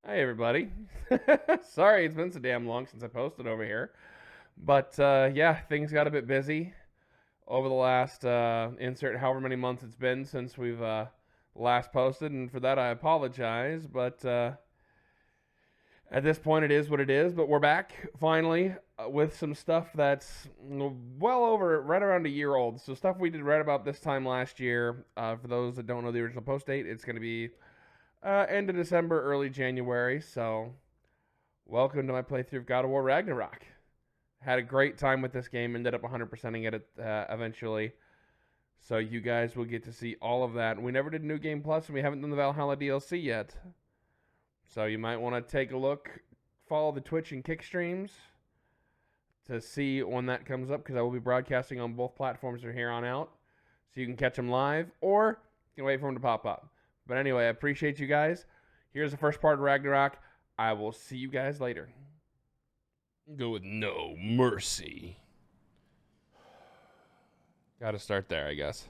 Hey everybody. Sorry it's been so damn long since I posted over here. But yeah, things got a bit busy over the last insert however many months it's been since we've last posted, and for that I apologize. But at this point, it is what it is. But we're back finally with some stuff that's well over right around a year old. So stuff we did right about this time last year. For those that don't know the original post date, it's going to be end of December, early January. So welcome to my playthrough of God of War Ragnarok. Had a great time with this game. Ended up 100%ing it eventually. So you guys will get to see all of that. We never did New Game Plus, and we haven't done the Valhalla DLC yet. So you might want to take a look, follow the Twitch and Kick streams to see when that comes up, because I will be broadcasting on both platforms from here on out. So you can catch them live, or you can wait for them to pop up. But anyway, I appreciate you guys. Here's the first part of Ragnarok. I will see you guys later. Go with no mercy. Gotta start there, I guess.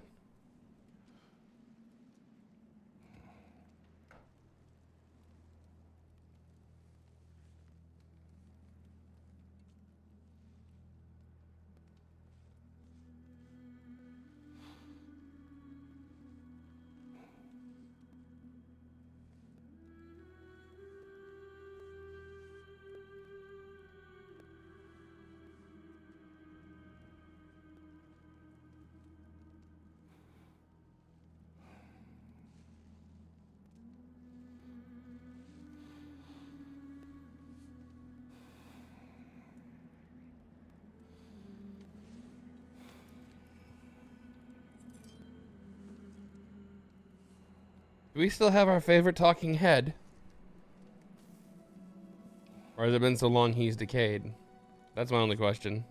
Do we still have our favorite talking head? Or has it been so long he's decayed? That's my only question.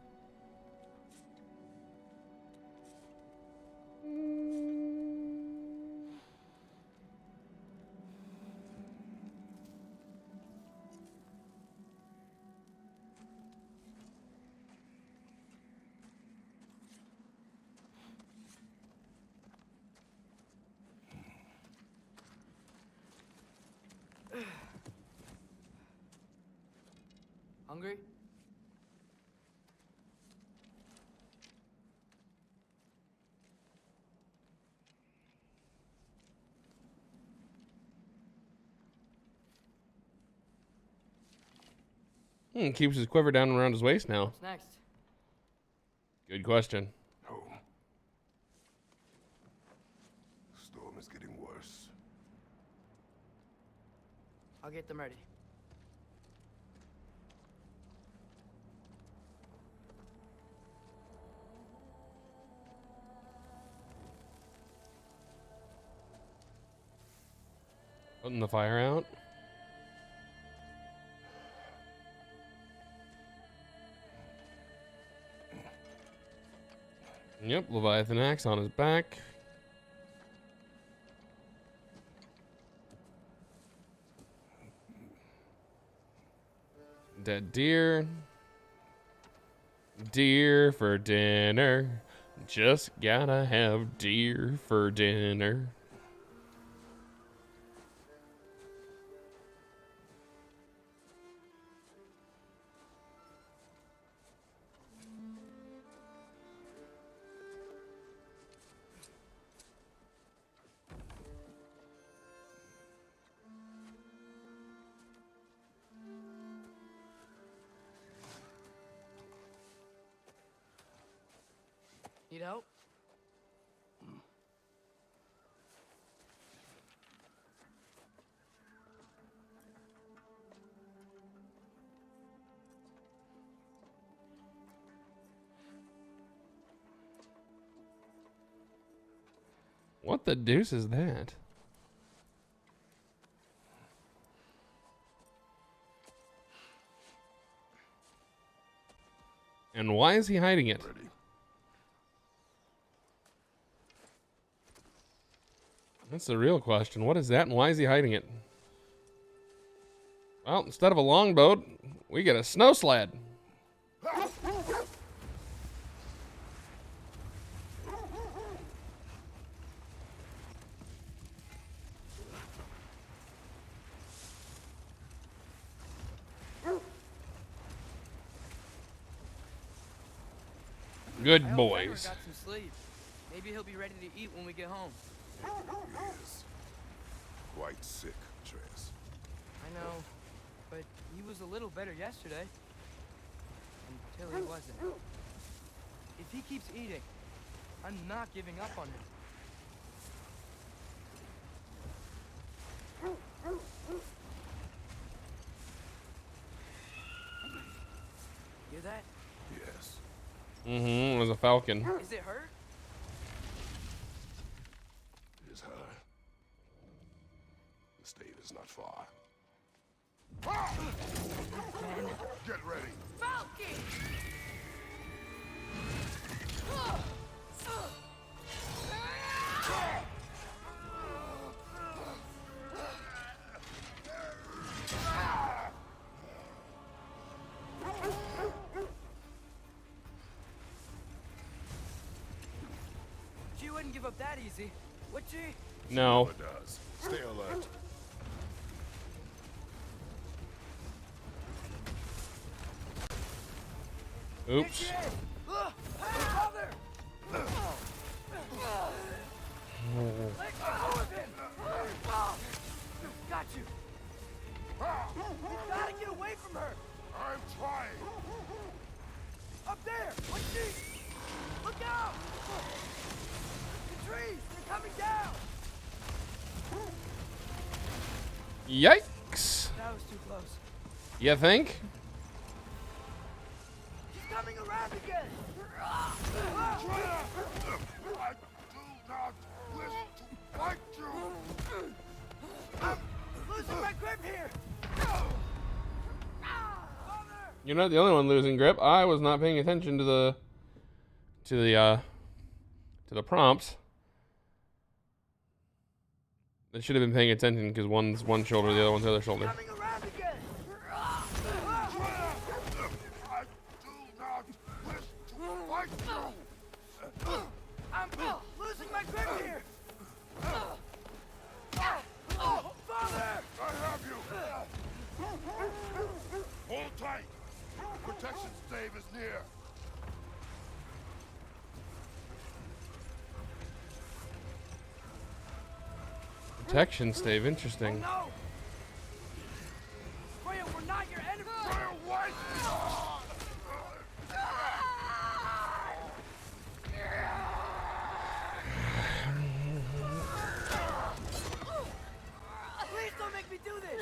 Hungry? Keeps his quiver down around his waist now. What's next? Good question. Home. The storm is getting worse. I'll get them ready. Putting the fire out. Yep, Leviathan axe on his back. Dead deer. Deer for dinner. Just gotta have deer for dinner. Need help? What the deuce is that? And why is he hiding it? Ready. That's the real question. What is that and why is he hiding it? Well, instead of a longboat, we get a snow sled. Good I hope Fenrir boys. got some sleep. Maybe he'll be ready to eat when we get home. He is quite sick, Atreus. I know, but he was a little better yesterday. Until he wasn't. If he keeps eating, I'm not giving up on him. Hear that? Yes. Mm-hmm. It was a falcon. Is it her? It is her. The stave is not far. Get ready. Falcon! She wouldn't give up that easy, would she? No. Never does. Stay alert. Oops. Here she is! Hey, brother! Let go of him! Got you! You gotta get away from her! I'm trying. Up there! What's she? Look out! The trees! They're coming down! Yikes. That was too close. You think? She's coming around again! I do not wish to fight you. I'm losing my grip here! You're not the only one losing grip. I was not paying attention to the prompts. I should have been paying attention because one's one shoulder, the other one's the other shoulder. Coming around again! I do not wish to fight you. I'm losing my grip here! Oh, Father! I have you. Hold tight. Protection stave is near. Protection stave, interesting. No! Freya, we're not your enemy! Stay away. Please don't make me do this!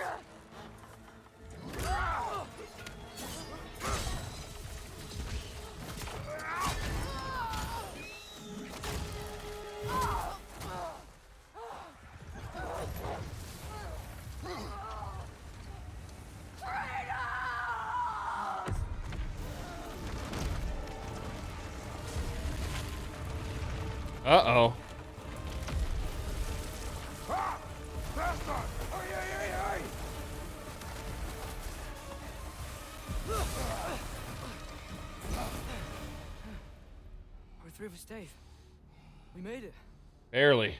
Uh-oh. Faster. Hurry, hurry, hurry. We're through with Stave. We made it. Barely.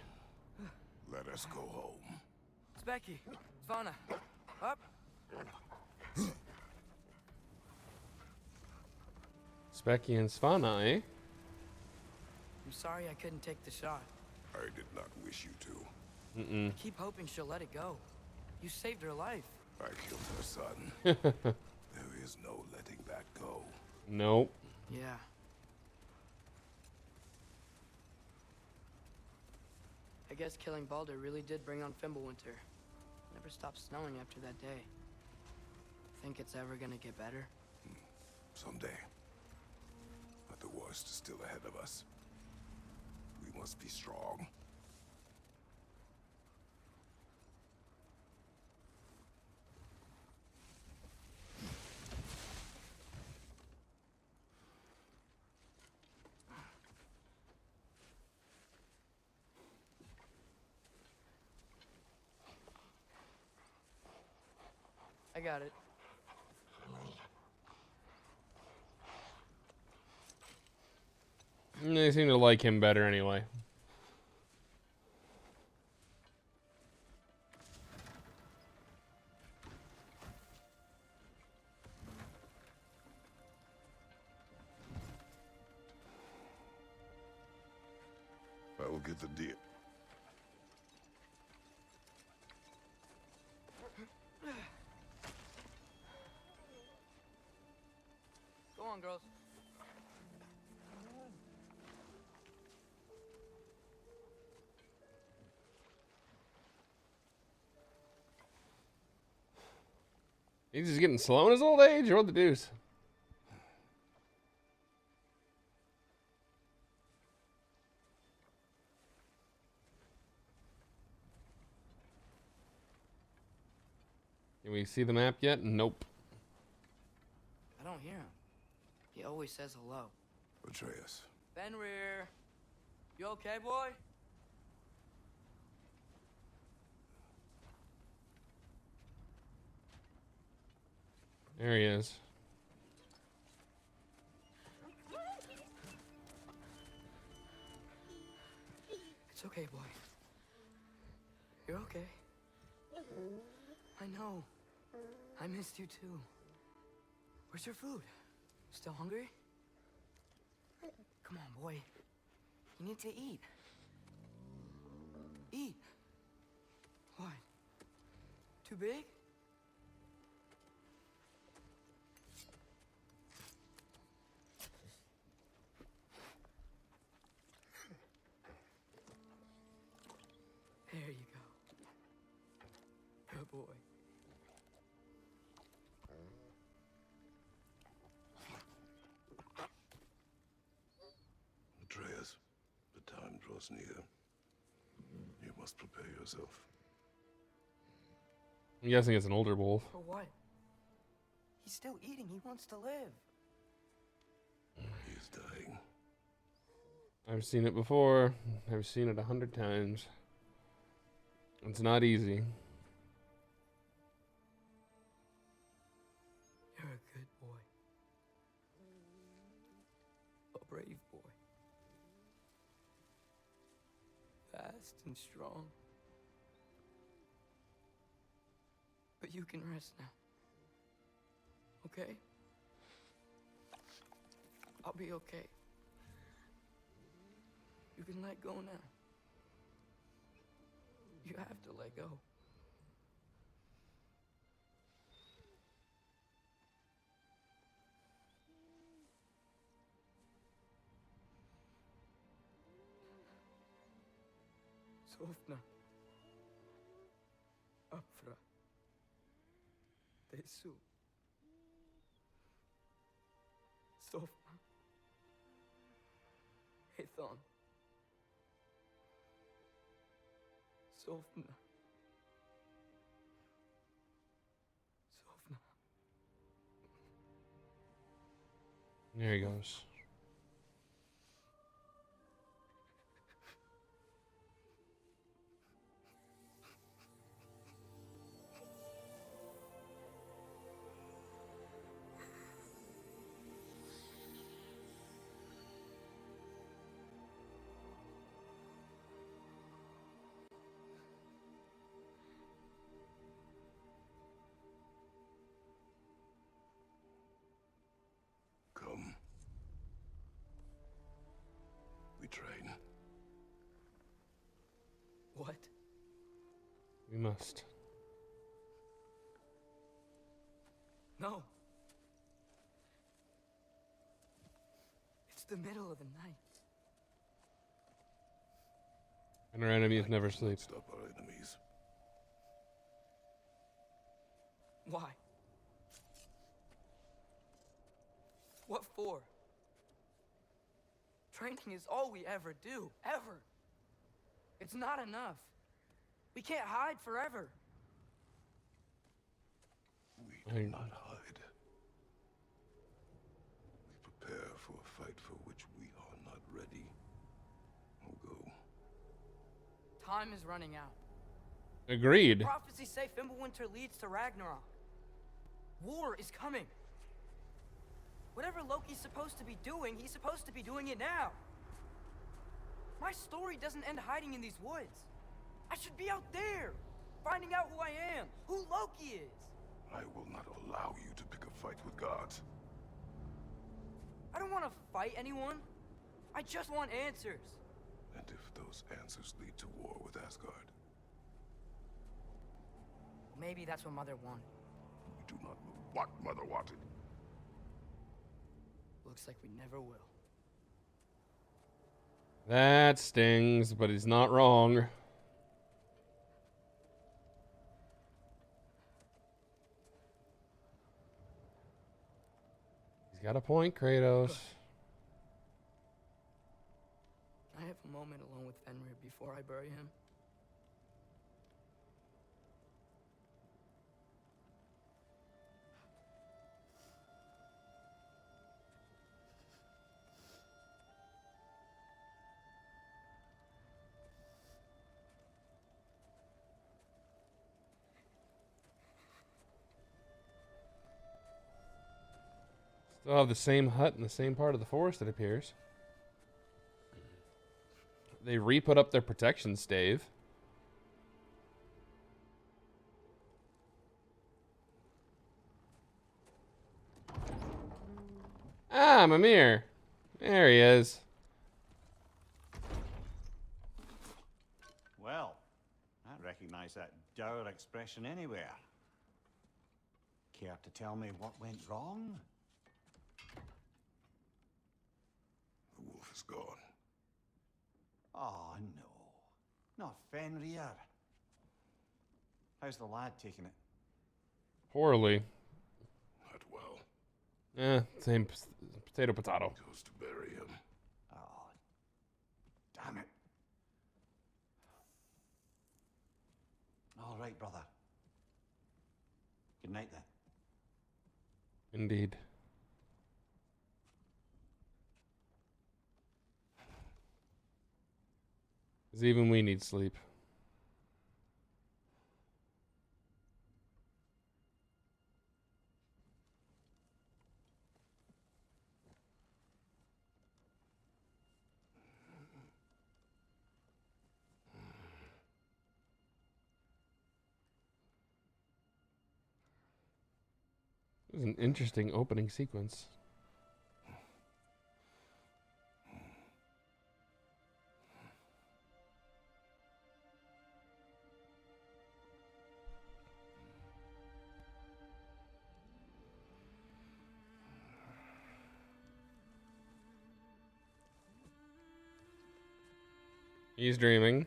Let us go home. It's Becky. Svana. Up. Specky and Svana, eh? I'm sorry I couldn't take the shot. I did not wish you to. Mm-mm. I keep hoping she'll let it go. You saved her life. I killed her son. There is no letting that go. Nope. Yeah. I guess killing Baldur really did bring on Fimbulwinter. Never stopped snowing after that day. Think it's ever gonna get better? Someday. But the worst is still ahead of us. We must be strong. I got it. They seem to like him better anyway. go get the deer. Go on, girls. He's just getting slow in his old age, or what the deuce? Can we see the map yet? Nope. I don't hear him. He always says hello. Atreus. Fenrir. You okay, boy? There he is. It's okay, boy. You're okay. I know. I missed you too. Where's your food? Still hungry? Come on, boy. You need to eat. Eat. What? Too big? There you go. Good boy. Atreus, the time draws near. You must prepare yourself. I'm guessing it's an older wolf. For what? He's still eating. He wants to live. He is dying. I've seen it before. I've seen it 100 times. It's not easy. You're a good boy. A brave boy. Fast and strong. But you can rest now. Okay? I'll be okay. You can let go now. You have to let go. Sofna. Afra. Tesu. Sofna. Hethon. Sofna. Sofna. There he goes. Come. We train. What? We must. No. It's the middle of the night. And our enemies never sleep. Stop our enemies. Why? What for? Training is all we ever do. Ever. It's not enough. We can't hide forever. We do not hide. We prepare for a fight for which we are not ready. We'll go. Time is running out. Agreed. Prophecies say Fimbulwinter leads to Ragnarok. War is coming. Whatever Loki's supposed to be doing, he's supposed to be doing it now. My story doesn't end hiding in these woods. I should be out there, finding out who I am, who Loki is. I will not allow you to pick a fight with gods. I don't want to fight anyone. I just want answers. And if those answers lead to war with Asgard, Maybe that's what Mother wanted. we do not know what Mother wanted. Looks like we never will. That stings, but he's not wrong. He's got a point, Kratos. Can I have a moment alone with Fenrir before I bury him? Still have the same hut in the same part of the forest, it appears. They re-put up their protection stave. Ah, Mimir. There he is. Well, I recognize that dour expression anywhere. Care to tell me what went wrong? The wolf is gone. Oh, no. Not Fenrir. How's the lad taking it? Poorly. Not well. Same potato potato. Goes to bury him. Oh, damn it. All right, brother. Good night, then. Indeed. 'Cause even we need sleep. It was an interesting opening sequence. He's dreaming.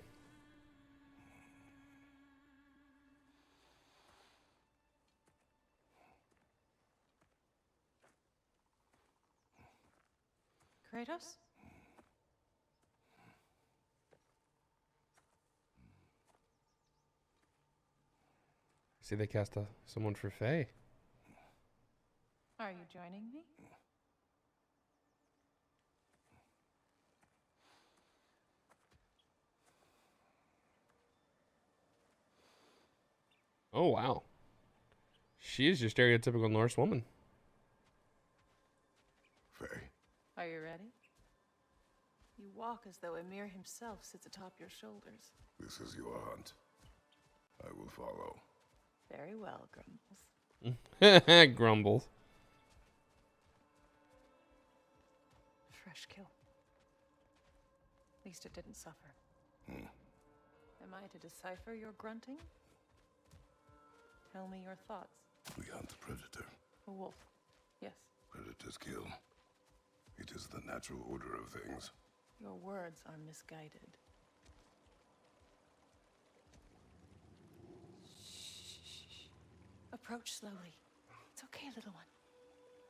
Kratos? See, they cast someone for Faye. Are you joining me? Oh, wow. She is your stereotypical Norse woman. Faye, Are you ready? You walk as though Ymir himself sits atop your shoulders. this is your hunt. I will follow. Very well, Grumbles. Grumbles. Fresh kill. At least it didn't suffer. Am I to decipher your grunting? Tell me your thoughts. We hunt a predator. A wolf. Yes. Predators kill. It is the natural order of things. Your words are misguided. Shh. Approach slowly. It's okay, little one.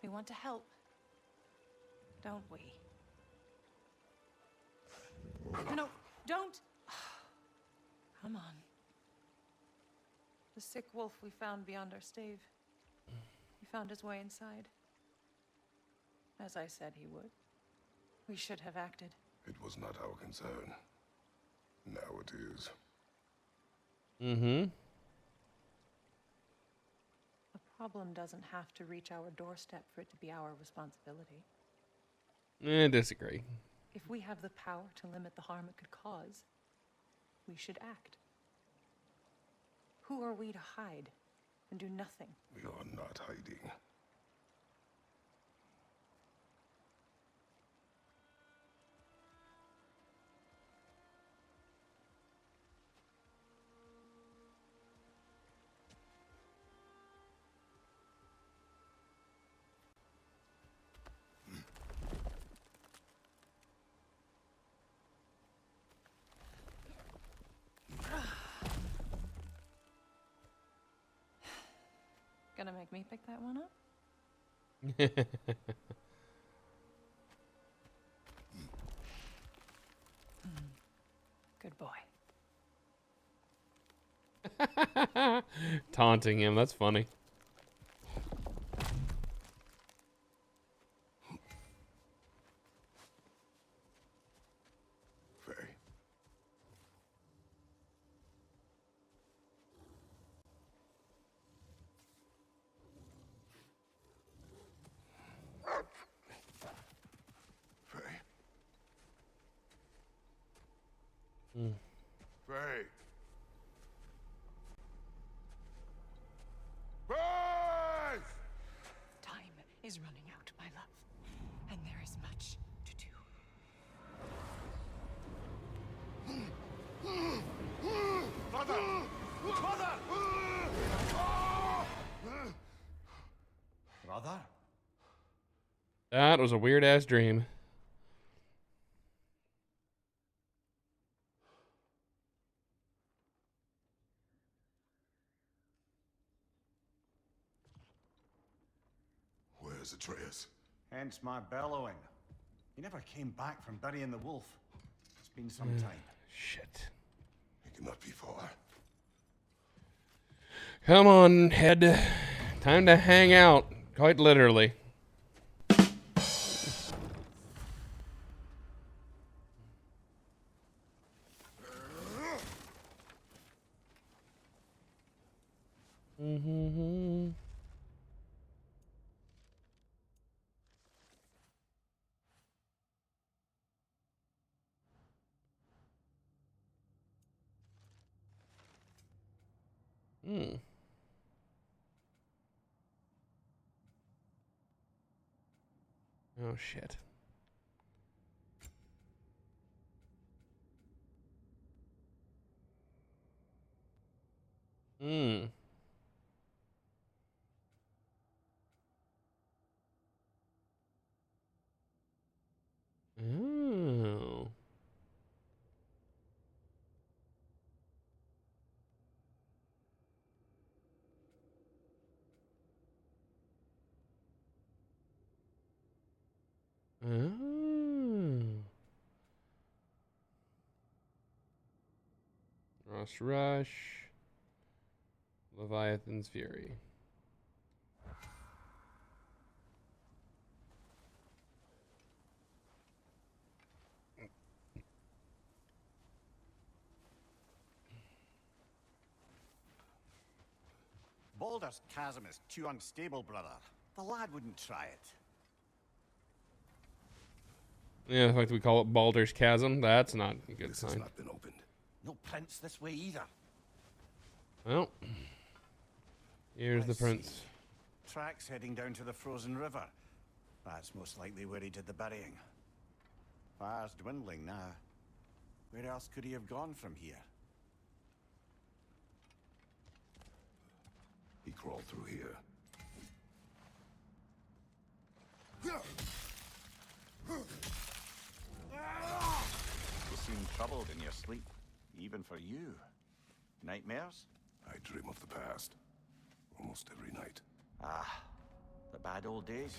We want to help. Don't we? No, don't! Come on. The sick wolf we found beyond our stave. He found his way inside. As I said he would. We should have acted. It was not our concern. Now it is. Mm-hmm. The problem doesn't have to reach our doorstep for it to be our responsibility. Disagree. If we have the power to limit the harm it could cause, we should act. Who are we to hide and do nothing? We are not hiding. gonna make me pick that one up? Good boy. Taunting him. That's funny. Faye. Faye. Mm. Faye. Faye! Time is running out, my love, and there is much to do. Mother! Mother! Brother? That was a weird ass dream. Where's Atreus? Hence my bellowing. He never came back from burying the wolf. It's been some time. Shit. He cannot be far. Come on, head. Time to hang out. Quite literally. Mm-hmm. Hmm. Oh shit. Hmm. Oh. Oh. Ross Rush. Leviathan's Fury. Baldur's Chasm is too unstable, brother. The lad wouldn't try it. Yeah, the fact that we call it Baldur's Chasm, that's not a good This has sign. not been opened. No prince this way either. Well, here's the I prince. see. Tracks heading down to the frozen river. That's most likely where he did the burying. Fire's dwindling now. Where else could he have gone from here? He crawled through here. You seem troubled in your sleep, even for you. Nightmares? I dream of the past. Almost every night. Ah, the bad old days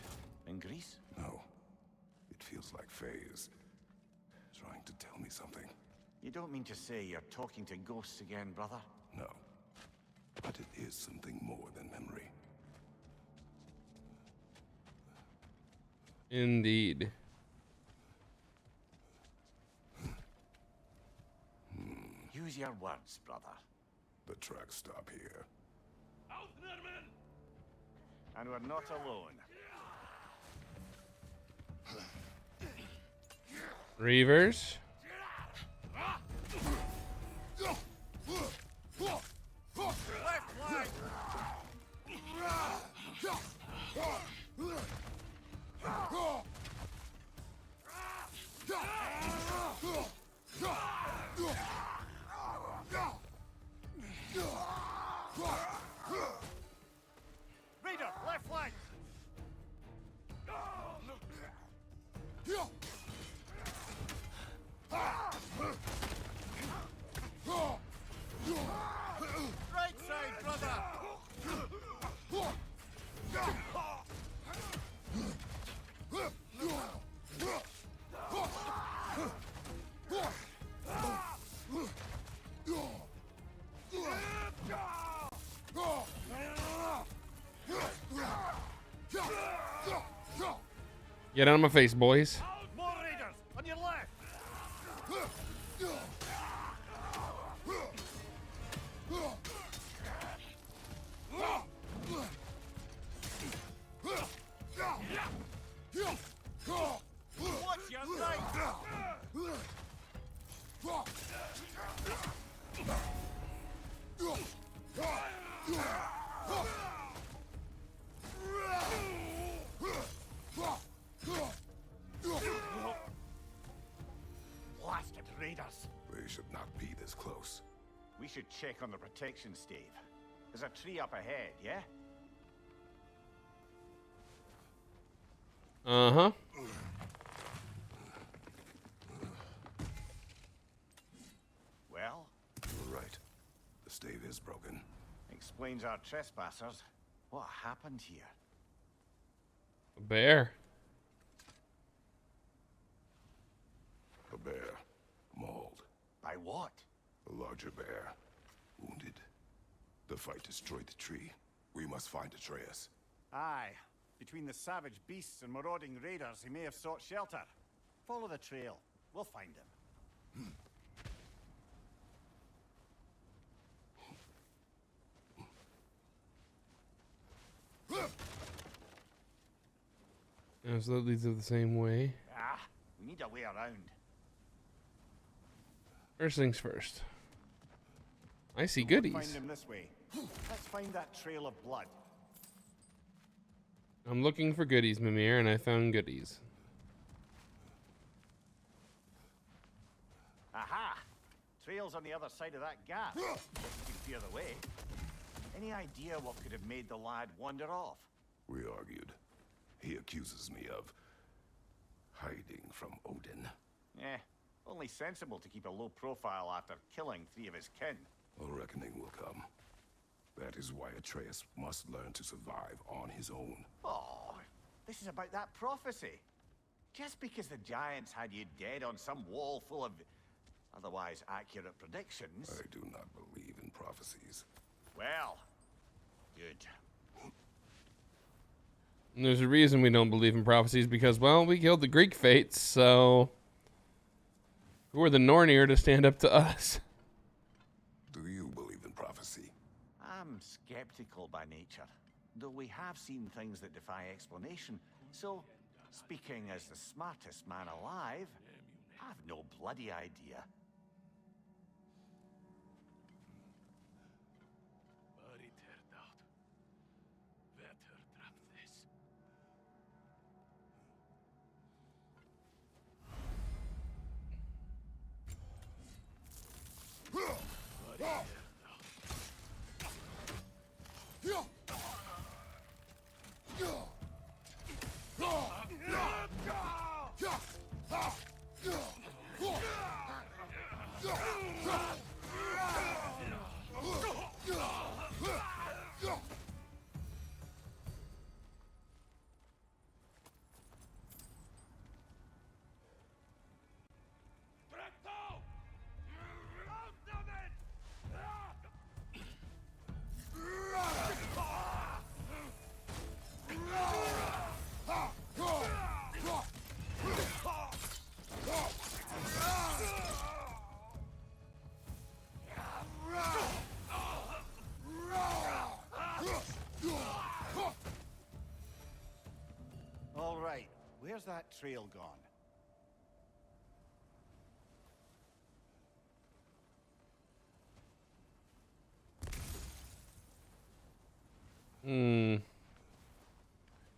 in Greece? No. It feels like Faye is trying to tell me something. You don't mean to say you're talking to ghosts again, brother? No. But it is something more than memory. Indeed. Use your words, brother. The tracks stop here. And we're not alone. Reavers. Raider, left flank! Right side, brother! Get out of my face, boys. More raiders! On your left! Watch your right! Blasted raiders! They should not be this close. We should check on the protection stave. There's a tree up ahead, yeah? Uh-huh. Well, You're right. The stave is broken. explains our trespassers. What happened here? A bear. A bear. Mauled. By what? A larger bear. Wounded. The fight destroyed the tree. We must find Atreus. Aye. Between the savage beasts and marauding raiders, he may have sought shelter. Follow the trail. We'll find him. Oh, so that leads up the same way. Ah, we need a way around. First things first. I see We'll goodies. find him this way. Let's find that trail of blood. I'm looking for goodies, Mimir, and I found goodies. Aha! Trail's on the other side of that gap. You can clear the way. Any idea what could have made the lad wander off? We argued. He accuses me of hiding from Odin. Eh, only sensible to keep a low profile after killing 3 of his kin. A reckoning will come. That is why Atreus must learn to survive on his own. Oh, this is about that prophecy. Just because the giants had you dead on some wall full of otherwise accurate predictions. I do not believe in prophecies. Well, good. And there's a reason we don't believe in prophecies because, well, we killed the Greek fates, so who are the Nornir to stand up to us? Do you believe in prophecy? I'm skeptical by nature, though we have seen things that defy explanation. So, speaking as the smartest man alive, I've no bloody idea. All right, where's that trail gone?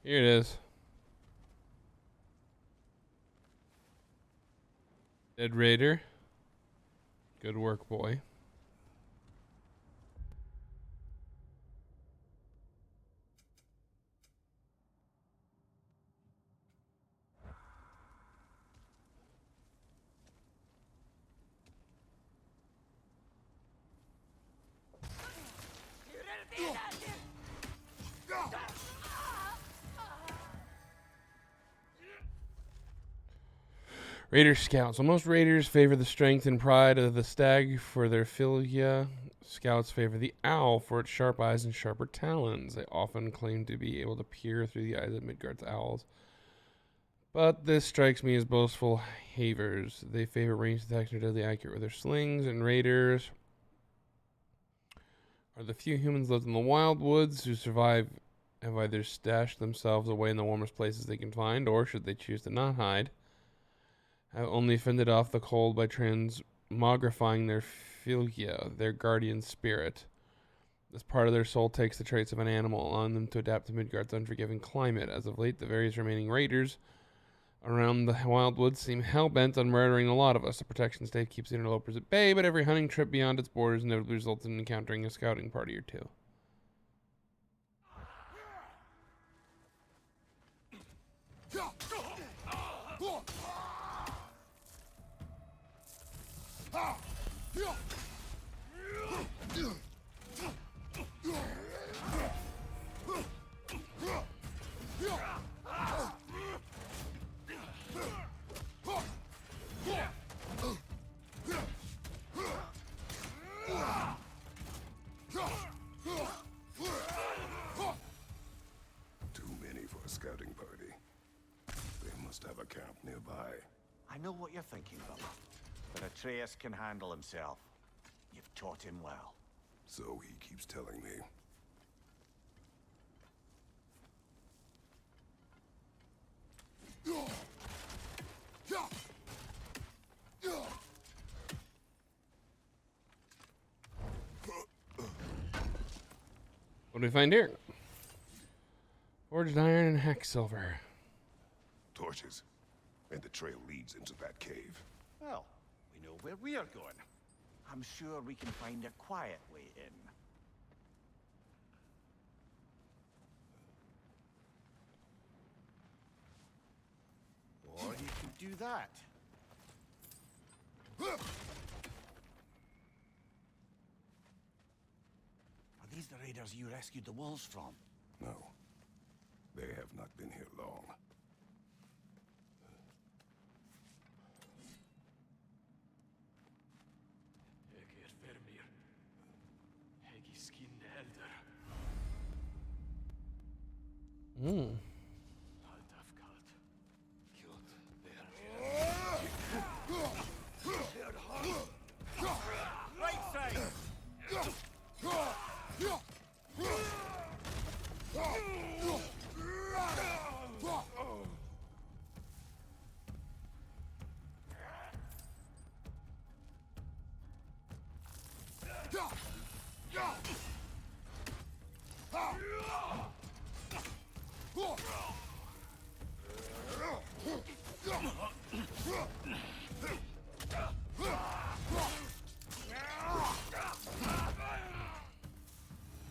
Here it is. Dead Raider. Good work, boy. Raider Scouts. While most raiders favor the strength and pride of the stag for their philia, scouts favor the owl for its sharp eyes and sharper talons. They often claim to be able to peer through the eyes of Midgard's owls, But this strikes me as boastful havers. They favor ranged attacks and are deadly accurate with their slings, and raiders are the few humans left in the wild woods who survive have either stashed themselves away in the warmest places they can find, or should they choose to not hide, have only fended off the cold by transmogrifying their philia, their guardian spirit. This part of their soul takes the traits of an animal, allowing them to adapt to Midgard's unforgiving climate. As of late, the various remaining raiders around the wildwoods seem hell-bent on murdering a lot of us. The protection state keeps the interlopers at bay, but every hunting trip beyond its borders inevitably results in encountering a scouting party or two. Too many for a scouting party. They must have a camp nearby. I know what you're thinking, brother. But Atreus can handle himself. You've taught him well. So he keeps telling me. What do we find here? Forged iron and hack silver. Torches. And the trail leads into that cave. Well, we know where we are going. I'm sure we can find a quiet way in. Or you could do that. Are these the raiders you rescued the wolves from? No. They have not been here long. Hmm. Right side!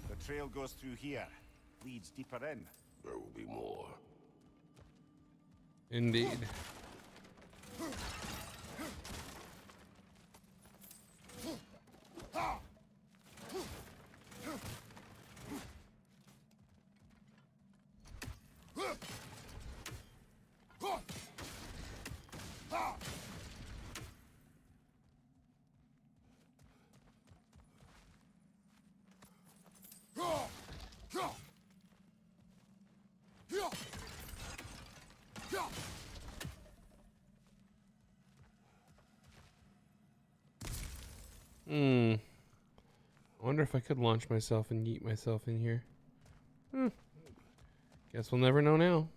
The trail goes through here, leads deeper in. There will be more. Indeed. I wonder if I could launch myself and yeet myself in here. Guess we'll never know now.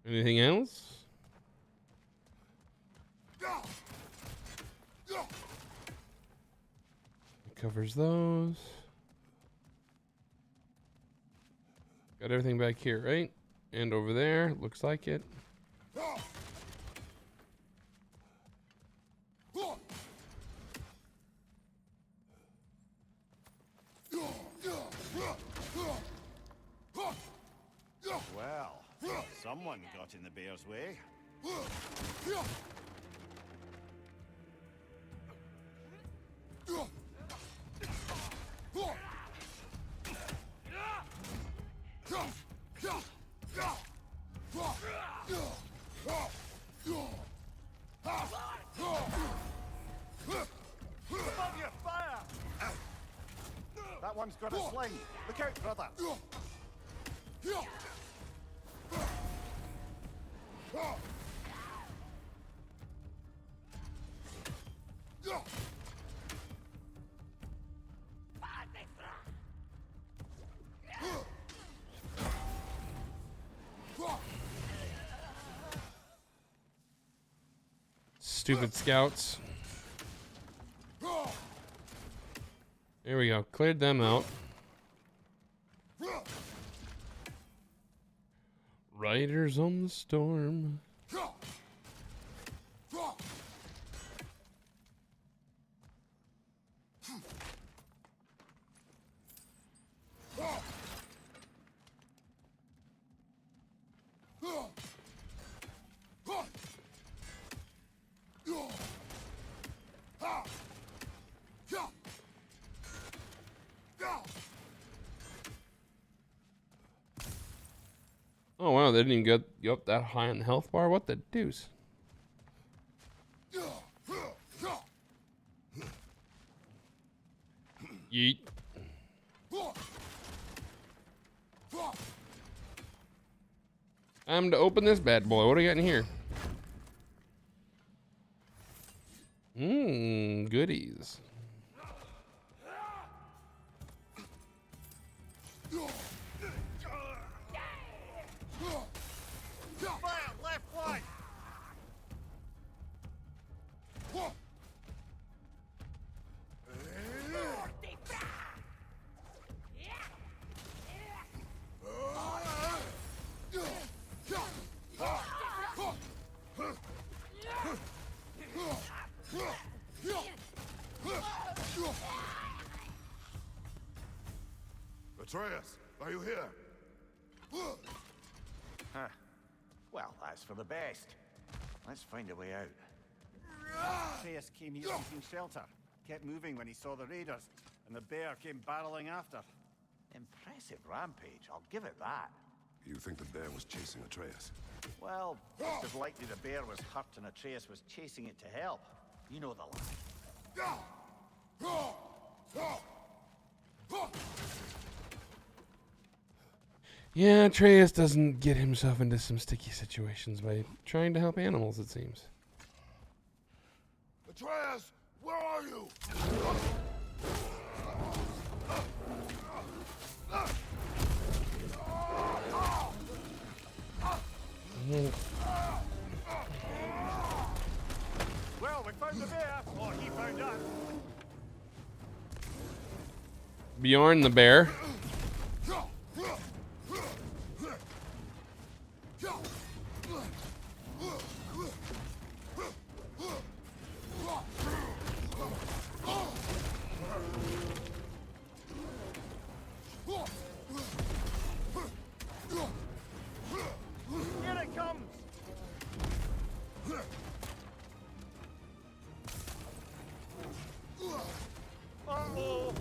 Anything else? It covers those. Got everything back here, right? And over there, looks like it. Well, someone got in the bear's way. Above you, fire! That one's got a sling. Look out, brother. Stupid scouts. There we go. Cleared them out. Riders on the storm. Oh wow, they didn't even get up that high on the health bar. What the deuce? Yeet. Time to open this bad boy. What do we got in here? Goodies. Fire, left flank! Atreus, are you here? Huh. Well, that's for the best. Let's find a way out. Atreus came here seeking shelter. Kept moving when he saw the raiders, and the bear came barreling after. Impressive rampage, I'll give it that. You think the bear was chasing Atreus? Well, just as likely the bear was hurt and Atreus was chasing it to help. You know the line. Yeah, Atreus doesn't get himself into some sticky situations by trying to help animals, it seems. Atreus, where are you? Well, we found the bear, or he found us. Bjorn the bear. Here it comes! Uh-oh!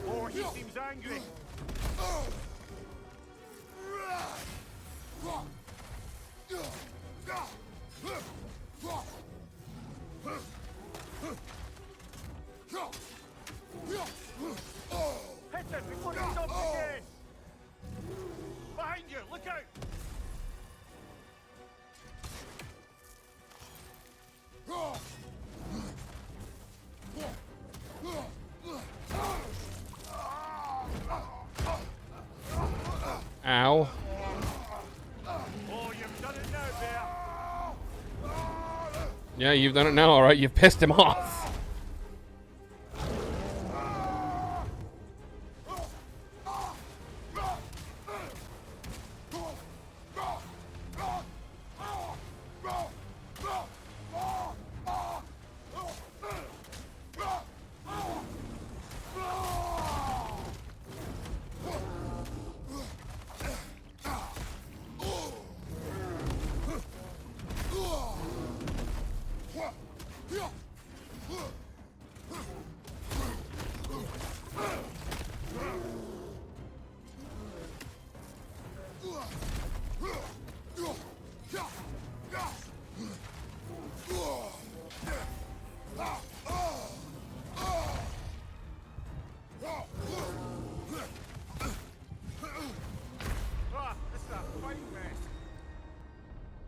Oh, he seems angry. Hit it before he stops again! Behind you, look out! Ow. Oh, you've done it now, bear! Yeah, you've done it now, alright. You've pissed him off.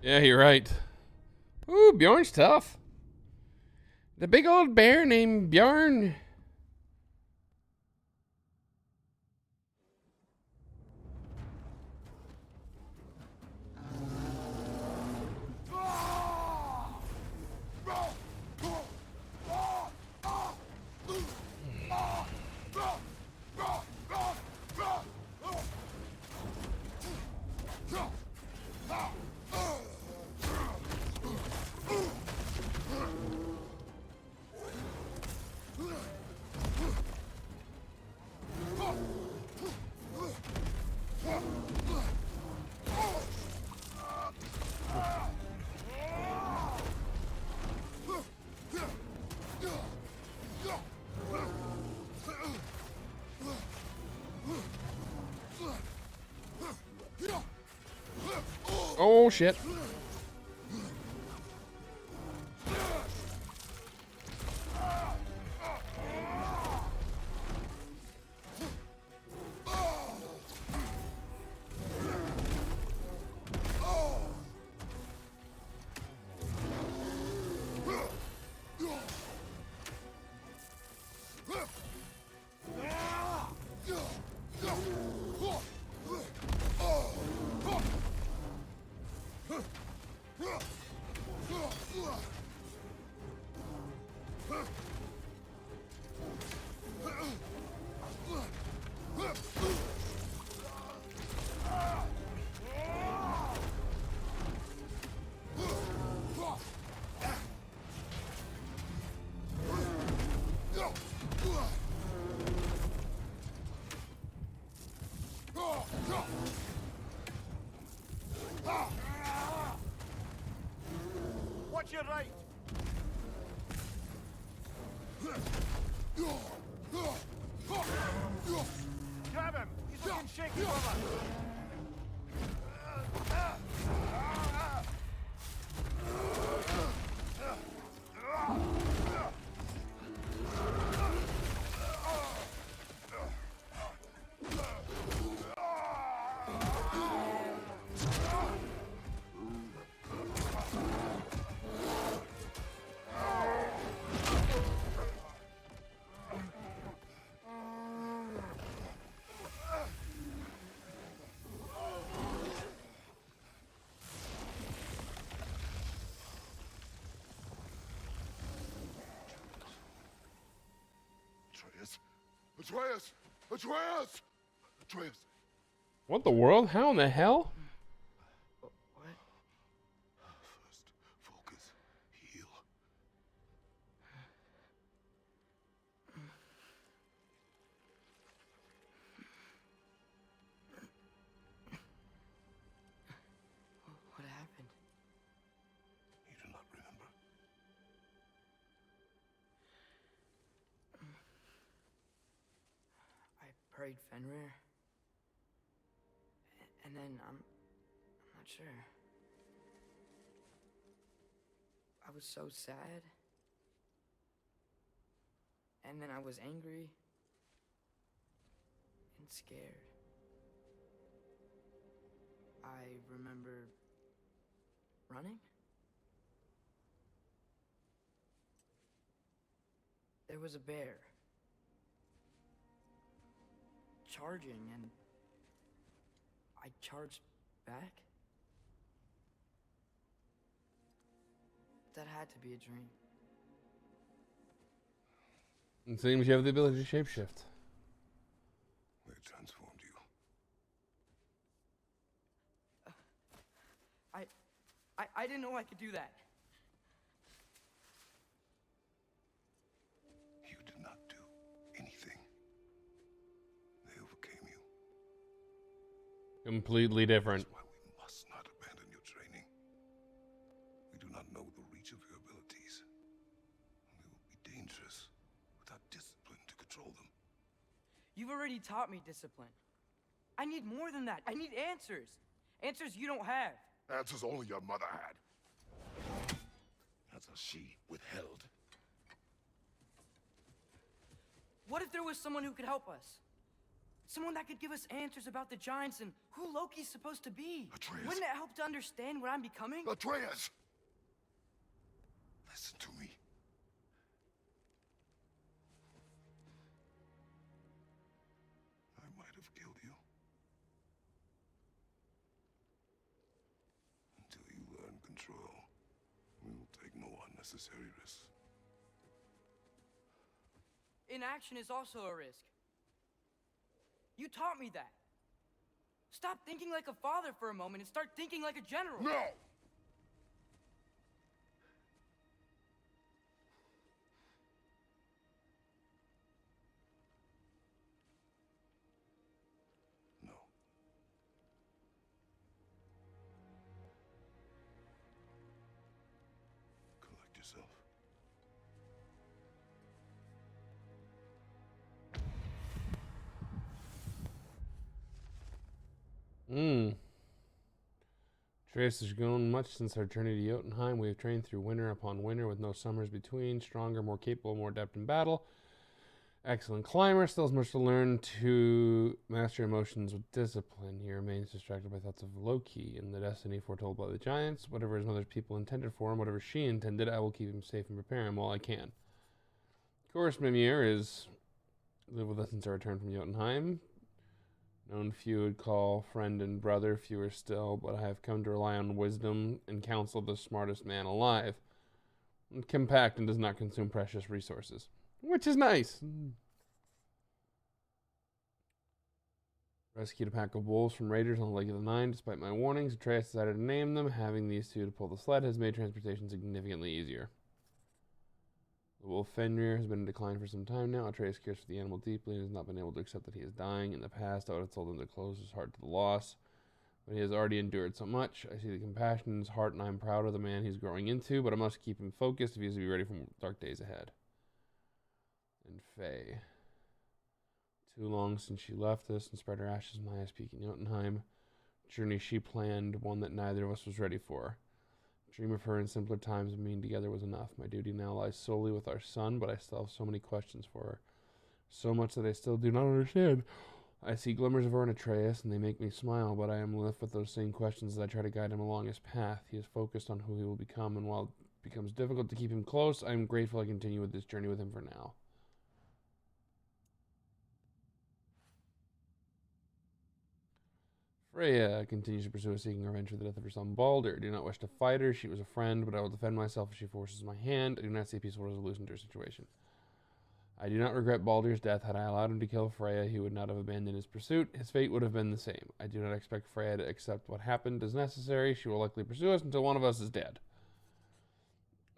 Yeah, you're right. Ooh, Bjorn's tough. The big old bear named Bjorn. Oh, shit. Watch your right. Grab him. He's looking shaky, brother. Atreus! Atreus! Atreus! What the world? How in the hell? First, focus. Heal. What happened? You do not remember. I prayed Fenrir. And then I'm not sure. I was so sad. And then I was angry and scared. I remember running. There was a bear charging, and I charged back. That had to be a dream. It seems you have the ability to shapeshift. They transformed you. I didn't know I could do that. You did not do anything. They overcame you. Completely different. That's why we must not abandon your training. We do not know the reach of your abilities. They will be dangerous without discipline to control them. You've already taught me discipline. I need more than that. I need answers. Answers you don't have. Answers only your mother had. Answers she withheld. What if there was someone who could help us? Someone that could give us answers about the giants and who Loki's supposed to be. Atreus. Wouldn't it help to understand what I'm becoming? Atreus! Listen to me. I might have killed you. Until you learn control, we will take no unnecessary risks. Inaction is also a risk. You taught me that. Stop thinking like a father for a moment and start thinking like a general. No! No. Collect yourself. Trace has grown much since our journey to Jotunheim. We have trained through winter upon winter with no summers between. Stronger, more capable, more adept in battle. Excellent climber. Still has much to learn to master emotions with discipline. He remains distracted by thoughts of Loki and the destiny foretold by the giants. Whatever his mother's people intended for him, whatever she intended, I will keep him safe and prepare him while I can. Of course, Mimir is lived with us since our return from Jotunheim. Known few would call friend and brother, fewer still, but I have come to rely on wisdom and counsel of the smartest man alive. Compact and does not consume precious resources, which is nice. Rescued a pack of wolves from raiders on the Lake of the Nine. Despite my warnings, Atreus decided to name them. Having these two to pull the sled has made transportation significantly easier. The wolf Fenrir has been in decline for some time now. Atreus cares for the animal deeply and has not been able to accept that he is dying. In the past, I would have told him to close his heart to the loss, but he has already endured so much. I see the compassion in his heart, and I am proud of the man he's growing into, but I must keep him focused if he is to be ready for dark days ahead. And Faye. Too long since she left us and spread her ashes in my ass peak in Jotunheim. Journey she planned, one that neither of us was ready for. Dream of her in simpler times and being together was enough. My duty now lies solely with our son, but I still have so many questions for her. So much that I still do not understand. I see glimmers of her in Atreus, and they make me smile, but I am left with those same questions as I try to guide him along his path. He is focused on who he will become, and while it becomes difficult to keep him close, I am grateful I continue with this journey with him for now. Freya continues to pursue a seeking revenge for the death of her son Balder. I do not wish to fight her. She was a friend, but I will defend myself if she forces my hand. I do not see a peaceful resolution to her situation. I do not regret Balder's death. Had I allowed him to kill Freya, he would not have abandoned his pursuit. His fate would have been the same. I do not expect Freya to accept what happened as necessary. She will likely pursue us until one of us is dead.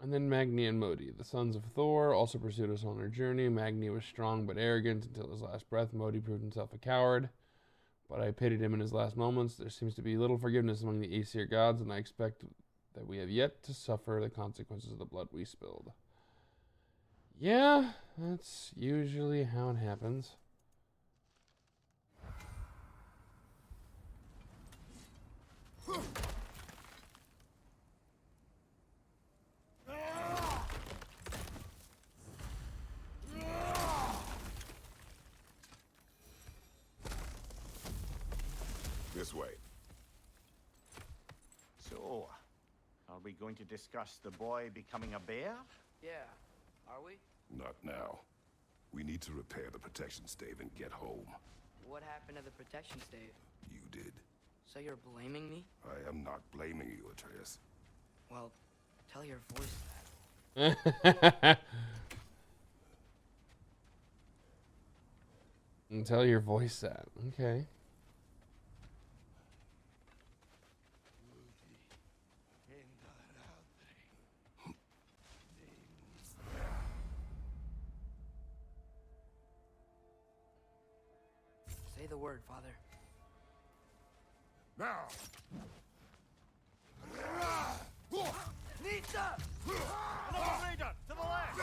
And then Magni and Modi, the sons of Thor, also pursued us on our journey. Magni was strong but arrogant until his last breath. Modi proved himself a coward, but I pitied him in his last moments. There seems to be little forgiveness among the Aesir gods, and I expect that we have yet to suffer the consequences of the blood we spilled. Yeah, that's usually how it happens. This way. So, are we going to discuss the boy becoming a bear? Yeah, are we? Not now. We need to repair the protection stave and get home. What happened to the protection stave? You did. So you're blaming me? I am not blaming you, Atreus. Well, tell your voice that. And tell your voice that. Okay. Say the word, Father. Now! Nita! Another raider! To the left!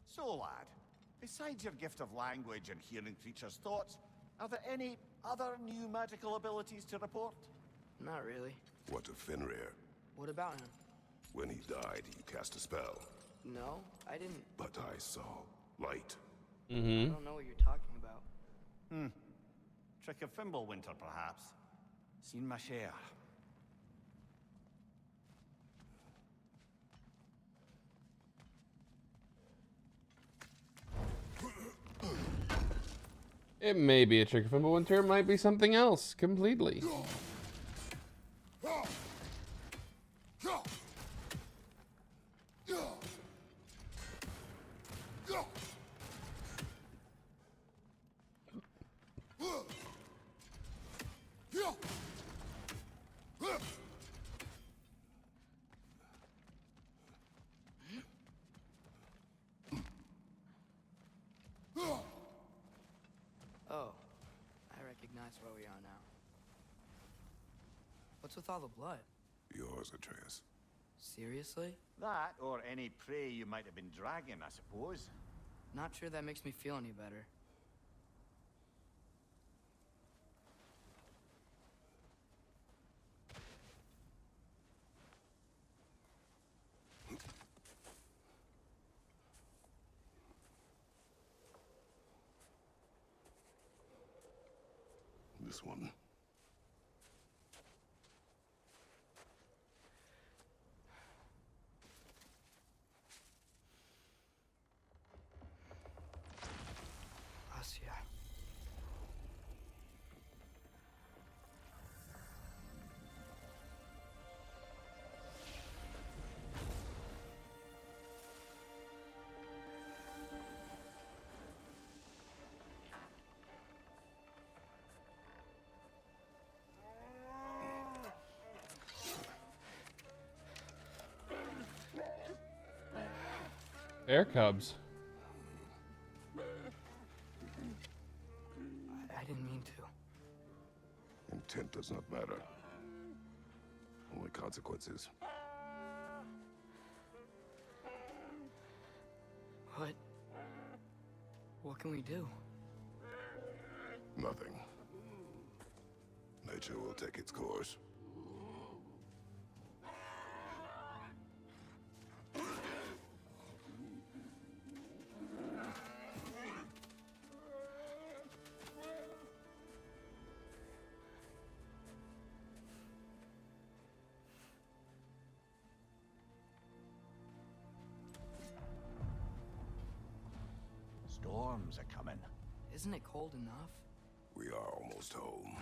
So, lad, is besides your gift of language and hearing creatures' thoughts, are there any other new magical abilities to report? Not really. What of Fenrir? What about him? When he died, you cast a spell. No, I didn't. But I saw light. I don't know what you're talking about. Trick of Fimbulwinter, perhaps? Seen my share. It may be a trick from Winter. It might be something else completely. Oh, I recognize where we are now. What's with all the blood? Yours, Atreus. Seriously? That, or any prey you might have been dragging, I suppose. Not sure that makes me feel any better. This one. Asya. Bear cubs. I didn't mean to. Intent does not matter. Only consequences. What can we do? Nothing. Nature will take its course. Storms are coming. Isn't it cold enough? We are almost home.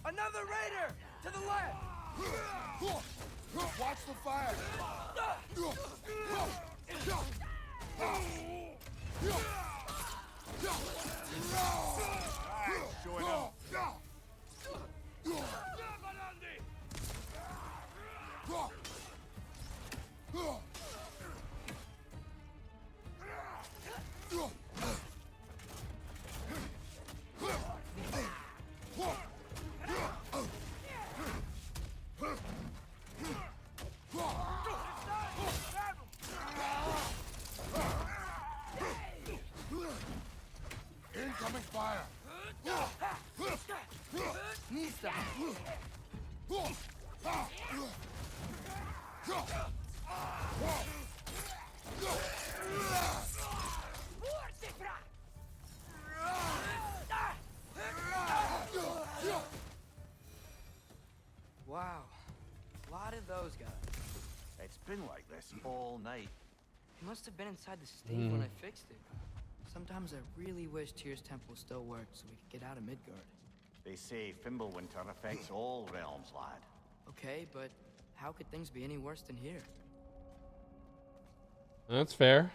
Another raider! To the left! Watch the fire! Showing up. Incoming fire! Nista! Wow. A lot of those guys. It's been like this all night. He must have been inside the stave when I fixed it. Sometimes I really wish Tyr's temple still worked so we could get out of Midgard. They say Fimbulwinter affects all realms, lad. Okay, but how could things be any worse than here? That's fair.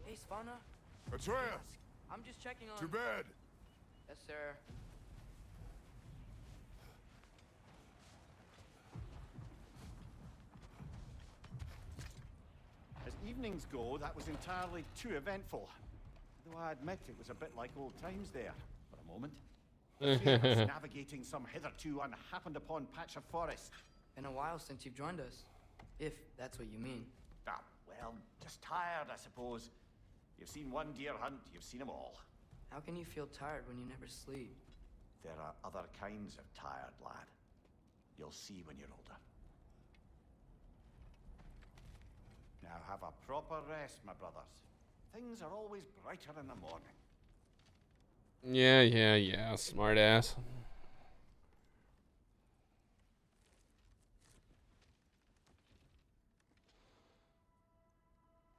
Hey, Svana. Atreus! I'm just checking on... To bed! Yes, sir. evenings go, that was entirely too eventful. Though I admit it was a bit like old times there, for a moment. The three of us navigating some hitherto unhappened upon patch of forest. Been a while since you've joined us, if that's what you mean. Ah, well, just tired, I suppose. You've seen one deer hunt, you've seen them all. How can you feel tired when you never sleep? There are other kinds of tired, lad. You'll see when you're older. Now have a proper rest, my brothers. Things are always brighter in the morning. Yeah. Smart ass.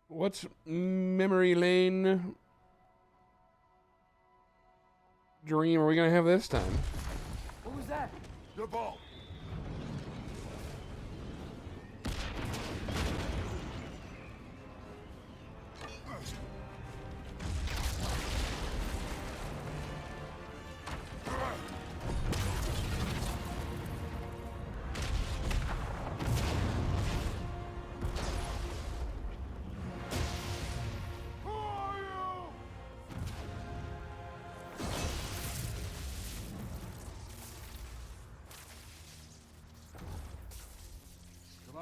What's memory lane dream are we gonna have this time? What was that? Your ball.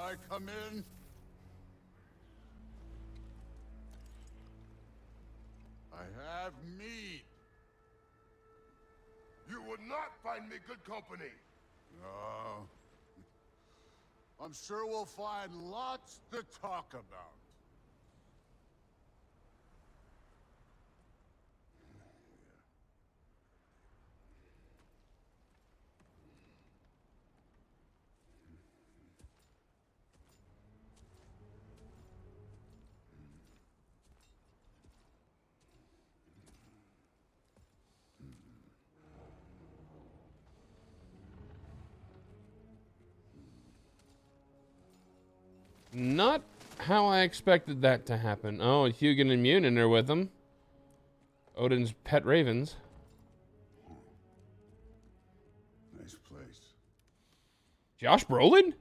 I come in? I have meat. You would not find me good company. No. I'm sure we'll find lots to talk about. Not how I expected that to happen. Oh, Hugin and Munin are with him. Odin's pet ravens. Nice place. Josh Brolin?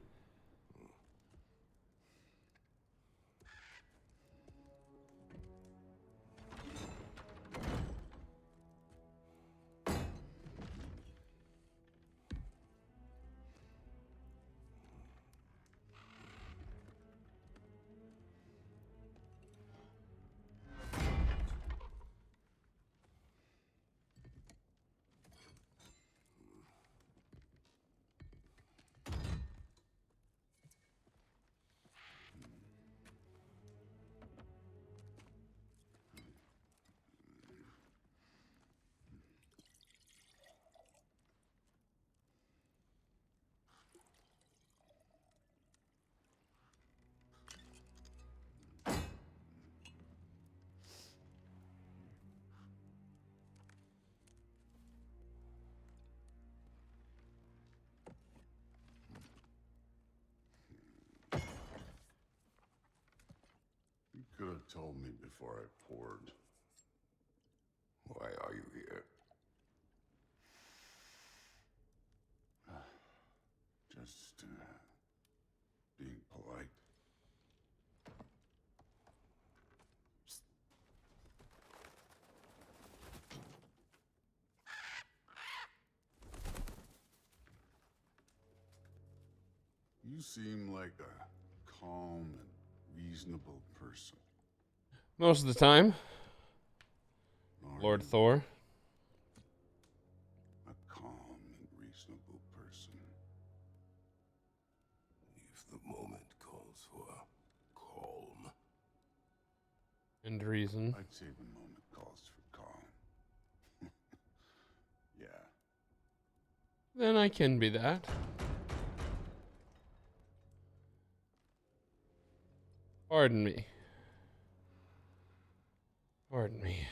You could have told me before I poured. Why are you here? Just, being polite. You seem like a calm and reasonable person. Most of the time. Are Lord you Thor. a calm and reasonable person? If the moment calls for calm. And reason. I'd say the moment calls for calm. Yeah. Then I can be that. Pardon me. Pardon me.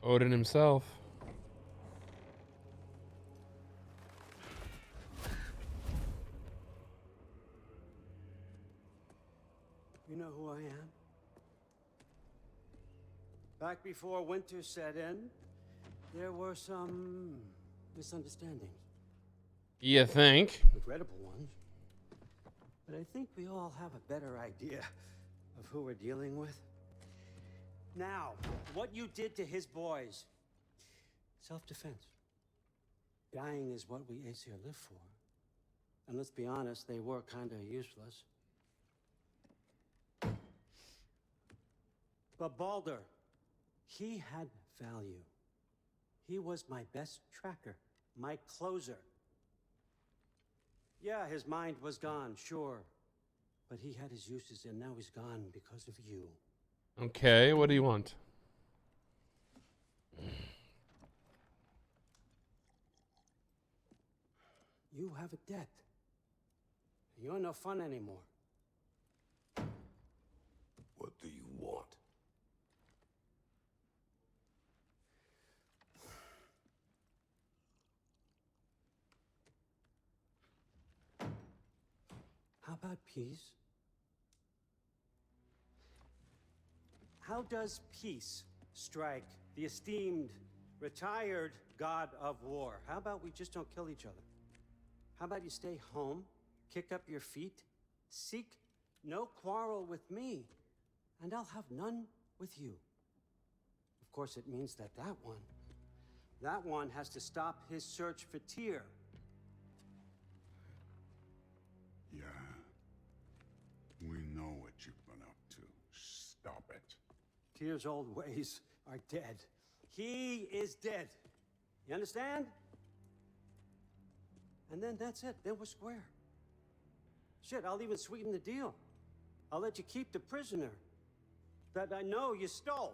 Odin himself. You know who I am? Back before winter set in, There were some misunderstandings, You think? regrettable ones. But I think we all have a better idea of who we're dealing with. Now, what you did to his boys. Self-defense. Dying is what we Aesir live for. And let's be honest, they were kind of useless. But Baldur, he had value. He was my best tracker, my closer. Yeah, his mind was gone, sure. But he had his uses, and now he's gone because of you. Okay, what do you want? You have a debt. You're no fun anymore. What do you want? How about peace? How does peace strike the esteemed, retired God of War? How about we just don't kill each other? How about you stay home, kick up your feet, seek no quarrel with me, and I'll have none with you. Of course, it means that that one has to stop his search for Tyr. Yeah. We know what you've been up to. Stop it. Tyr's old ways are dead. He is dead. You understand? And then that's it. Then we're square. Shit, I'll even sweeten the deal. I'll let you keep the prisoner that I know you stole.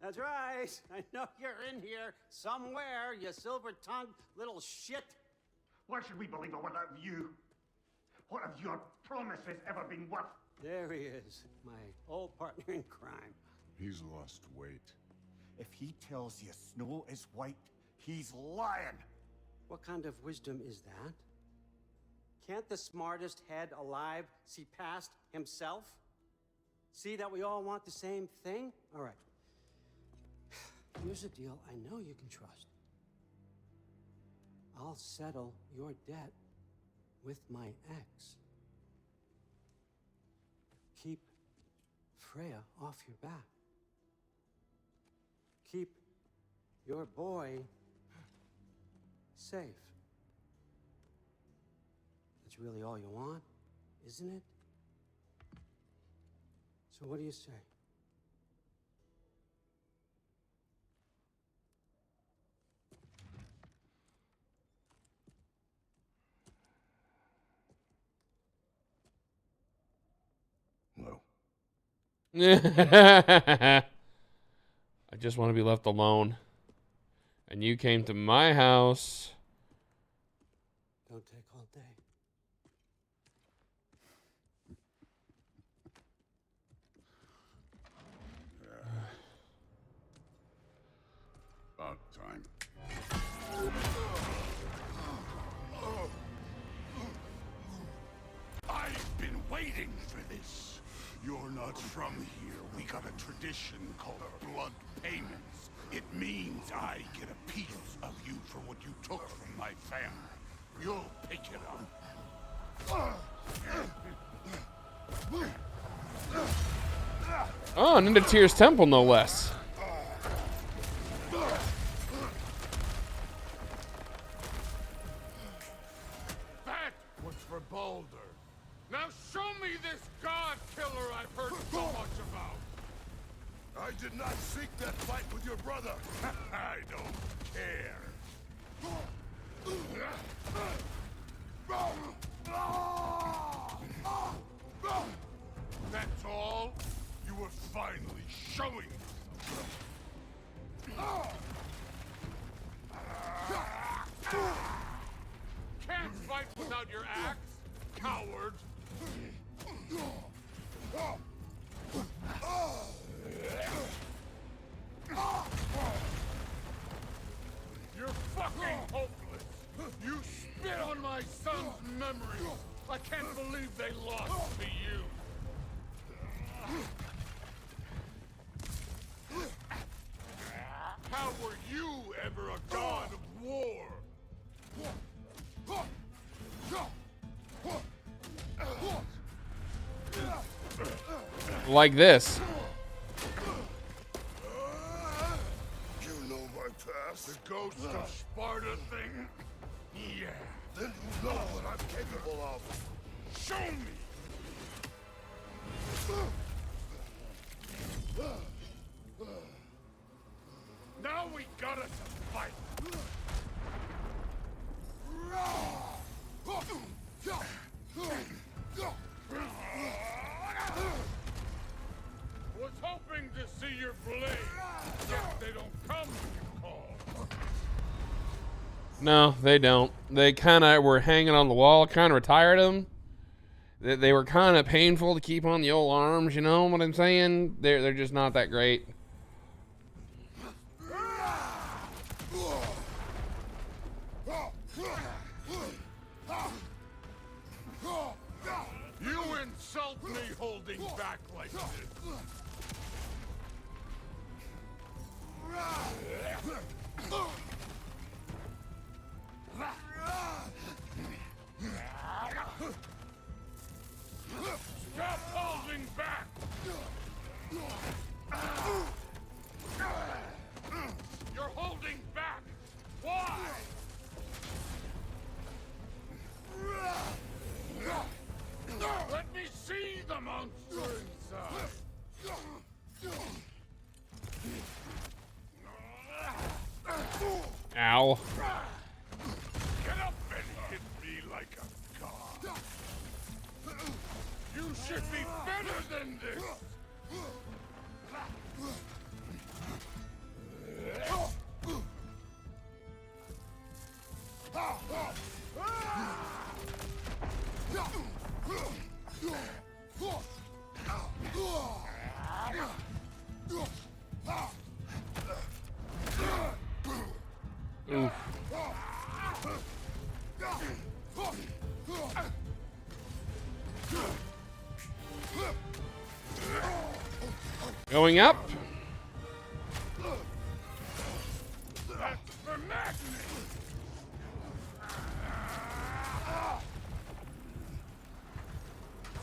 That's right. I know you're in here somewhere, you silver-tongued little shit. Why should we believe a word out of you? What have your promises ever been worth? There he is, my old partner in crime. He's lost weight. If he tells you snow is white, he's lying. What kind of wisdom is that? Can't the smartest head alive see past himself? See that we all want the same thing? All right. Here's a deal I know you can trust. I'll settle your debt with my ex. Keep Freya off your back. Keep your boy safe. That's really all you want, isn't it? So what do you say? No. I just want to be left alone. And you came to my house. Don't take all day. About time. I've been waiting for this. You're not from here. We got a tradition called blood payments. It means I get a piece of you for what you took from my family. You'll pick it up. Oh, and into Tyr's temple, no less. That was for Baldur. Now show me this god killer I've heard so much about. I did not seek that fight with your brother. I don't care. That's all? You were finally showing yourself. Can't fight without your axe, coward. You're fucking hopeless. You spit on my son's memory. I can't believe they lost to you. How were you ever a god of war? Like this. You know my past? The ghost of Sparta thing? Yeah. Then you know what I'm capable of. Show me! Now we got us a fight. Was hoping to see your blade. Guess they don't come when you call. No, they don't. They kind of were hanging on the wall, kind of retired them. They were kind of painful to keep on the old arms, you know what I'm saying? They're just not that great. You insult me holding back like this. Stop holding back! You're holding back! Why? Let me see the monster inside! Ow. Get up and hit me like a god! You should be better than this! Oof. Going up. That's for madness!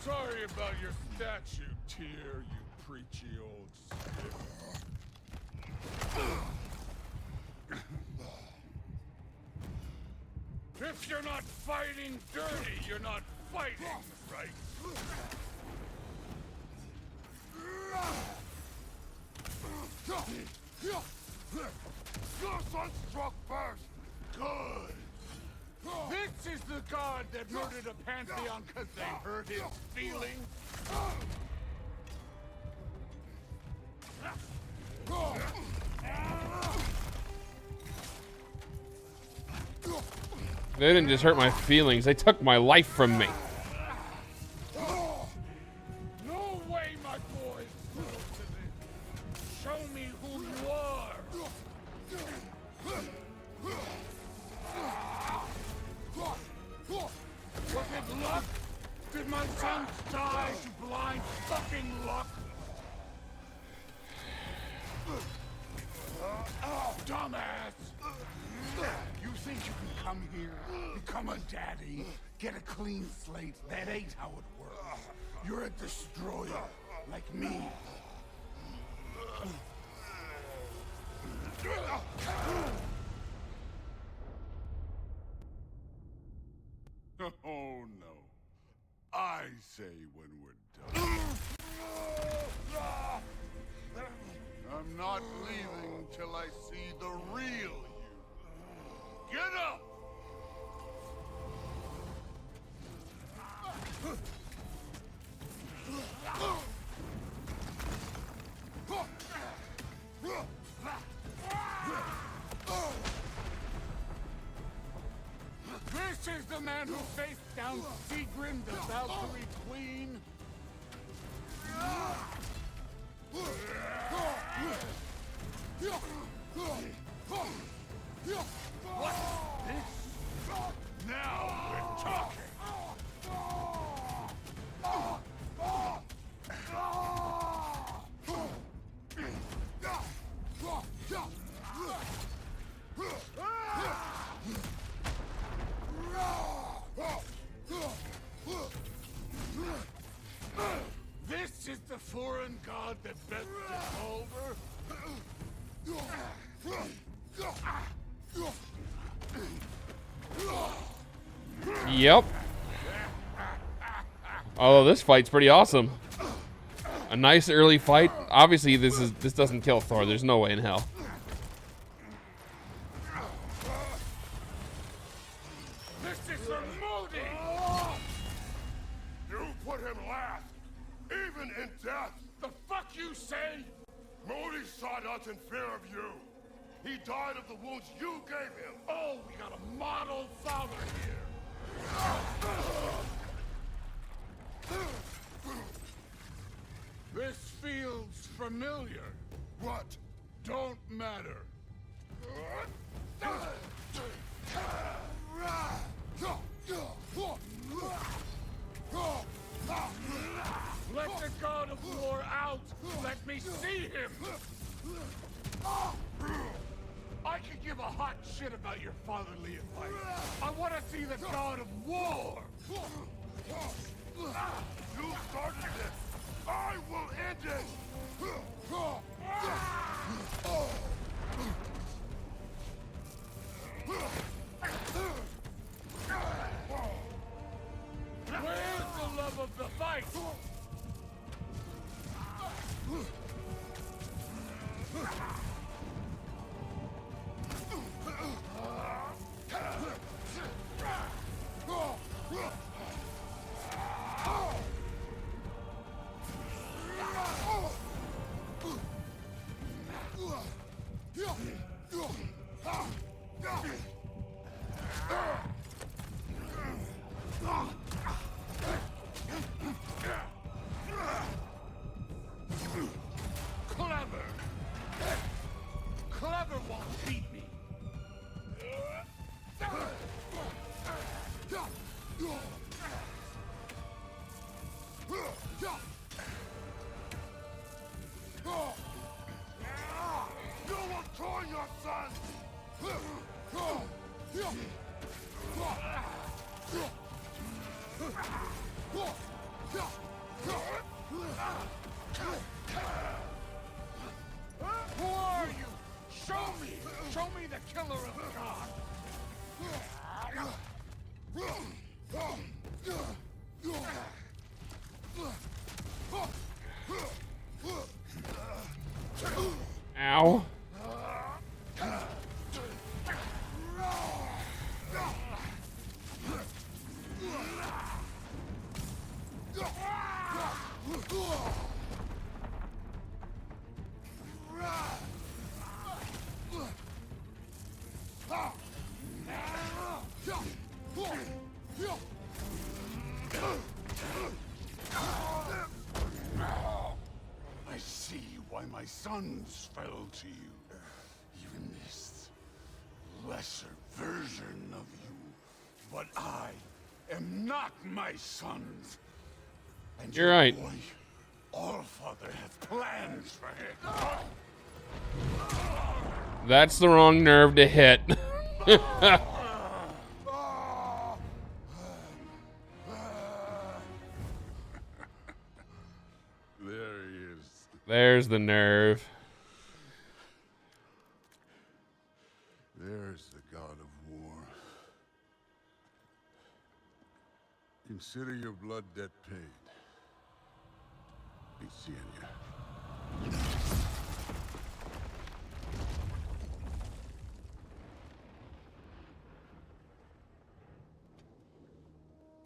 Sorry about your statue, Tyr, you preachy old stiff. If you're not fighting dirty, you're not fighting, right? Your son struck first! Good! This is the god that murdered a pantheon because they hurt his feelings? They didn't just hurt my feelings, they took my life from me. No way, my boys! Show me who you are! Was it luck? Did my sons die to blind fucking luck? Dumbass! You think you can come here, become a daddy, get a clean slate? That ain't how it works. You're a destroyer, like me. Oh no. I say when we're done. I'm not leaving till I see the real you. Get up! This is the man who faced down Sigrid, the Valkyrie Queen. What's this? Now we're talking. This is the foreign god that bent us over? Yep. Although this fight's pretty awesome. A nice early fight. Obviously, this doesn't kill Thor. There's no way in hell. This is for Modi! You put him last, even in death. The fuck you say? Modi saw nothing fear of you. He died of the wounds you gave him. Oh, we got a model father here. This feels familiar. What? Don't matter. Let the God of War out! Let me see him! I could give a hot shit about your fatherly advice. I want to see the God of War! You started this! I will end it! Where's the love of the fight? Clever! Clever won't beat me! You will join your son! Who are you? Show me! Show me the killer of God! Ow. I see why my sons fell to you. Even this lesser version of you. But I am not my sons. And You're your right. boy, Allfather, has plans for him. That's the wrong nerve to hit. There he is. There's the nerve. There's the God of War. Consider your blood debt paid. Be seeing ya.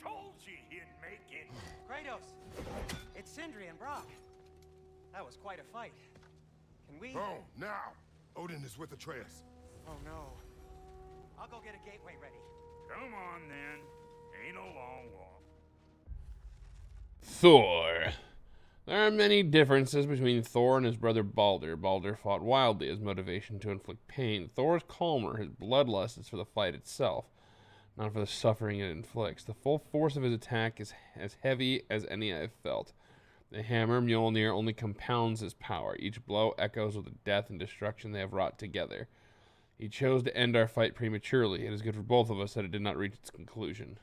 Told you he'd make it. Kratos, it's Sindri and Brock. That was quite a fight. Can we? Oh, now! Odin is with Atreus. Oh no. I'll go get a gateway ready. Come on then. Ain't a long walk. Thor. There are many differences between Thor and his brother Balder. Balder fought wildly as motivation to inflict pain. Thor is calmer. His bloodlust is for the fight itself, not for the suffering it inflicts. The full force of his attack is as heavy as any I have felt. The hammer Mjolnir only compounds his power. Each blow echoes with the death and destruction they have wrought together. He chose to end our fight prematurely. It is good for both of us that it did not reach its conclusion.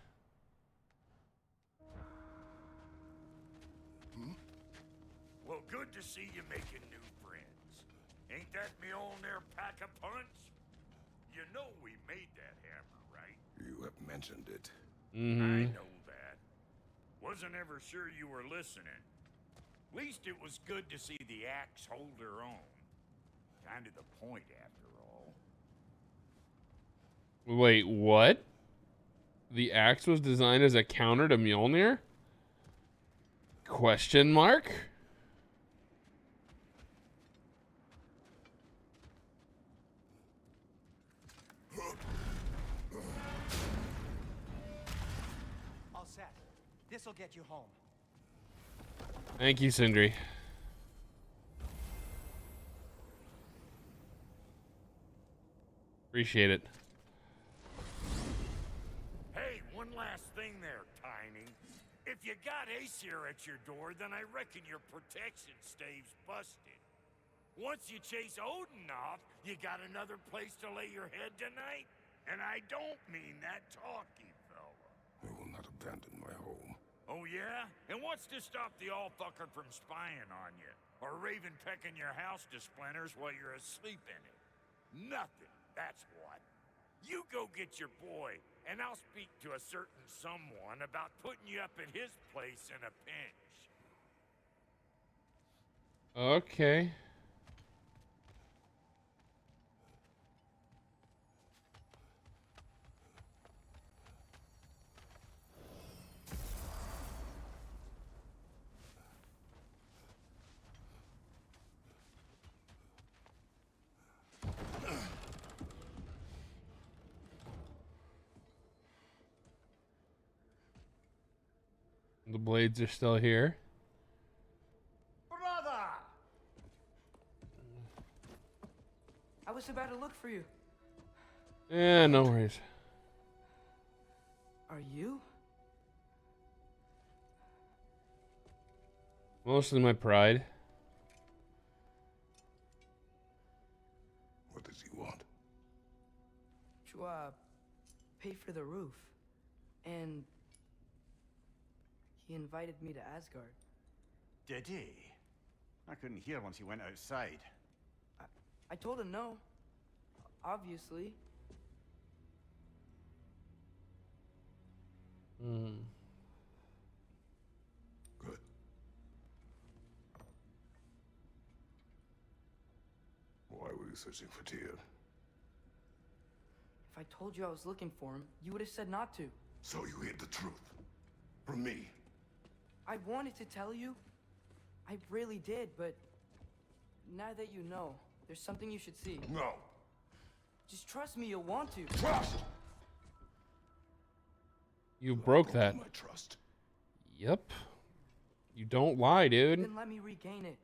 Well, good to see you making new friends. Ain't that me old there pack a punch? You know we made that hammer, right? You have mentioned it. I know that. Wasn't ever sure you were listening. Least it was good to see the axe hold her own. Kind of the point, after all. Wait, what? The axe was designed as a counter to Mjolnir? Question mark? All set. This'll get you home. Thank you, Sindri. Appreciate it. Hey, one last thing there, Tiny. If you got Aesir at your door, then I reckon your protection stave's busted. Once you chase Odin off, you got another place to lay your head tonight? And I don't mean that talky fella. I will not abandon my home. Oh yeah? And what's to stop the all-fucker from spying on you? Or Raven pecking your house to splinters while you're asleep in it? Nothing, that's what. You go get your boy, and I'll speak to a certain someone about putting you up at his place in a pinch. Okay. The blades are still here. Brother! I was about to look for you. Yeah, no worries. Are you? Mostly my pride. What does he want? To, pay for the roof. And he invited me to Asgard. Did he? I couldn't hear once he went outside. I told him no. Obviously. Good. Why were you searching for Tyr? If I told you I was looking for him, you would have said not to. So you hid the truth. From me. I wanted to tell you. I really did, but now that you know, there's something you should see. No. Just trust me, you'll want to. Trust! You broke Broken that. my trust. Yep. You don't lie, dude. Then let me regain it.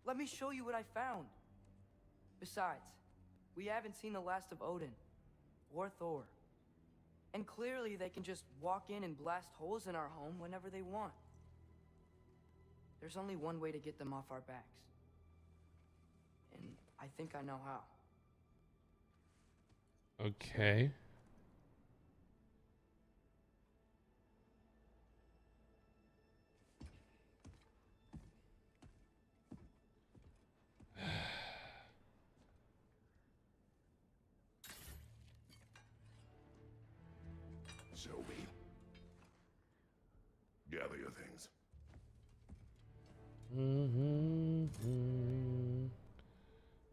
Let me show you what I found. Besides, we haven't seen the last of Odin or Thor. And clearly they can just walk in and blast holes in our home whenever they want. There's only one way to get them off our backs. And I think I know how. Okay. Show me. Gather your things.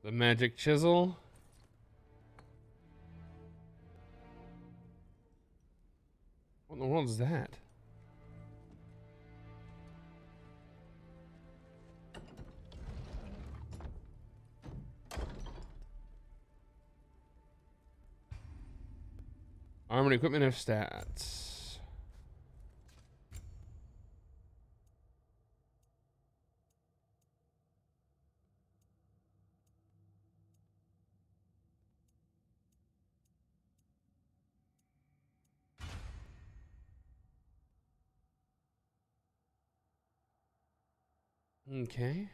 The magic chisel. What in the world is that? Armor and equipment have stats. Okay.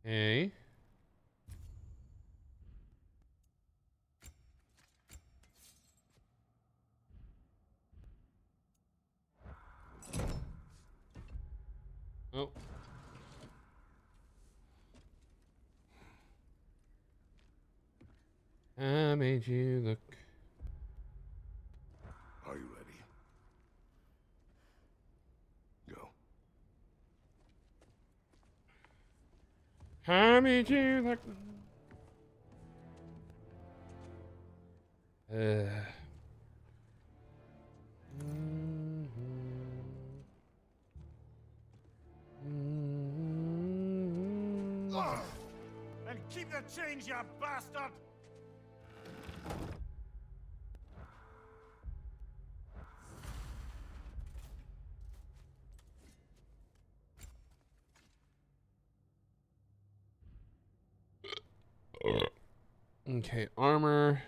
Okay. Oh. I made you look. Are you ready? Go. I made you look. And keep the change, you bastard! Okay, armor.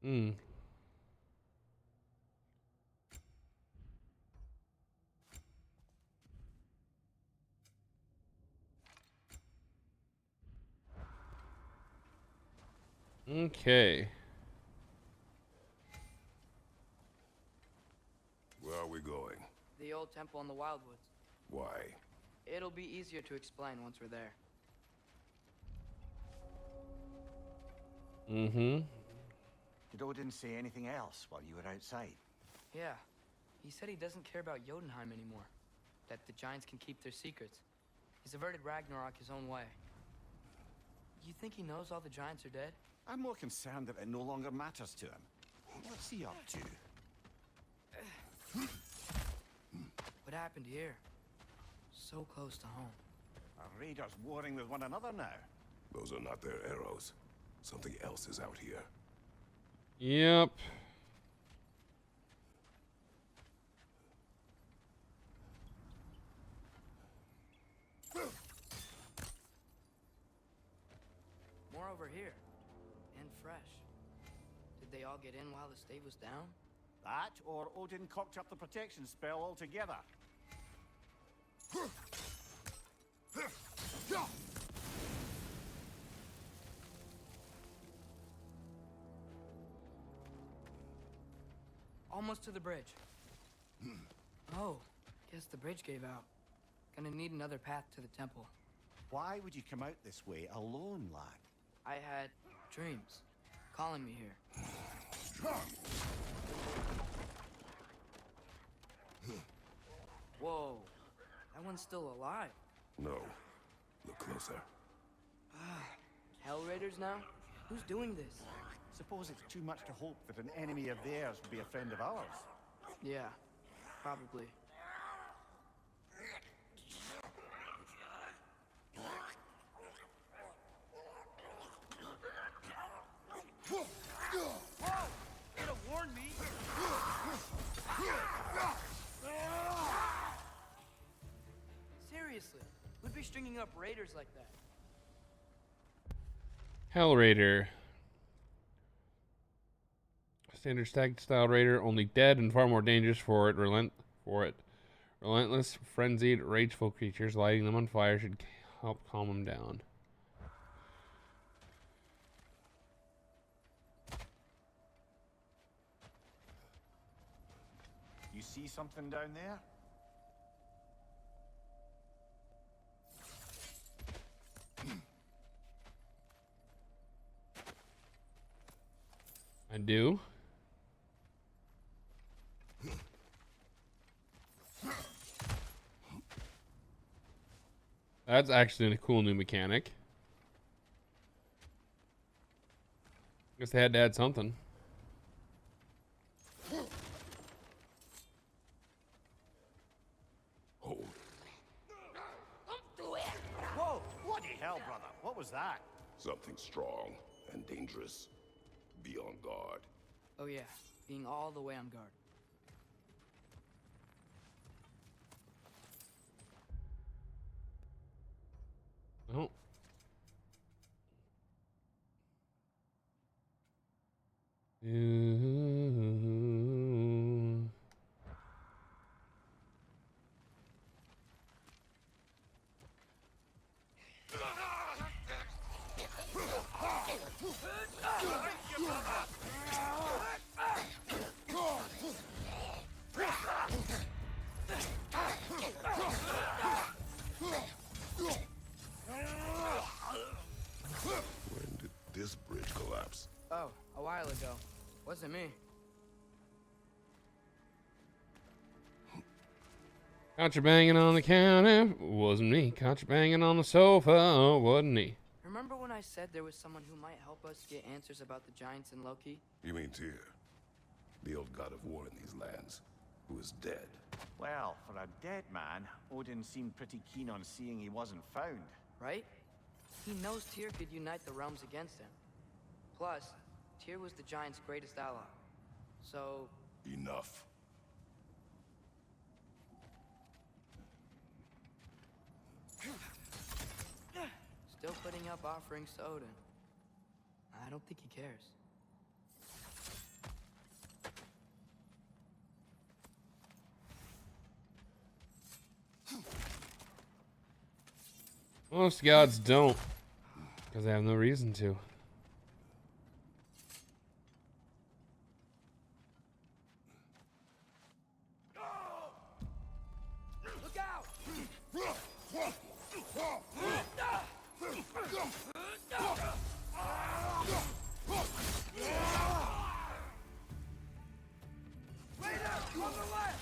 Hmm. Okay. Where are we going? The old temple in the Wildwoods. Why? It'll be easier to explain once we're there. Mm-hmm. Did Odin say anything else while you were outside? Yeah. He said he doesn't care about Jotunheim anymore. That the giants can keep their secrets. He's averted Ragnarok his own way. You think he knows all the giants are dead? I'm more concerned that it no longer matters to him. What's he up to? What happened here? So close to home. Are raiders warring with one another now? Those are not their arrows. Something else is out here. Yep. More over here. And fresh. Did they all get in while the stave was down? That, or Odin cocked up the protection spell altogether. Almost to the bridge. Oh, guess the bridge gave out. Gonna need another path to the temple. Why would you come out this way alone, lad? I had dreams calling me here. Whoa, that one's still alive. No. Look closer. Hell Raiders now? Who's doing this? Suppose it's too much to hope that an enemy of theirs would be a friend of ours. Yeah, probably. Whoa! Could have warned me. Seriously, who'd be stringing up raiders like that? Hell Raider. Standard stacked style raider, only dead and far more dangerous for it. Relentless, frenzied, rageful creatures. Lighting them on fire should help calm them down. You see something down there? I do. That's actually a cool new mechanic. Guess they had to add something. Hold. Whoa! Bloody hell, brother! What was that? Something strong and dangerous. Be on guard. Oh yeah, being all the way on guard. Oh. Ooh. When did this bridge collapse? Oh, a while ago. Wasn't me. Caught you banging on the counter, wasn't me. Caught you banging on the sofa, wasn't me. Remember when I said there was someone who might help us get answers about the giants and Loki? You mean Tyr, the old god of war in these lands, who is dead? Well, for a dead man, Odin seemed pretty keen on seeing he wasn't found. Right? He knows Tyr could unite the realms against him. Plus, Tyr was the giant's greatest ally. So... Enough. Still putting up offerings to Odin. I don't think he cares. Most gods don't, because they have no reason to. Look out! On the left!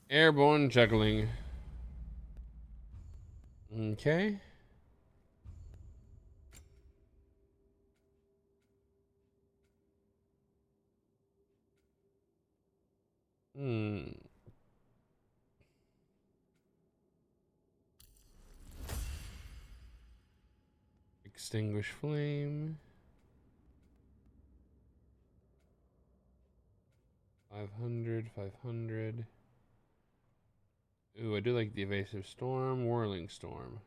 Airborne juggling. Okay. Extinguish flame. 500, 500. Ooh, I do like the evasive storm, whirling storm.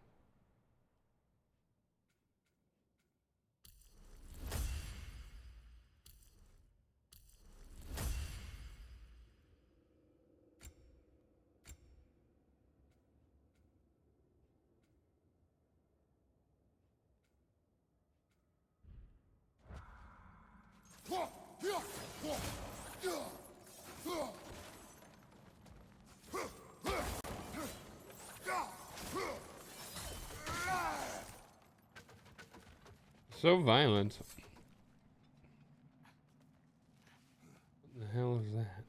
So violent. What the hell is that?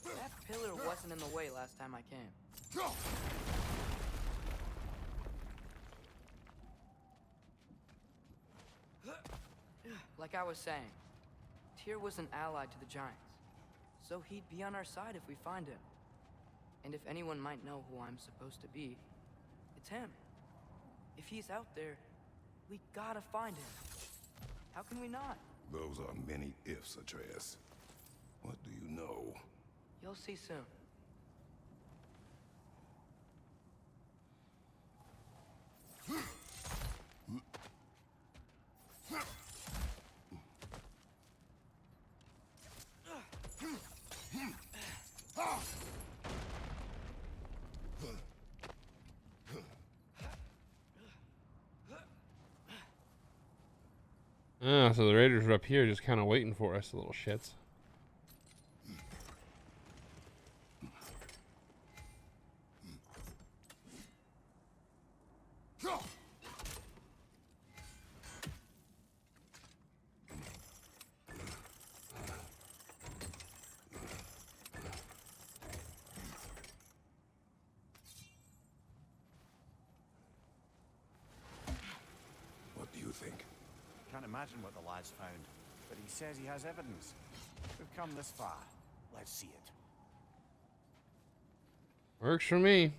That pillar wasn't in the way last time I came. Like I was saying, Tyr was an ally to the giants, so he'd be on our side if we find him. And if anyone might know who I'm supposed to be, it's him. If he's out there, we gotta find him. How can we not? Those are many ifs, Atreus. What do you know? You'll see soon. Ah, so the raiders are up here just kind of waiting for us, the little shits. think? Can't imagine what the lad's found, but he says he has evidence. We've come this far. Let's see it. Works for me.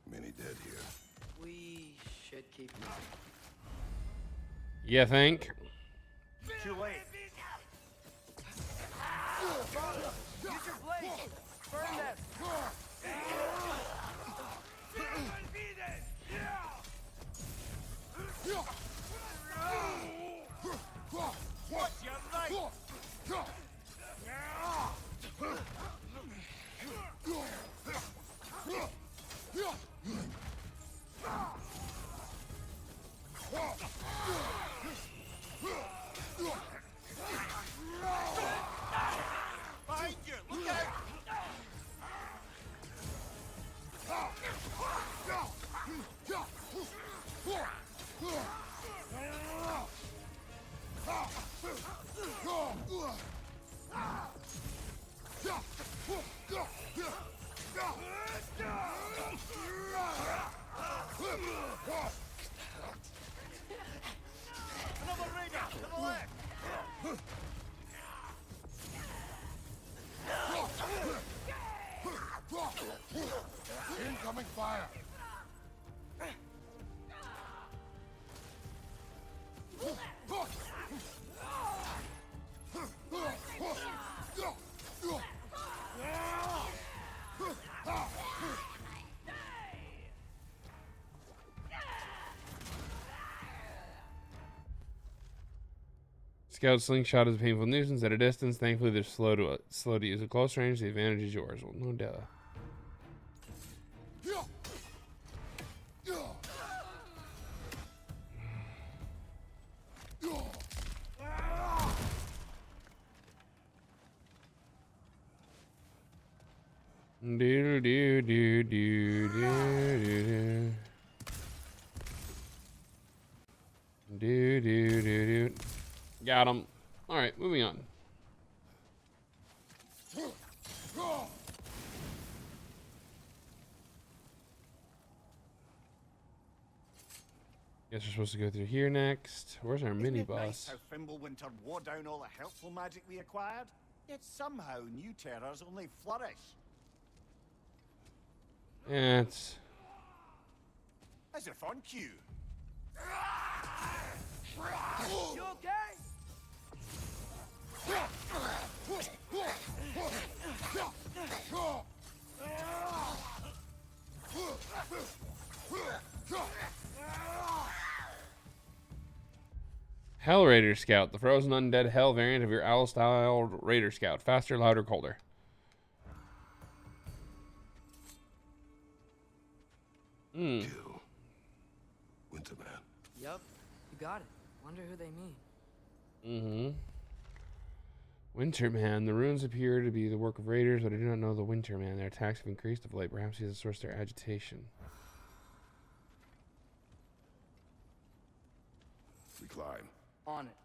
Many dead here. We should keep moving. You think? Too late. Use your blade! Burn them! What's your right? Behind you! Look out! Another raider to the left! Incoming fire! Scout slingshot is a painful nuisance at a distance. Thankfully, they're slow to use at close range. The advantage is yours. Well, no doubt. Do do do do do do do do do do. Got him. All right, moving on. Guess we're supposed to go through here next. Where's our mini Isn't it nice boss? how Fimbulwinter wore down all the helpful magic we acquired? Yet somehow new terrors only flourish. Yeah, it's As if on cue. You okay? Hell Raider Scout, the frozen undead hell variant of your owl-style Raider Scout. Faster, louder, colder. Kill. Winterman. Yup, you got it. Wonder who they mean. Winterman. The runes appear to be the work of raiders, but I do not know the Winterman. Their attacks have increased of late. Perhaps he is the source of their agitation. We climb. On it.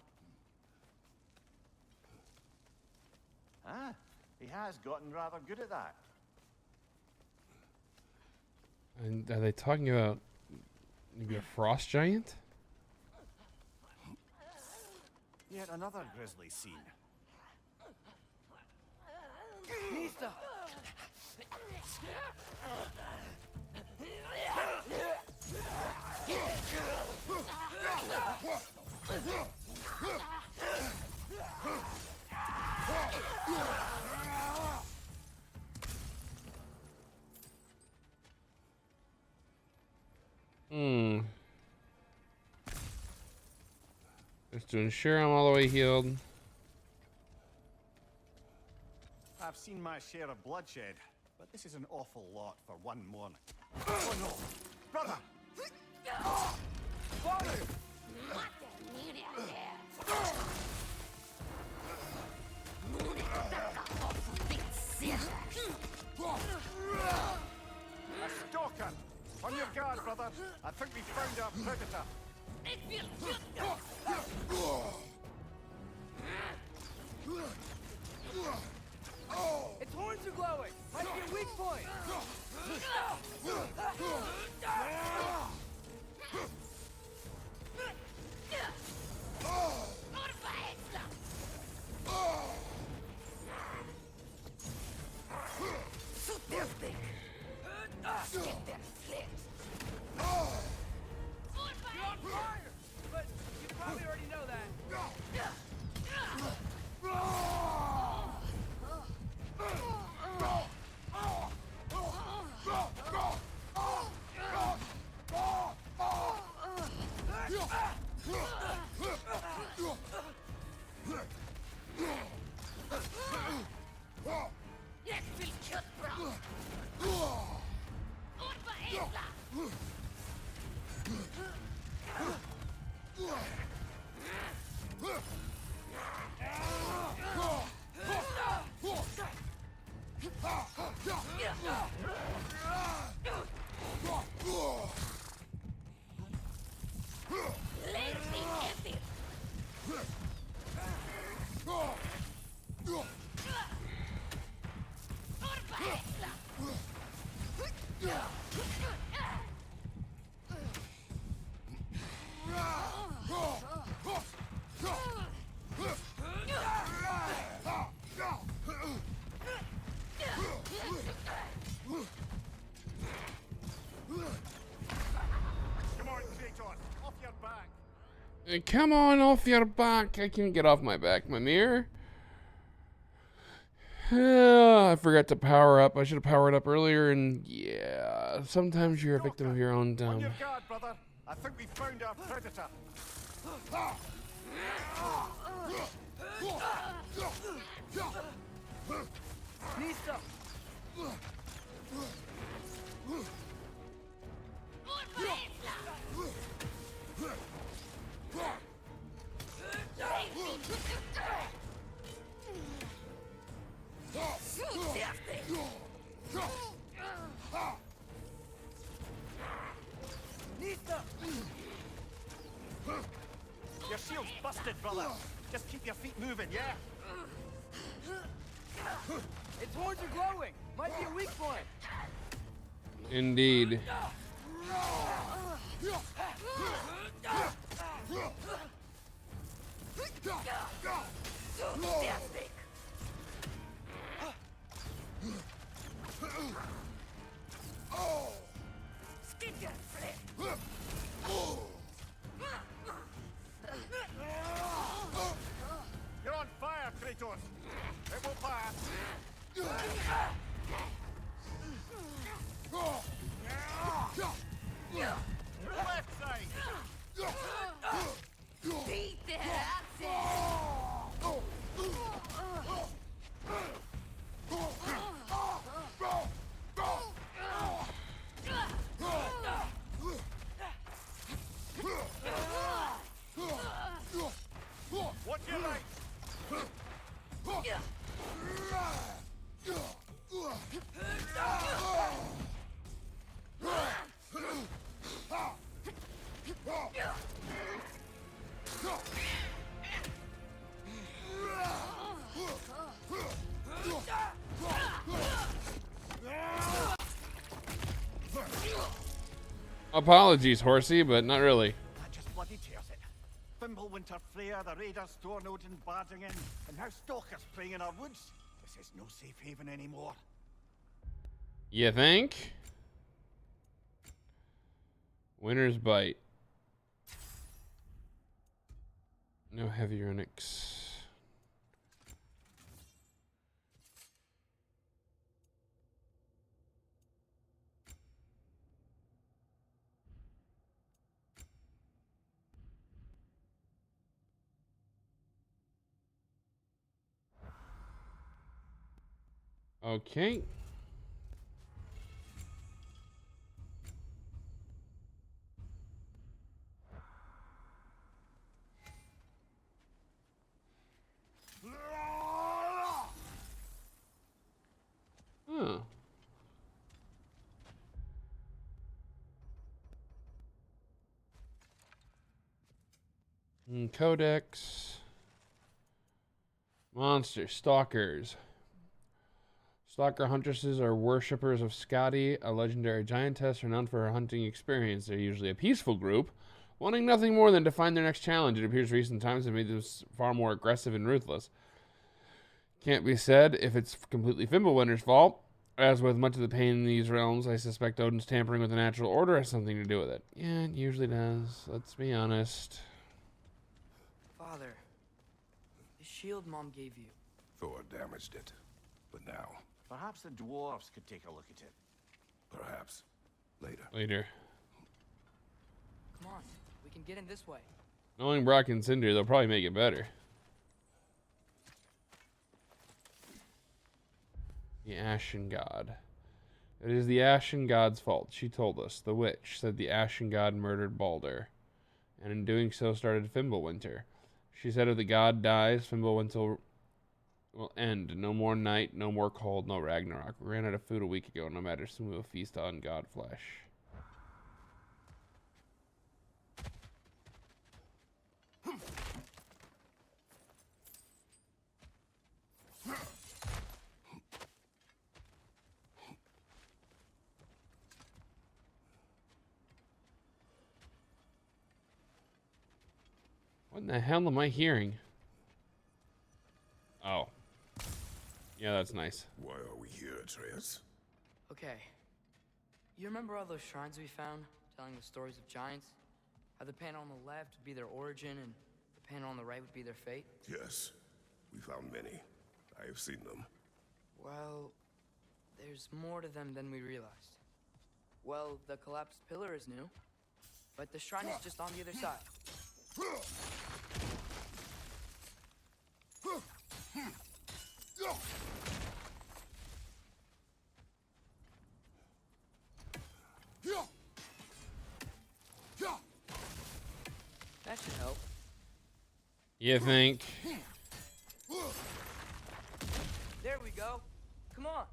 Ah, he has gotten rather good at that. And are they talking about maybe a frost giant? Yet another grisly scene. Nista! Just to ensure I'm all the way healed. I've seen my share of bloodshed, but this is an awful lot for one morning. Oh no! Brother! Father! A stalker! On your guard, brother! I think we found our predator! Its horns are glowing! Might be a weak point! Come on off your back. I can't get off my back, Mimir. I forgot to power up. I should have powered up earlier, and yeah, sometimes you're a victim of your own On dumb. your guard, brother. I think we found our predator. Nista! Nista! Your shield's busted, brother. Just keep your feet moving, yeah? Its horns are glowing! Might be a weak point! Indeed. You're on fire, Kratos. It will pass. Left side. Watch your right. Apologies, Horsey, but not really. That just bloody tears it. Fimbulwinter Freya, the raiders, Storm Odin barging in, and now stalkers preying in our woods. This is no safe haven anymore. You think? Winter's Bite. No heavy runics. Okay. Huh. Codex. Monster Stalkers. Stalker huntresses are worshippers of Skadi, a legendary giantess renowned for her hunting experience. They're usually a peaceful group, wanting nothing more than to find their next challenge. It appears recent times have made them far more aggressive and ruthless. Can't be said if it's completely Fimbulwinter's fault. As with much of the pain in these realms, I suspect Odin's tampering with the natural order has something to do with it. Yeah, it usually does. Let's be honest. Father, the shield Mom gave you. Thor damaged it. But now, Perhaps the dwarves could take a look at it. perhaps, later. Later. Come on, We can get in this way. Knowing Brock and Cinder, they'll probably make it better. The Ashen God. It is the Ashen God's fault, she told us. The witch said the Ashen God murdered Balder, and in doing so started Fimbulwinter. She said if the god dies, Fimbulwinter will end. No more night, no more cold, no Ragnarok. We ran out of food a week ago, no matter, soon we will feast on god flesh. What in the hell am I hearing? Oh. Yeah, that's nice. Why are we here, Atreus? Okay. You remember all those shrines we found, telling the stories of giants? How the panel on the left would be their origin, and the panel on the right would be their fate? Yes, we found many. I have seen them. Well, there's more to them than we realized. Well, the collapsed pillar is new, but the shrine is just on the other side. That should help. You think? There we go. Come on.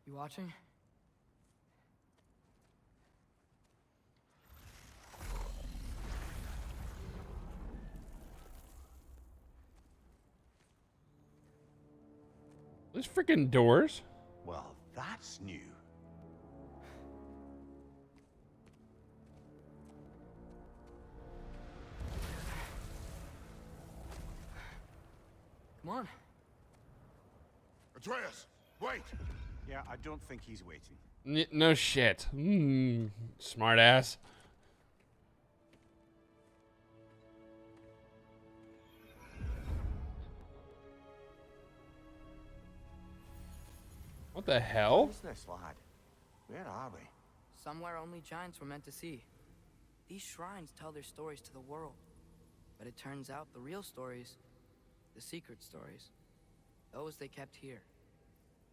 You watching? Those freaking doors? Well, that's new. Come on. Atreus, wait! Yeah, I don't think he's waiting. No shit. Smart ass. What the hell? Who's this lad? Where are we? Somewhere only giants were meant to see. These shrines tell their stories to the world. But it turns out the real stories, the secret stories, those they kept here,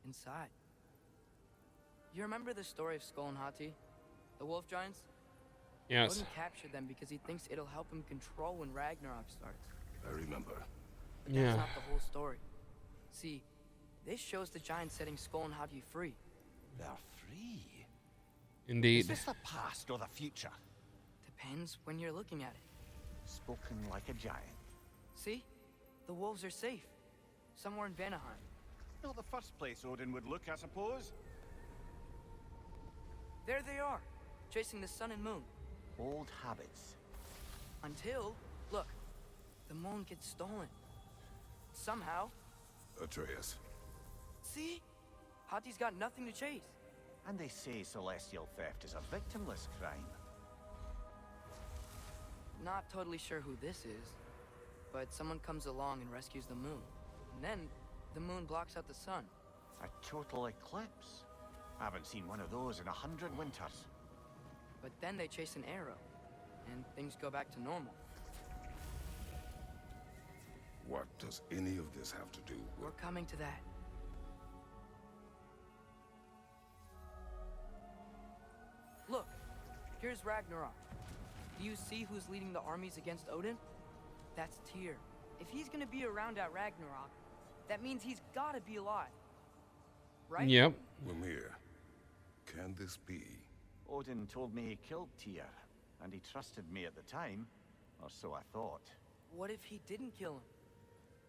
inside. You remember the story of Skull and Hati, the wolf giants? Yes. Odin captured them because he thinks it'll help him control when Ragnarok starts. I remember. But Yeah. that's not the whole story. See, this shows the giants setting Skull and Hati free. They're free. Indeed. Is this the past or the future? Depends when you're looking at it. Spoken like a giant. See? The wolves are safe. Somewhere in Vanaheim. Not the first place Odin would look, I suppose. There they are, chasing the sun and moon. Old habits. Until, look, the moon gets stolen. Somehow. Atreus. See? Hati's got nothing to chase. And they say celestial theft is a victimless crime. Not totally sure who this is, but someone comes along and rescues the moon. And then, the moon blocks out the sun. A total eclipse. I haven't seen one of those in 100 winters. But then they chase an arrow, and things go back to normal. What does any of this have to do We're with... coming to that. Look, here's Ragnarok. Do you see who's leading the armies against Odin? That's Tyr. If he's gonna be around at Ragnarok, that means he's gotta be alive. Right? Yep. Mimir, can this be? Odin told me he killed Tyr, and he trusted me at the time, or so I thought. What if he didn't kill him?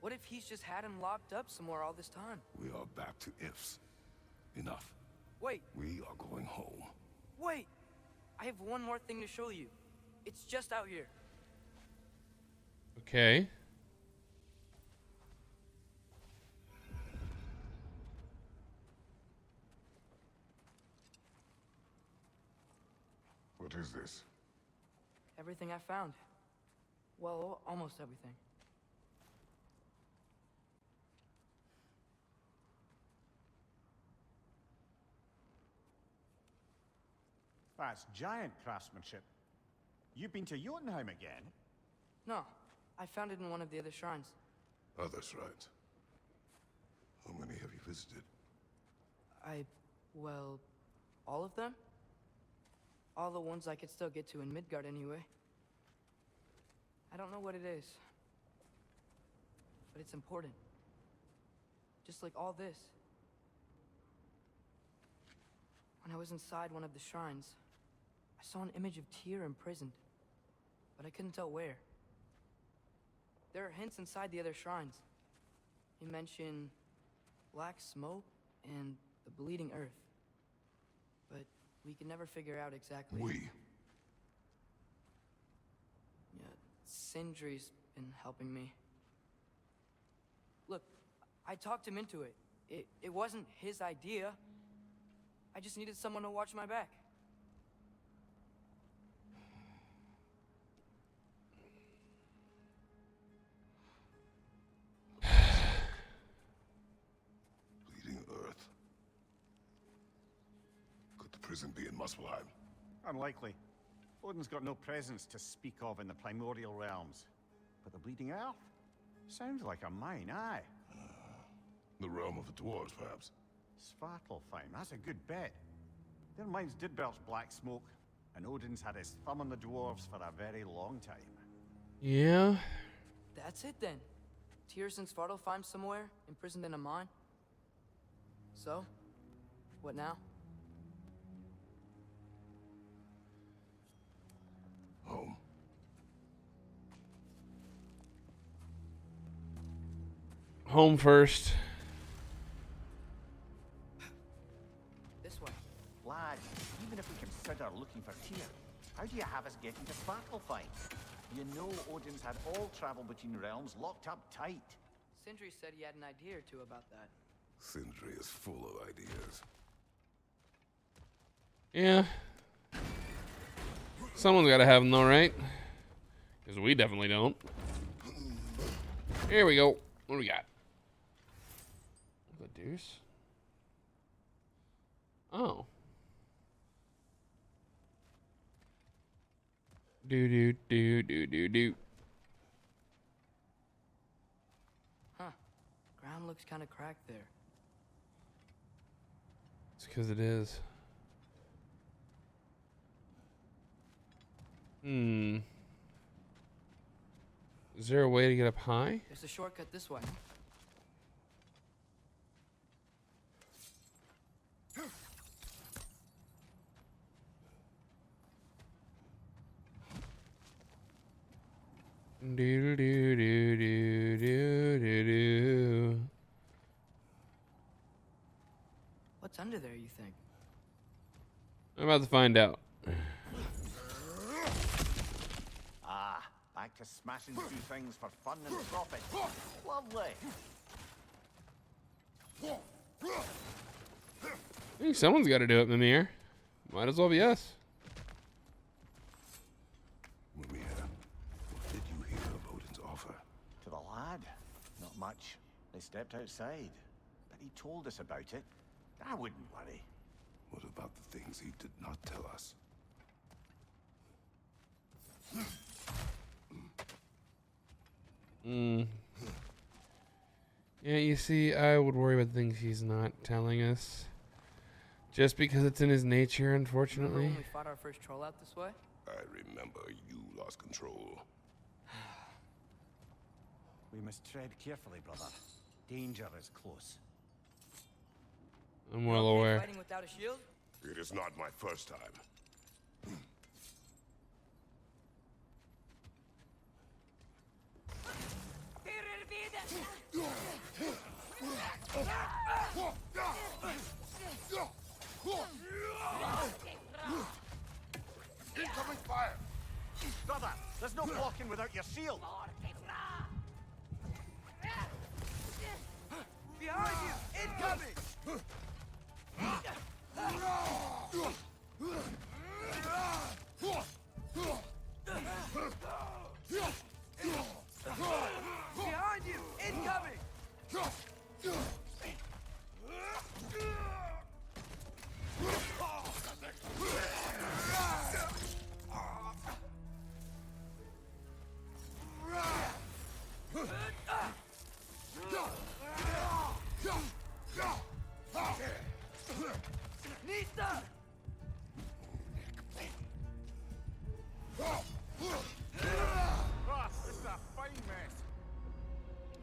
What if he's just had him locked up somewhere all this time? We are back to ifs. Enough. Wait, We are going home. wait! I have one more thing to show you. It's just out here. Okay. What is this? Everything I found. Well, almost everything. That's giant craftsmanship. You've been to Jotunheim again? No, I found it in one of the other shrines. Other shrines. How many have you visited? Well, all of them? All the ones I could still get to in Midgard anyway. I don't know what it is, but it's important. Just like all this. When I was inside one of the shrines, I saw an image of Tyr imprisoned, but I couldn't tell where. There are hints inside the other shrines. He mentioned black smoke and the bleeding earth, but we could never figure out exactly. Yeah, Sindri's been helping me. Look, I talked him into it. It wasn't his idea. I just needed someone to watch my back. Bleeding Earth. Could the prison be in Muspelheim? Unlikely. Odin's got no presence to speak of in the primordial realms. But the Bleeding Earth? Sounds like a mine, aye. The realm of the dwarves, perhaps. Svartalfheim, that's a good bet. Their mines did belch black smoke, and Odin's had his thumb on the dwarves for a very long time. Yeah. That's it then. Tyr's in Svartalfheim somewhere, imprisoned in a mine. So, what now? Home. Home first. This way. Lad, even if we consider looking for Tyr, how do you have us get into Svartalfheim? You know Odin's had all travel between realms locked up tight. Sindri said he had an idea or two about that. Sindri is full of ideas. Yeah. Someone's got to have them, though, right? Because we definitely don't. Here we go. What do we got? The deuce? Oh. Do. Huh. Ground looks kind of cracked there. It's because it is. Is there a way to get up high? There's a shortcut this way. Do. What's under there, you think? I'm about to find out. Ah, back to smashing through things for fun and profit. Lovely. I think someone's got to do it, Mimir. Might as well be us. Mimir, what did you hear of Odin's offer? To the lad? Not much. They stepped outside. But he told us about it. I wouldn't worry. What about the things he did not tell us? Yeah, you see, I would worry about things he's not telling us. Just because it's in his nature, Remember unfortunately. when we fought our first troll out this way? I remember you lost control. We must tread carefully, brother. Danger is close. I'm well Okay aware. fighting without a shield? It is not my first time. Incoming fire! Brother, there's no blocking without your shield. Behind you! Incoming!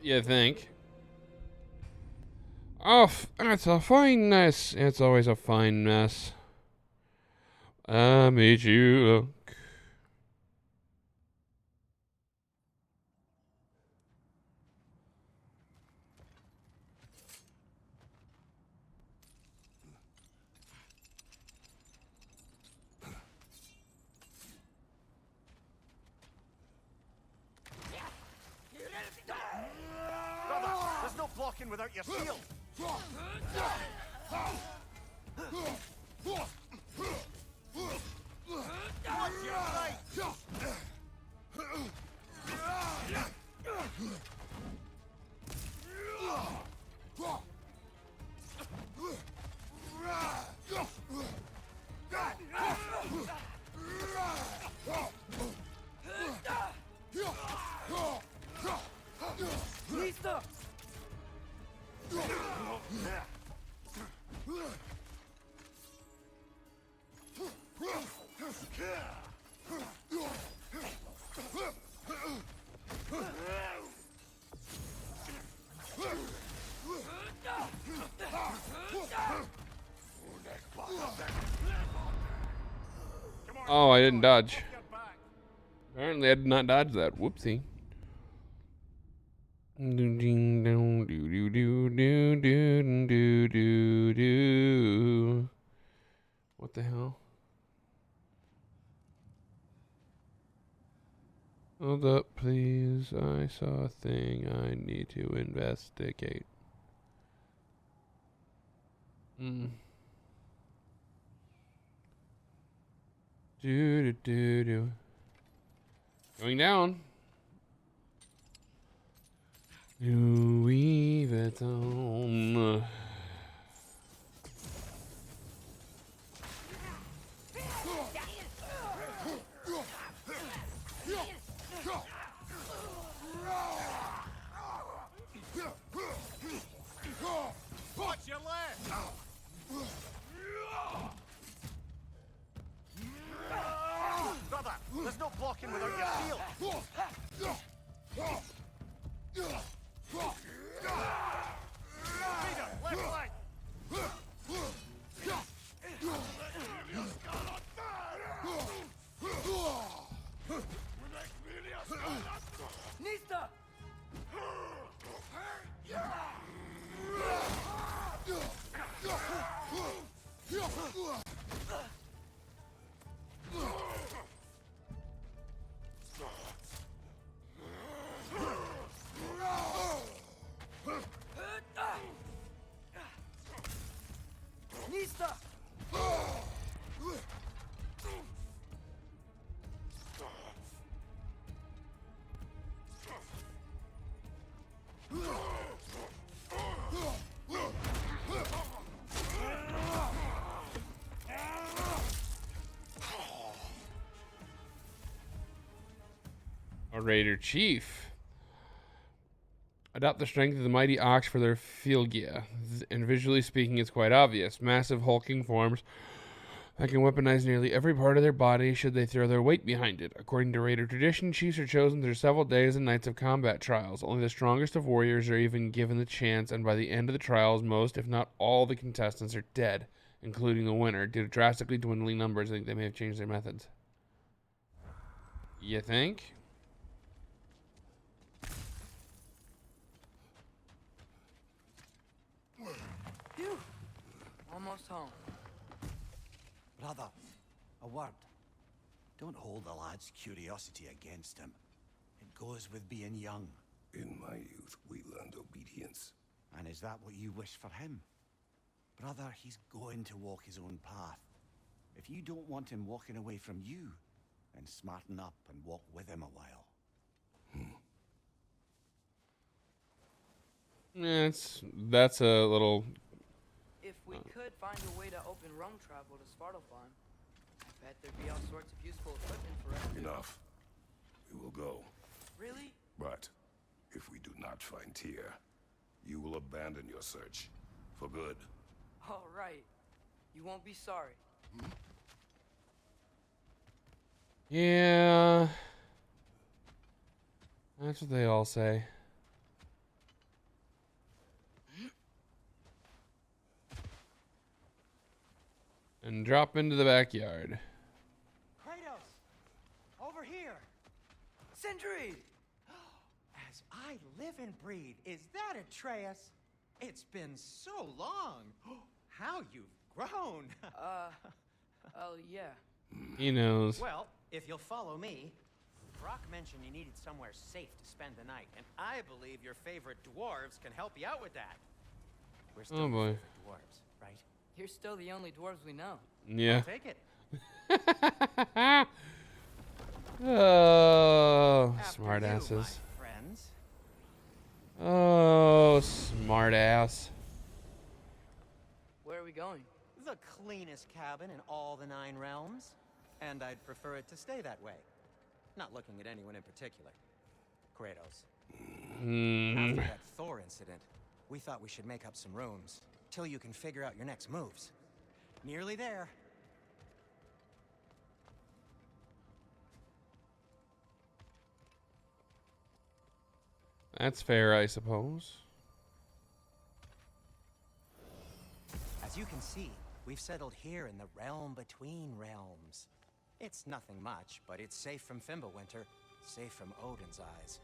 You think? Oh, that's a fine mess. It's always a fine mess. I made you look. Brother, there's no blocking without your shield. Watch your right. Lisa! Oh, I didn't dodge. Off your back. Apparently, I did not dodge that. Whoopsie. What the hell? Hold up, please. I saw a thing I need to investigate. Do do do do. Going down. Louis Vuitton. Watch your left. Brother, there's no blocking without your shield. Leader, left leg. Nista! Nista! A Raider Chief. Adopt the strength of the mighty ox for their field gear. And visually speaking, it's quite obvious. Massive hulking forms that can weaponize nearly every part of their body should they throw their weight behind it. According to Raider tradition, chiefs are chosen through several days and nights of combat trials. Only the strongest of warriors are even given the chance, and by the end of the trials, most, if not all, the contestants are dead, including the winner. Due to drastically dwindling numbers, I think they may have changed their methods. You think? Phew! Almost home. Brother, a word. Don't hold the lad's curiosity against him. It goes with being young. In my youth, we learned obedience. And is that what you wish for him? Brother, he's going to walk his own path. If you don't want him walking away from you, then smarten up and walk with him a while. That's a little. If we could find a way to open roam travel to Svartalfheim, I bet there'd be all sorts of useful equipment for us. Enough. We will go. Really? But if we do not find Tyr, you will abandon your search. For good. All right. You won't be sorry. Yeah. That's what they all say. And drop into the backyard. Kratos! Over here! Sindri! As I live and breathe, is that Atreus? It's been so long. How you've grown. Oh, yeah. He knows. Well, if you'll follow me, Brock mentioned you needed somewhere safe to spend the night, and I believe your favorite dwarves can help you out with that. We're still Oh boy. dwarves, right? You're still the only dwarves we know. Yeah. Take it. Oh, After smart you, asses. my friends. Oh, smart ass. Where are we going? The cleanest cabin in all the 9 realms. And I'd prefer it to stay that way. Not looking at anyone in particular. Kratos. After that Thor incident, we thought we should make up some rooms. Till you can figure out your next moves. Nearly there. That's fair, I suppose. As you can see, we've settled here in the realm between realms. It's nothing much, but it's safe from Fimbulwinter, safe from Odin's eyes.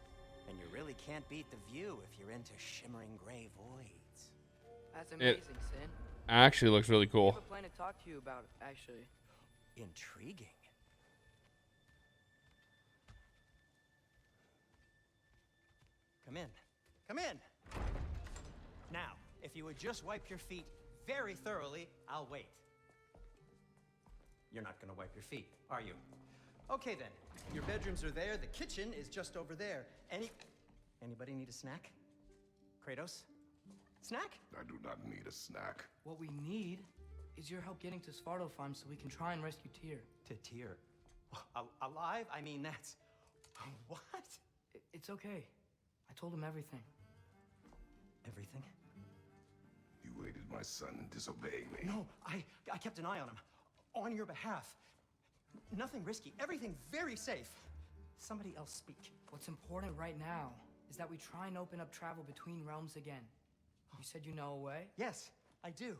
And you really can't beat the view if you're into shimmering gray voids. That's amazing, Sin. Actually looks really I cool. have a plan to talk to you about, actually. Intriguing. Come in. Come in! Now, if you would just wipe your feet very thoroughly, I'll wait. You're not gonna wipe your feet, are you? Okay then. Your bedrooms are there, the kitchen is just over there. Anybody need a snack? Kratos? Snack? I do not need a snack. What we need is your help getting to Svartalfheim so we can try and rescue Tyr. To Tyr. Alive? I mean, that's... What? It's okay. I told him everything. Everything? You aided my son disobeying me. No, I kept an eye on him. On your behalf. Nothing risky. Everything very safe. Somebody else speak. What's important right now is that we try and open up travel between realms again. You said you know a way? Yes, I do.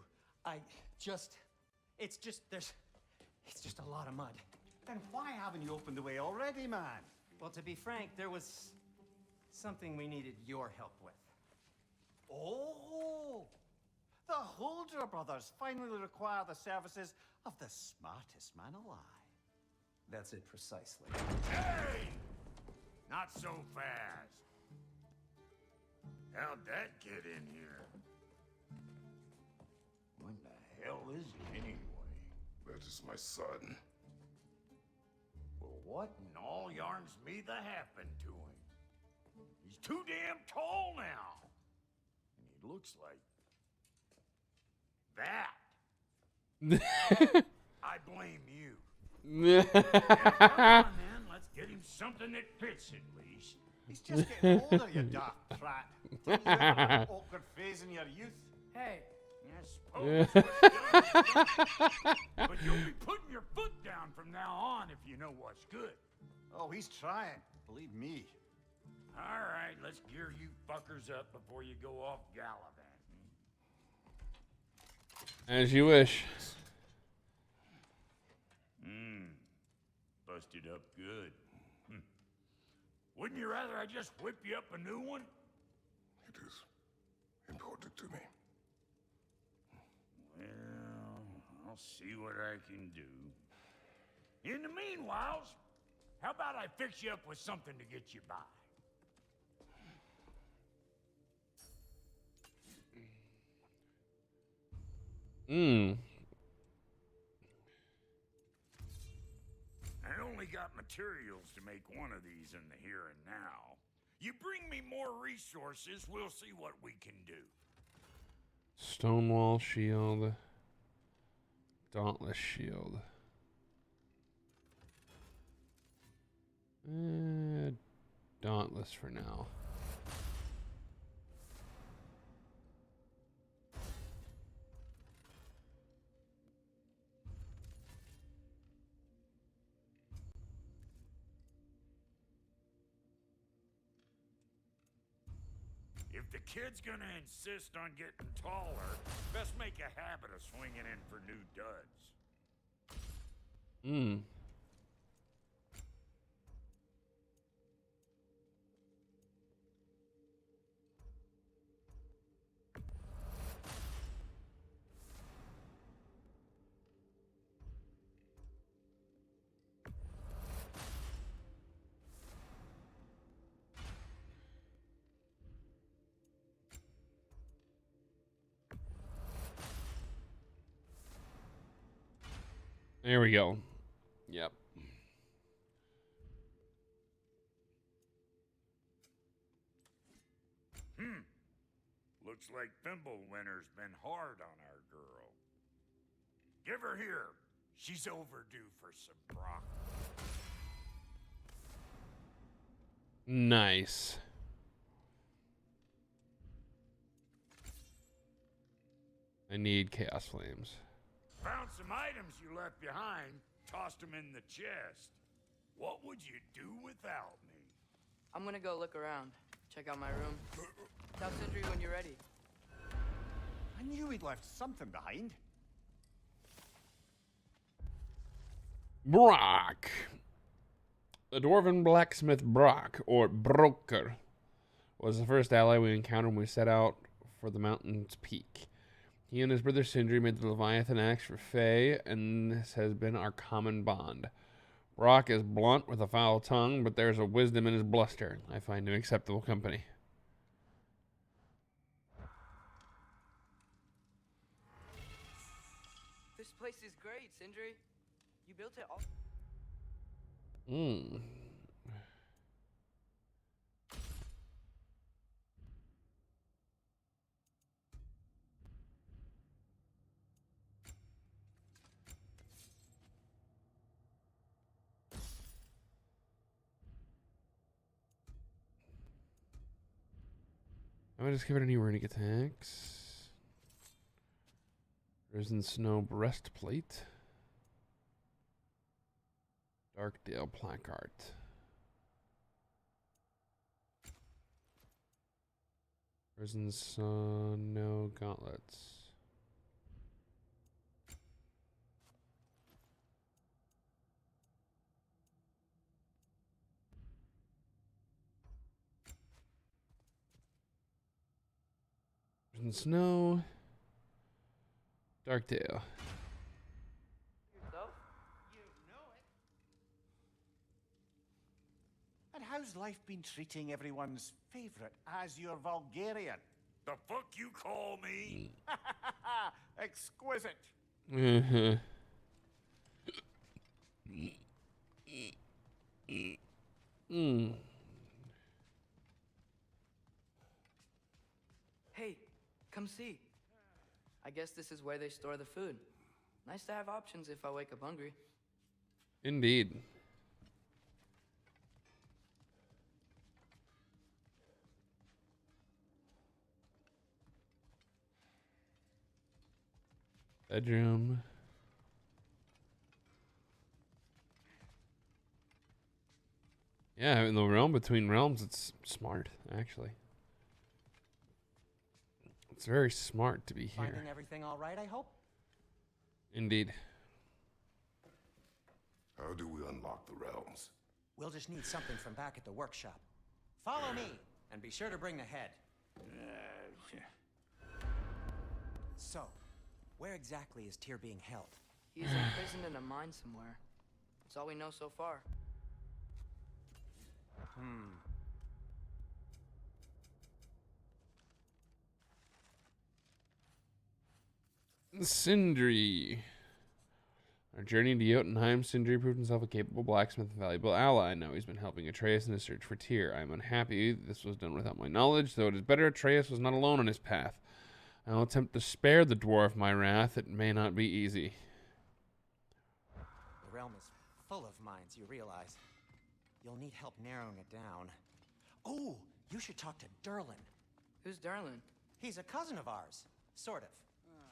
It's just a lot of mud. Then why haven't you opened the way already, man? Well, to be frank, there was something we needed your help with. Oh! The Holder brothers finally require the services of the smartest man alive. That's it precisely. Hey! Not so fast. How'd that get in here? What the hell is he anyway? That is my son. Well, what in all yarns me that happened to him? He's too damn tall now. And he looks like that. I blame you. Now, come on, then. Let's get him something that fits at least. He's just getting older, you daft prat. Didn't you ever have an awkward phase in your youth? Hey, I suppose. But you'll be putting your foot down from now on if you know what's good. Oh, he's trying. Believe me. All right, let's gear you fuckers up before you go off gallivanting. As you wish. Busted up good. Wouldn't you rather I just whip you up a new one? It is important to me. Well, I'll see what I can do. In the meanwhile, how about I fix you up with something to get you by? I only got materials to make one of these in the here and now. You bring me more resources, we'll see what we can do. Stonewall shield. Dauntless shield. Dauntless for now. If the kid's gonna insist on getting taller, best make a habit of swinging in for new duds. Hmm. There we go. Yep. Looks like Thimblewinter's been hard on our girl. Give her here. She's overdue for some broth. Nice. I need Chaos Flames. Found some items you left behind. Tossed them in the chest. What would you do without me? I'm gonna go look around. Check out my room. Tell Sindri when you're ready. I knew he'd left something behind. Brock. The dwarven blacksmith Brock, or Broker, was the first ally we encountered when we set out for the mountain's peak. He and his brother Sindri made the Leviathan axe for Faye, and this has been our common bond. Brock is blunt with a foul tongue, but there's a wisdom in his bluster I find him acceptable company. This place is great, Sindri. You built it all. Hmm. Have I discovered any runic attacks? Risen Snow Breastplate. Darkdale Placard. Risen Snow Gauntlets. Risen Snow. Darkdale. Yourself? And how's life been treating everyone's favorite Azure Vulgarian? The fuck you call me? Exquisite. Mm-hmm. Hey, come see. I guess this is where they store the food. Nice to have options if I wake up hungry. Indeed. Bedroom. Yeah, in the realm between realms, it's smart, actually. It's very smart to be here. Finding everything all right, I hope? Indeed. How do we unlock the realms? We'll just need something from back at the workshop. Follow me, and be sure to bring the head. So, where exactly is Tyr being held? He's imprisoned in a mine somewhere. That's all we know so far. Sindri. Our journey to Jotunheim, Sindri proved himself a capable blacksmith and valuable ally. Now he's been helping Atreus in his search for Tyr. I am unhappy this was done without my knowledge, though it is better Atreus was not alone on his path. I will attempt to spare the dwarf my wrath. It may not be easy. The realm is full of mines, you realize. You'll need help narrowing it down. Oh, you should talk to Derlin. Who's Darlin? He's a cousin of ours, sort of.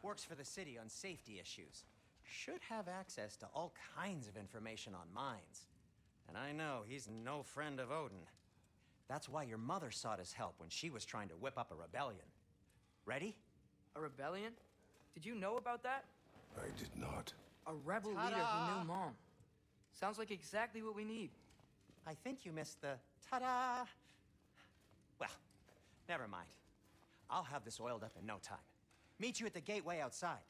Works for the city on safety issues. Should have access to all kinds of information on mines. And I know he's no friend of Odin. That's why your mother sought his help when she was trying to whip up a rebellion. Ready? A rebellion? Did you know about that? I did not. A rebel leader who knew Mom. Sounds like exactly what we need. I think you missed the ta-da. Well, never mind. I'll have this oiled up in no time. Meet you at the gateway outside.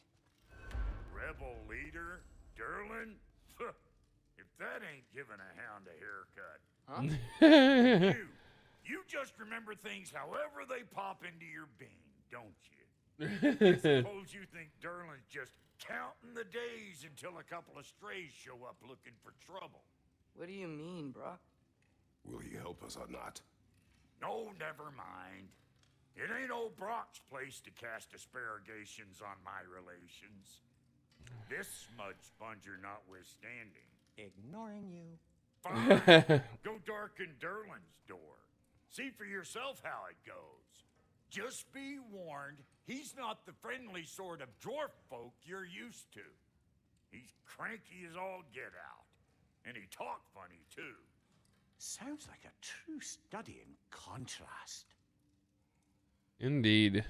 Rebel leader? Derlin? If that ain't giving a hound a haircut. Huh? You just remember things however they pop into your bean, don't you? I suppose you think Derlin's just counting the days until a couple of strays show up looking for trouble. What do you mean, Brock? Will he help us or not? No, never mind. It ain't old Brock's place to cast asparagations on my relations. This smudge sponger notwithstanding. Ignoring you. Fine. Go darken Derlin's door. See for yourself how it goes. Just be warned, he's not the friendly sort of dwarf folk you're used to. He's cranky as all get out. And he talk funny, too. Sounds like a true study in contrast. Indeed.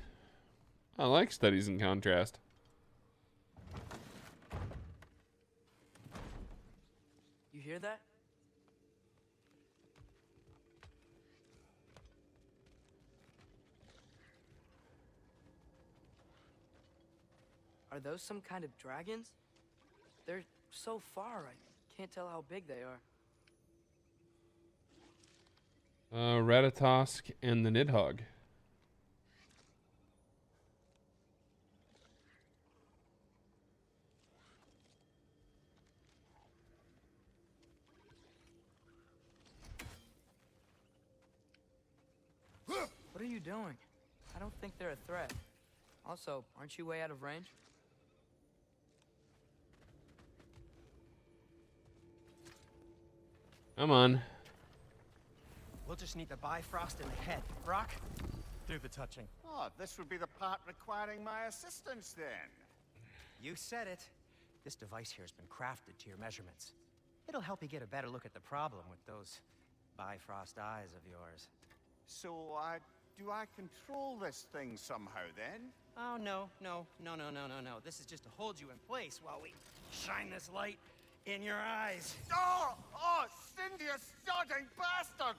I like studies in contrast. You hear that? Are those some kind of dragons? They're so far, I can't tell how big they are. Ratatosk and the Nidhogg. What are you doing? I don't think they're a threat. Also, aren't you way out of range? Come on. We'll just need the Bifrost in the head. Brock, do the touching. Oh, this would be the part requiring my assistance then. You said it. This device here has been crafted to your measurements. It'll help you get a better look at the problem with those Bifrost eyes of yours. So, do I control this thing somehow then? Oh, no. This is just to hold you in place while we shine this light in your eyes. Oh, Cindy, you sodding bastard!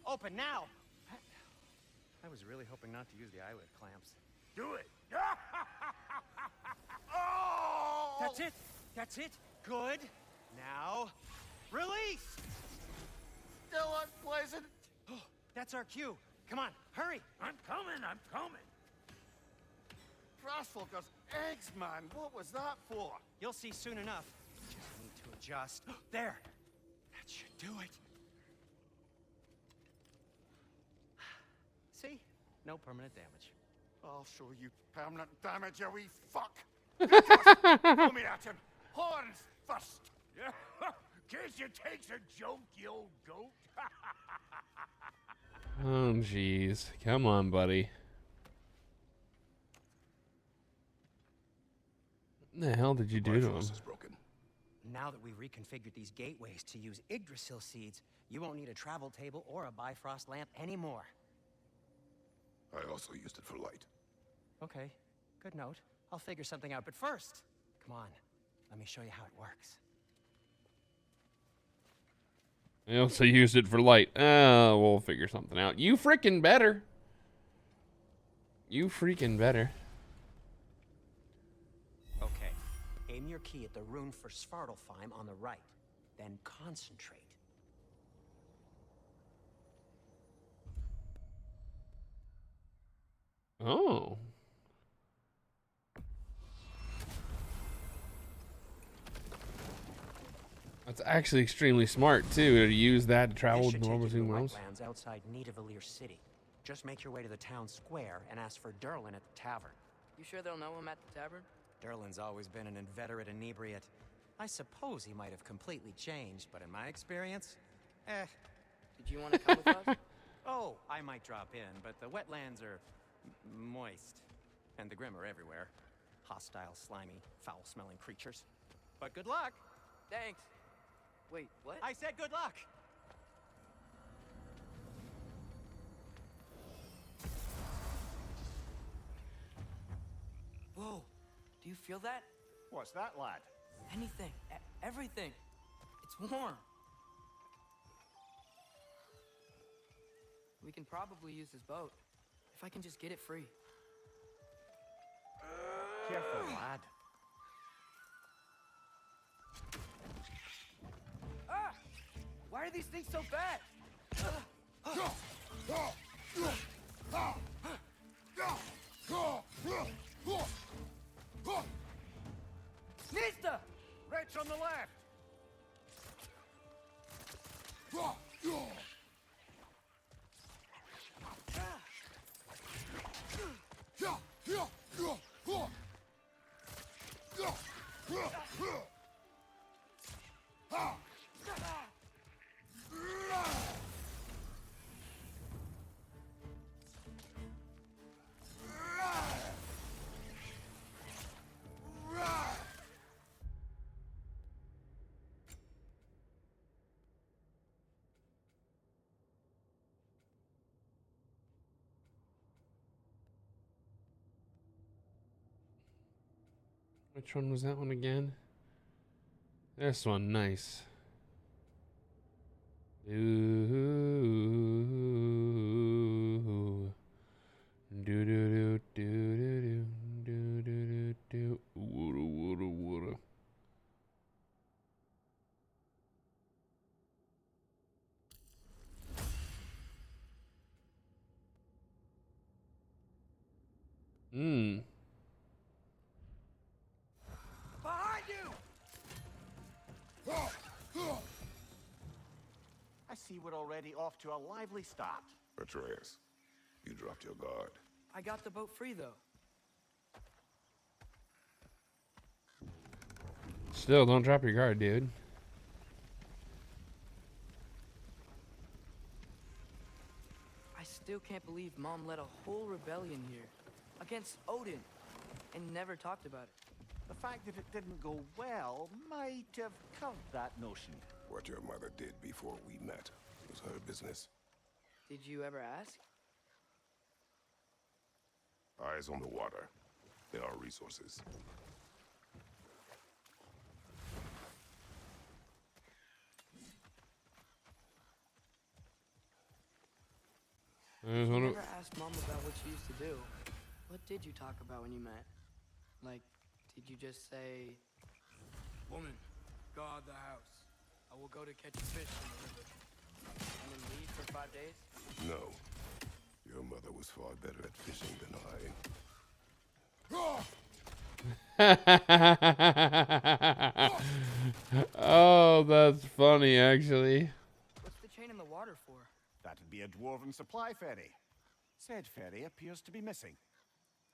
Open now! I was really hoping not to use the eyelid clamps. Do it. Oh! That's it. Good. Now, release! Still unpleasant. That's our cue. Come on, hurry! I'm coming. Grassfuckers, eggs, man. What was that for? You'll see soon enough. Just need to adjust. There! That should do it. See? No permanent damage. I'll show you permanent damage, you wee fuck. Throw me at him. Horns first. Yeah. Guess you takes a joke, you old goat. Oh, jeez. Come on, buddy. What the hell did you do to him? Bifrost is broken. Now that we've reconfigured these gateways to use Yggdrasil seeds, you won't need a travel table or a Bifrost lamp anymore. I also used it for light. Okay, good note. I'll figure something out, but first, come on, let me show you how it works. I also used it for light. We'll figure something out. You freaking better. Okay, aim your key at the rune for Svartalfheim on the right, then concentrate. Oh. That's actually extremely smart, too, to use that to travel This to should take normal you to the zoom realms. wetlands outside Nidavellir City. Just make your way to the town square and ask for Derlin at the tavern. You sure they'll know him at the tavern? Derlin's always been an inveterate inebriate. I suppose he might have completely changed, but in my experience, Did you want to come with us? Oh, I might drop in, but the wetlands are moist. And the Grim are everywhere. Hostile, slimy, foul-smelling creatures. But good luck! Thanks. Wait, what? I said good luck! feel that? What's that, lad? Anything. Everything. It's warm. We can probably use this boat. If I can just get it free. Careful, lad. Ah! Why are these things so fast? Nista! Wretch on the left! Which one was that one again? This one, nice. Ooh. Do do do do do do do do. Woota woota woota. Hmm. Behind you! I see we're already off to a lively start. Atreus, you dropped your guard. I got the boat free, though. Still, don't drop your guard, dude. I still can't believe Mom led a whole rebellion here. Against Odin. And never talked about it. The fact that it didn't go well might have curbed that notion. What your mother did before we met was her business. Did you ever ask? Eyes on the water. There are resources. I just You wanna... never asked Mom about what she used to do. What did you talk about when you met? Like, did you just say, "Woman, guard the house. I will go to catch fish in the river." And then leave for 5 days? No. Your mother was far better at fishing than I. Oh, that's funny, actually. What's the chain in the water for? That'd be a dwarven supply ferry. Said ferry appears to be missing.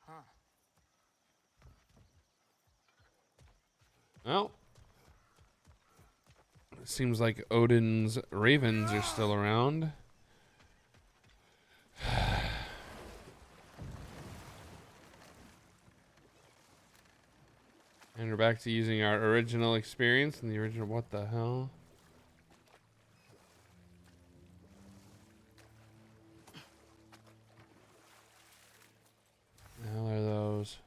Huh. Well, it seems like Odin's ravens are still around. And we're back to using our original experience and the original. What the hell? The hell are those?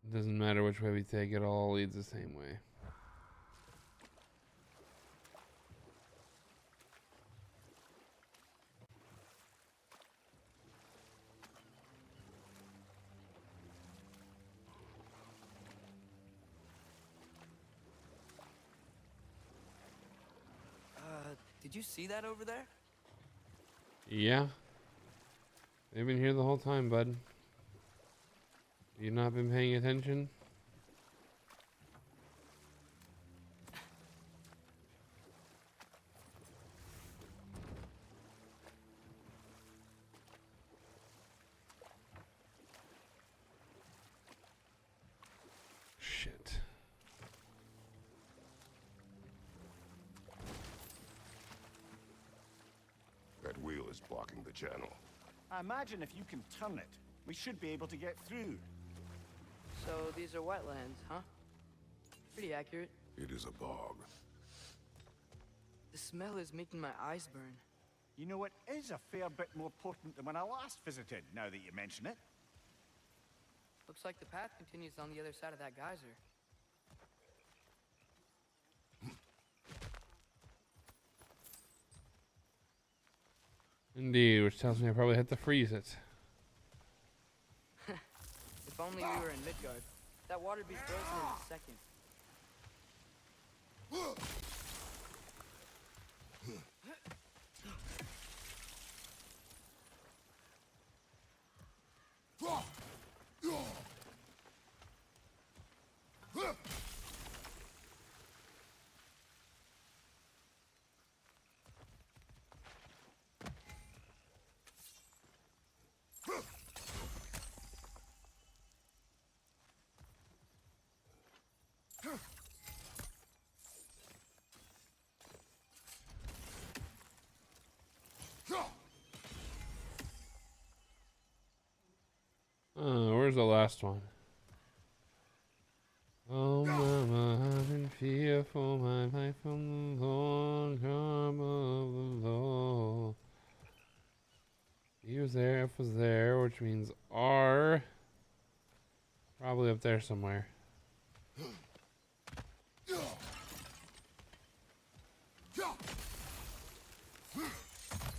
It doesn't matter which way we take it, all leads the same way. Did you see that over there? Yeah. They've been here the whole time, bud. You not been paying attention? Shit. That wheel is blocking the channel. I imagine if you can turn it, we should be able to get through. So these are wetlands, huh? Pretty accurate. It is a bog. The smell is making my eyes burn. You know, it is a fair bit more potent than when I last visited, now that you mention it. Looks like the path continues on the other side of that geyser. Indeed, which tells me I probably have to freeze it. If only we were in Midgard. That water'd be frozen in a second. Where's the last one? Oh, mama, I've been fearful my life from the Lord, come of the Lord. He was there, F was there, which means R. Probably up there somewhere.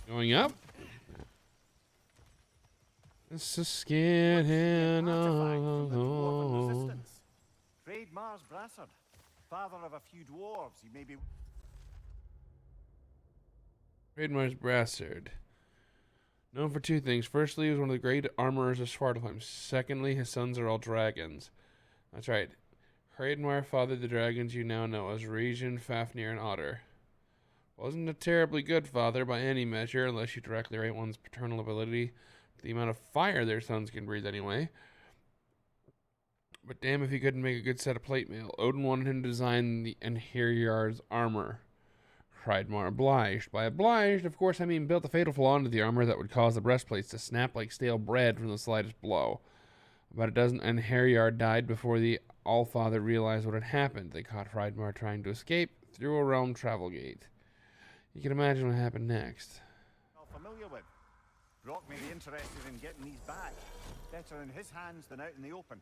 Going up? It's a scared hand alone. Raid Mars Brassard, father of a few dwarves. He may be. Raid Brassard. Known for two things. Firstly, he was one of the great armorers of Svartalfheim. Secondly, his sons are all dragons. That's right. Hreidmar fathered the dragons you now know as Regin, Fafnir, and Otter. Wasn't a terribly good father by any measure, unless you directly rate one's paternal ability to the amount of fire their sons can breathe anyway. But damn if he couldn't make a good set of plate mail. Odin wanted him to design the Einherjar's armor. Hreidmar obliged. By obliged, of course, I mean built a fatal flaw into the armor that would cause the breastplates to snap like stale bread from the slightest blow. About a dozen Einherjar died before the Allfather realized what had happened. They caught Hreidmar trying to escape through a realm travel gate. You can imagine what happened next. All familiar with. Brock may be interested in getting these back. Better in his hands than out in the open.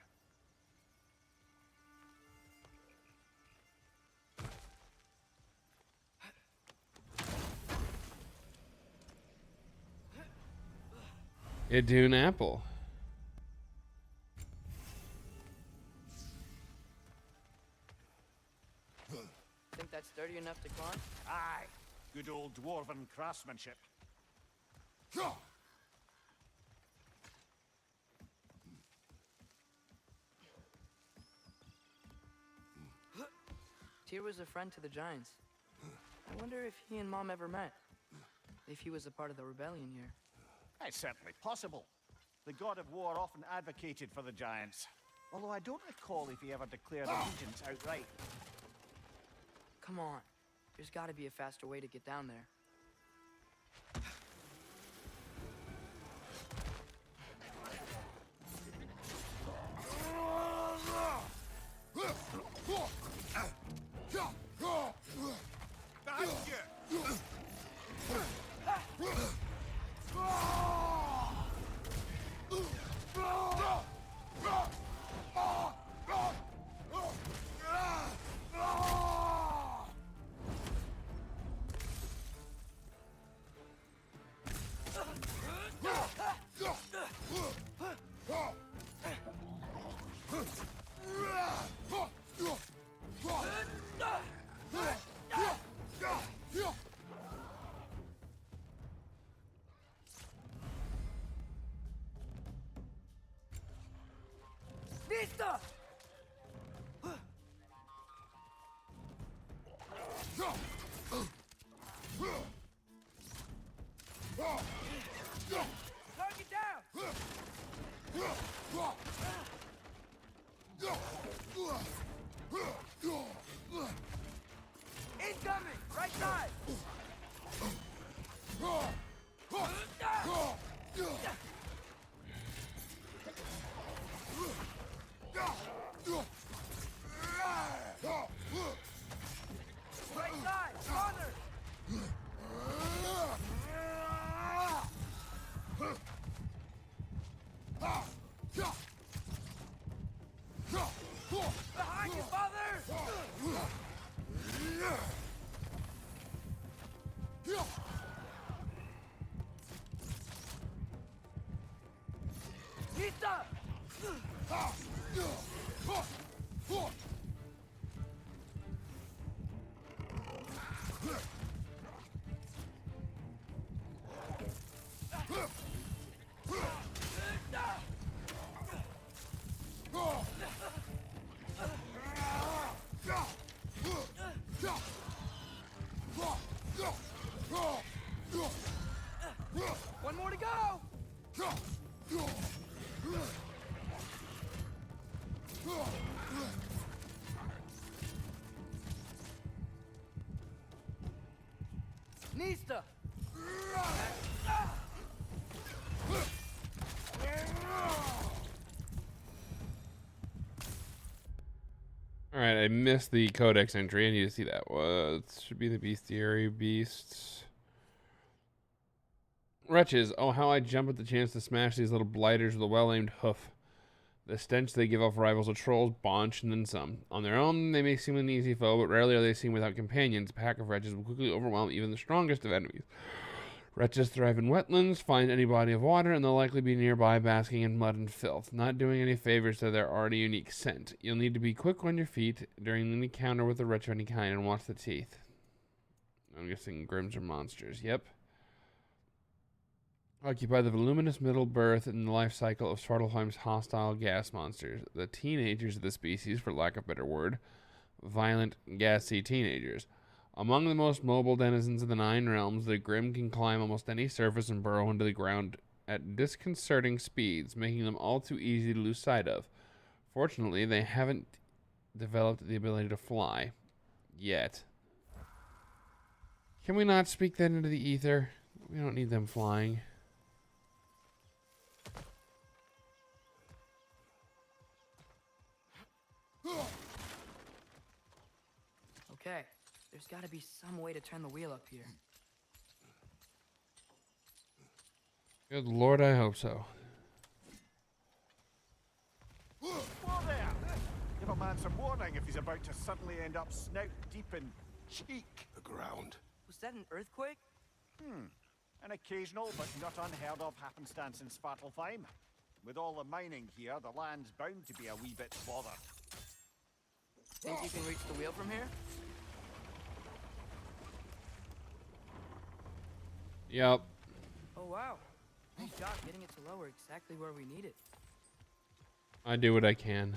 Idun apple. Think that's sturdy enough to climb? Aye. Good old dwarven craftsmanship. Tyr was a friend to the Giants. I wonder if he and Mom ever met. If he was a part of the rebellion here. It's certainly possible. The God of War often advocated for the Giants. Although I don't recall if he ever declared allegiance outright. Come on. There's gotta be a faster way to get down there. Vista! Target down! Incoming! Right side! Right side! Nista! All right, I missed the codex entry. I need to see that. What should be the bestiary beasts? Wretches, oh how I jump at the chance to smash these little blighters with a well-aimed hoof. The stench they give off rivals of trolls, Bonch, and then some. On their own, they may seem an easy foe, but rarely are they seen without companions. A pack of wretches will quickly overwhelm even the strongest of enemies. Wretches thrive in wetlands, find any body of water, and they'll likely be nearby basking in mud and filth, not doing any favors to their already unique scent. You'll need to be quick on your feet during any encounter with a wretch of any kind and watch the teeth. I'm guessing grims are monsters. Yep. Occupy the voluminous middle berth in the life cycle of Svartalfheim's hostile gas monsters. The teenagers of the species, for lack of a better word. Violent, gassy teenagers. Among the most mobile denizens of the Nine Realms, the Grim can climb almost any surface and burrow into the ground at disconcerting speeds, making them all too easy to lose sight of. Fortunately, they haven't developed the ability to fly. Yet. Can we not speak that into the ether? We don't need them flying. Okay, there's gotta be some way to turn the wheel up here. Good Lord, I hope so. Whoa there! Give a man some warning if he's about to suddenly end up snout deep in cheek. The ground. Was that an earthquake? An occasional but not unheard of happenstance in Svartalfheim. With all the mining here, the land's bound to be a wee bit bothered. Think you can reach the wheel from here? Yep. Oh wow. Nice job getting it to lower exactly where we need it. I do what I can.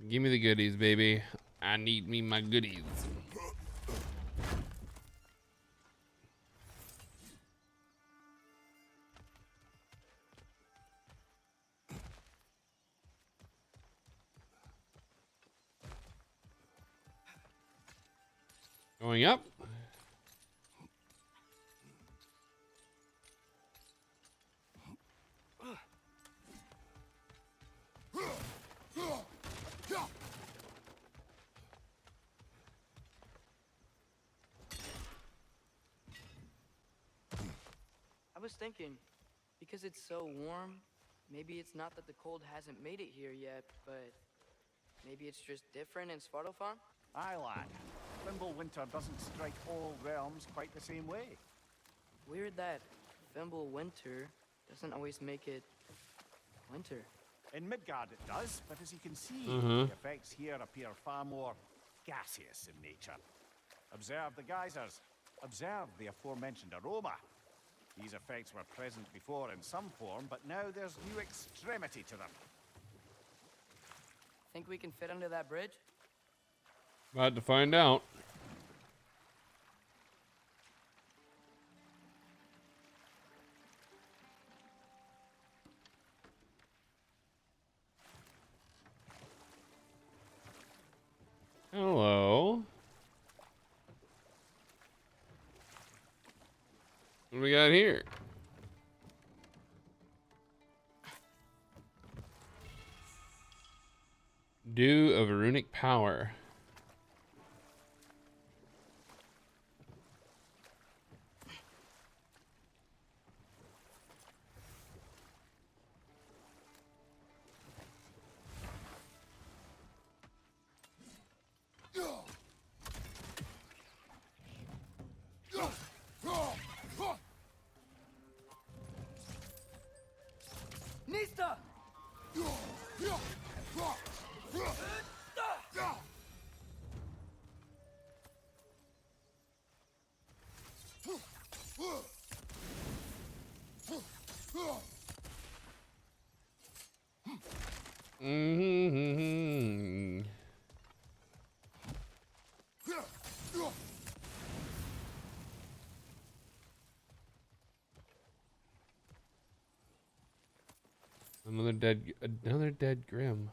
Give me the goodies, baby. I need me my goodies. Going up. I was thinking, because it's so warm, maybe it's not that the cold hasn't made it here yet, but maybe it's just different in Svartalfheim? Aye, lad. Winter doesn't strike all realms quite the same way. Weird that Winter doesn't always make it winter. In Midgard it does, but as you can see, the effects here appear far more gaseous in nature. Observe the geysers. Observe the aforementioned aroma. These effects were present before in some form, but now there's new extremity to them. Think we can fit under that bridge? About to find out. Hello. What do we got here? Dew of runic power. Nista! Mm-hmm. Another dead Grim.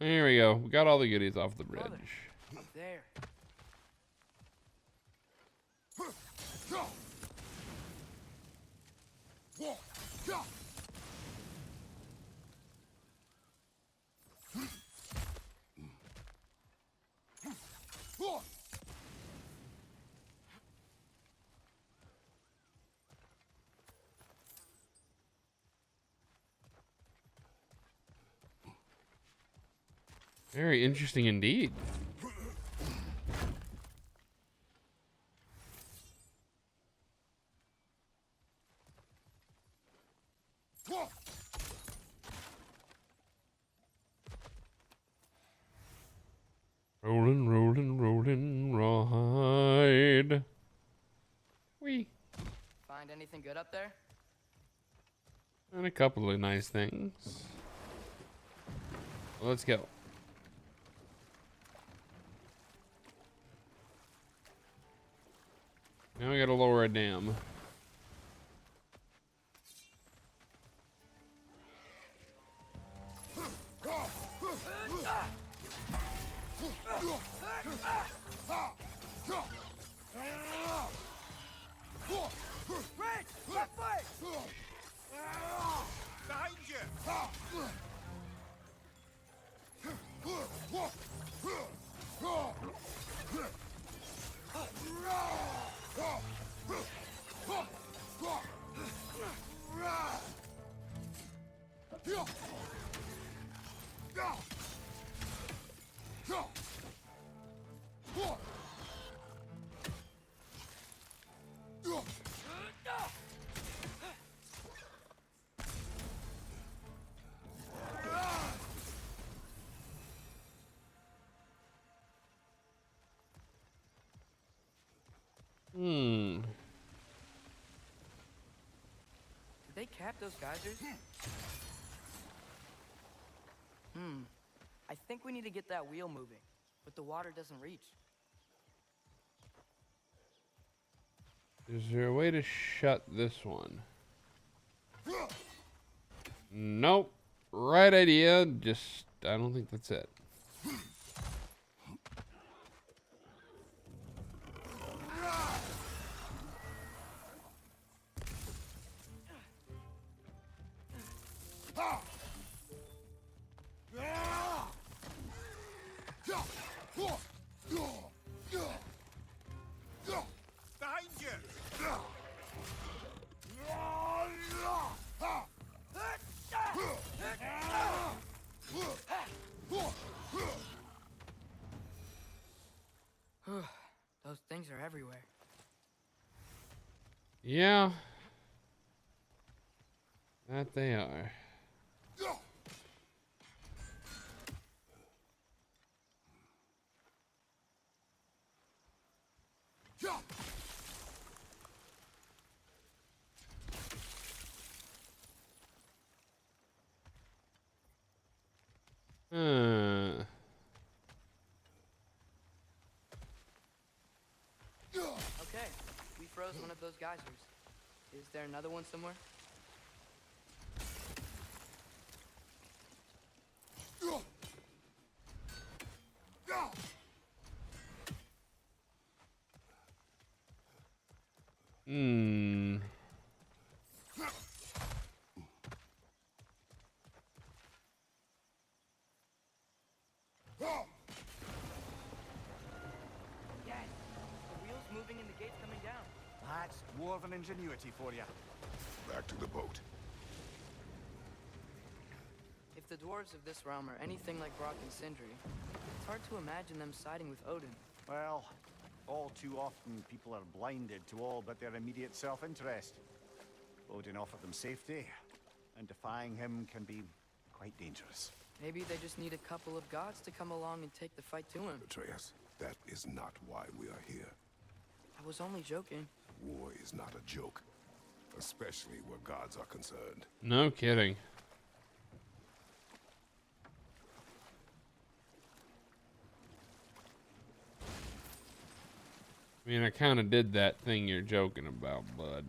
There we go. We got all the goodies off the bridge. Father, up there. Very interesting indeed. Rolling, rolling, rolling, ride. Wee. Find anything good up there? And a couple of nice things. Let's go. Now we gotta lower a dam. Red! Left leg! Behind you! Did they cap those geysers? I think we need to get that wheel moving, but the water doesn't reach. Is there a way to shut this one? Nope. Right idea. Just, I don't think that's it. Behind you! Those things are everywhere. Yeah. That they are. Okay, we froze one of those geysers. Is there another one somewhere? Yes, the wheel's moving and the gate's coming down. That's dwarven ingenuity for you. Back to the boat. If the dwarves of this realm are anything like Brock and Sindri, it's hard to imagine them siding with Odin. Well, all too often people are blinded to all but their immediate self-interest. Odin offered them safety, and defying him can be quite dangerous. Maybe they just need a couple of gods to come along and take the fight to him. Atreus, that is not why we are here. I was only joking. War is not a joke, especially where gods are concerned. No kidding. I mean, I kind of did that thing you're joking about, bud.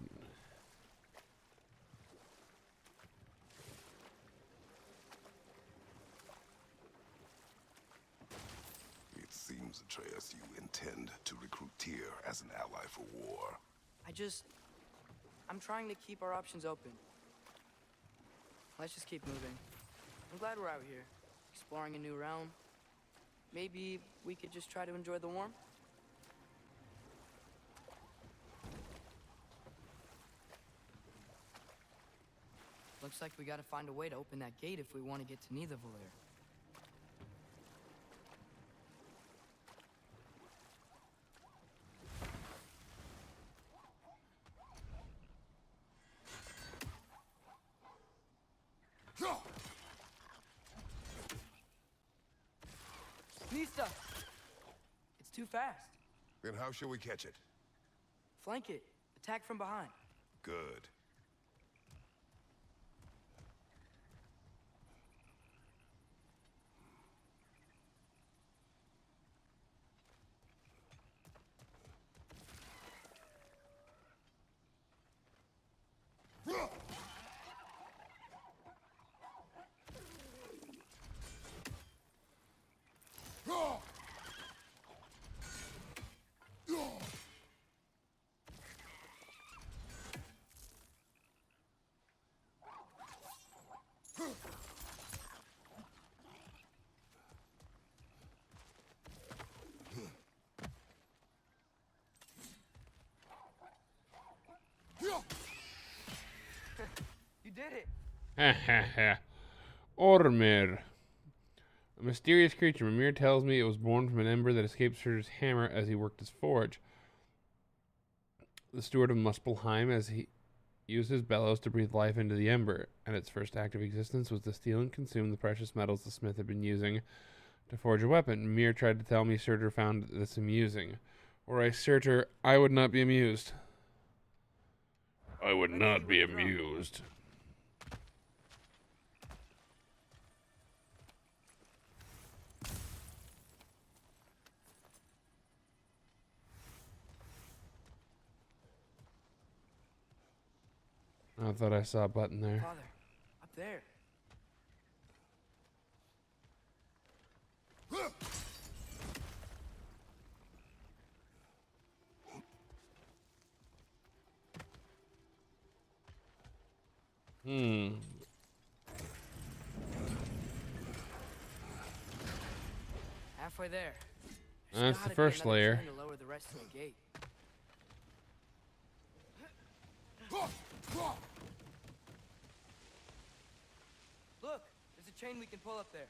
It seems, Atreus, you intend to recruit Tyr as an ally for war. I'm trying to keep our options open. Let's just keep moving. I'm glad we're out here, exploring a new realm. Maybe we could just try to enjoy the warmth? Looks like we gotta find a way to open that gate if we want to get to Nidavellir. Nista! It's too fast. Then how shall we catch it? Flank it. Attack from behind. Good. You did it! Ha ha ha. Ormir. A mysterious creature. Mimir tells me it was born from an ember that escaped Surtur's hammer as he worked his forge. The steward of Muspelheim as he used his bellows to breathe life into the ember, and its first act of existence was to steal and consume the precious metals the smith had been using to forge a weapon. Mimir tried to tell me Surtur found this amusing. Were I Surtur, I would not be amused. I would not be amused. I thought I saw a button there. Father, up there. Halfway there. That's the first layer. To lower the rest of the gate. Look, there's a chain we can pull up there.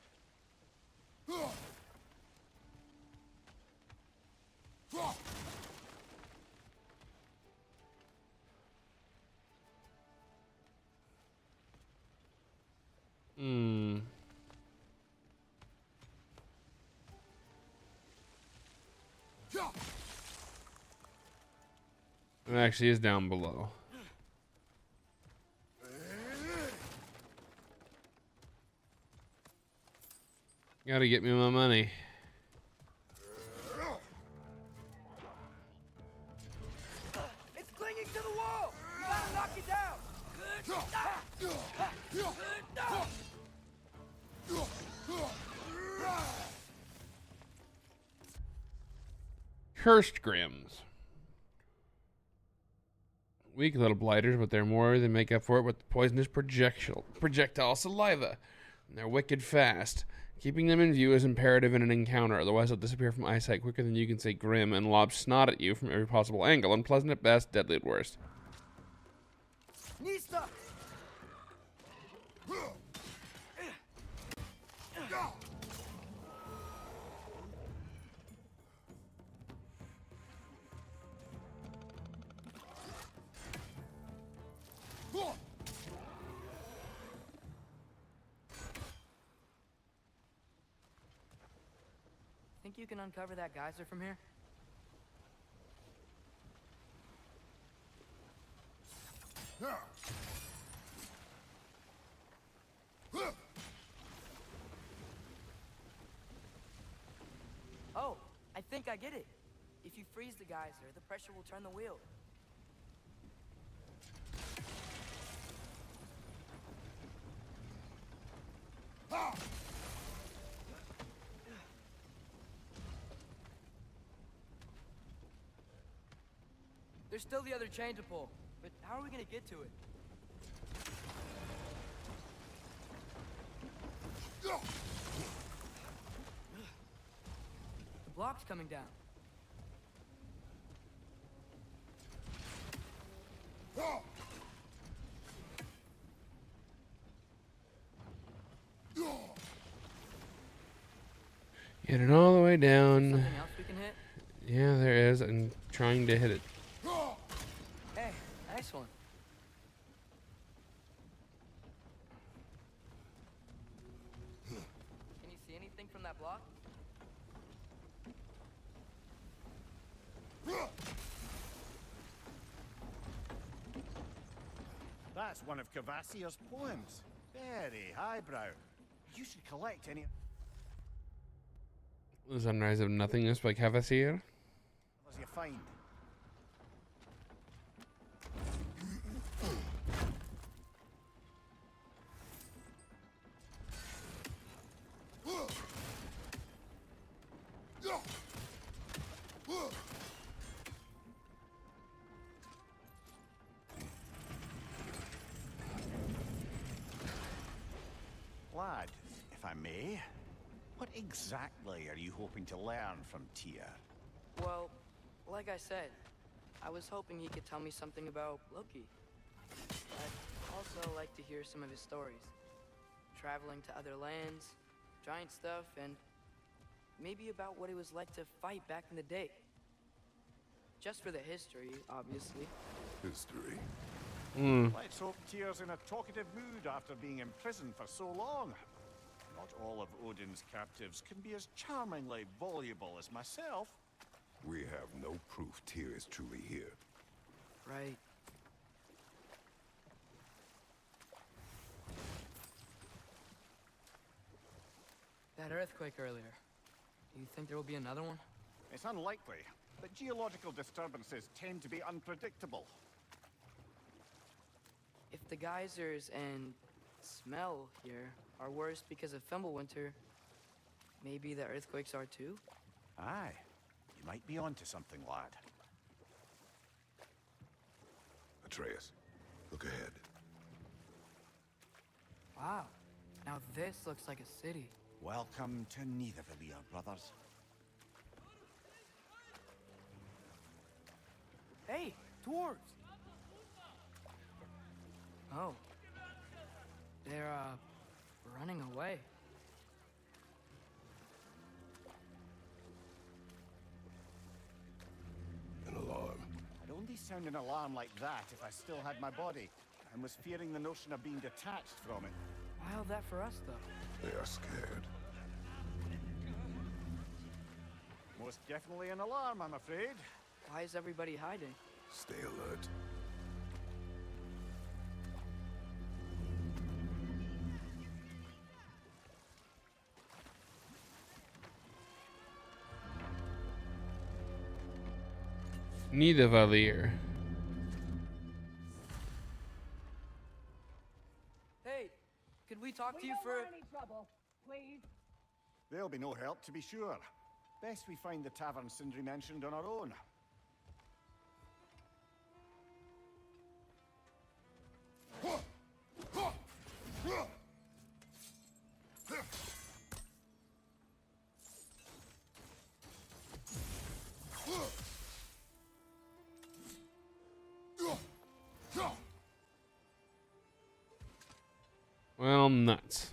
It actually is down below. Gotta get me my money. It's clinging to the wall! You gotta knock it down! Cursed Grims. Weak little blighters, but they're more than make up for it with poisonous projectile saliva. And they're wicked fast. Keeping them in view is imperative in an encounter, otherwise they'll disappear from eyesight quicker than you can say grim and lob snot at you from every possible angle. Unpleasant at best, deadly at worst. Nista! think you can uncover that geyser from here? Oh, I think I get it. If you freeze the geyser, the pressure will turn the wheel. There's still the other chain to pull, but how are we gonna get to it? The block's coming down. Get it all the way down. Something else we can hit? Yeah, there is. I'm trying to hit it. Hey, nice one. Can you see anything from that block? That's one of Cavassier's poems. Very highbrow. You should collect any The Sunrise of Nothingness by Cavassier. as you find. Lad, if I may, what exactly are you hoping to learn from Tyr? Well, like I said, I was hoping he could tell me something about Loki. I'd also like to hear some of his stories. Traveling to other lands, giant stuff, and maybe about what it was like to fight back in the day. Just for the history, obviously. History. Let's hope Tyr's in a talkative mood after being in prison for so long. Not all of Odin's captives can be as charmingly voluble as myself. We have no proof Tyr is truly here. Right. That earthquake earlier. Do you think there will be another one? It's unlikely, but geological disturbances tend to be unpredictable. If the geysers and smell here are worse because of Fimbulwinter, maybe the earthquakes are too? Aye, you might be onto something, lad. Atreus, look ahead. Wow. Now this looks like a city. Welcome to Nidavellir, brothers. Hey, dwarves! Oh. They're, running away. An alarm. I'd only sound an alarm like that if I still had my body, and was fearing the notion of being detached from it. Wild that for us, though. They are scared. Most definitely an alarm, I'm afraid. Why is everybody hiding? Stay alert. Nidavellir. Hey, could we talk to you for... any trouble, please. There'll be no help, to be sure. Best we find the tavern Sindri mentioned on our own. Well, nuts.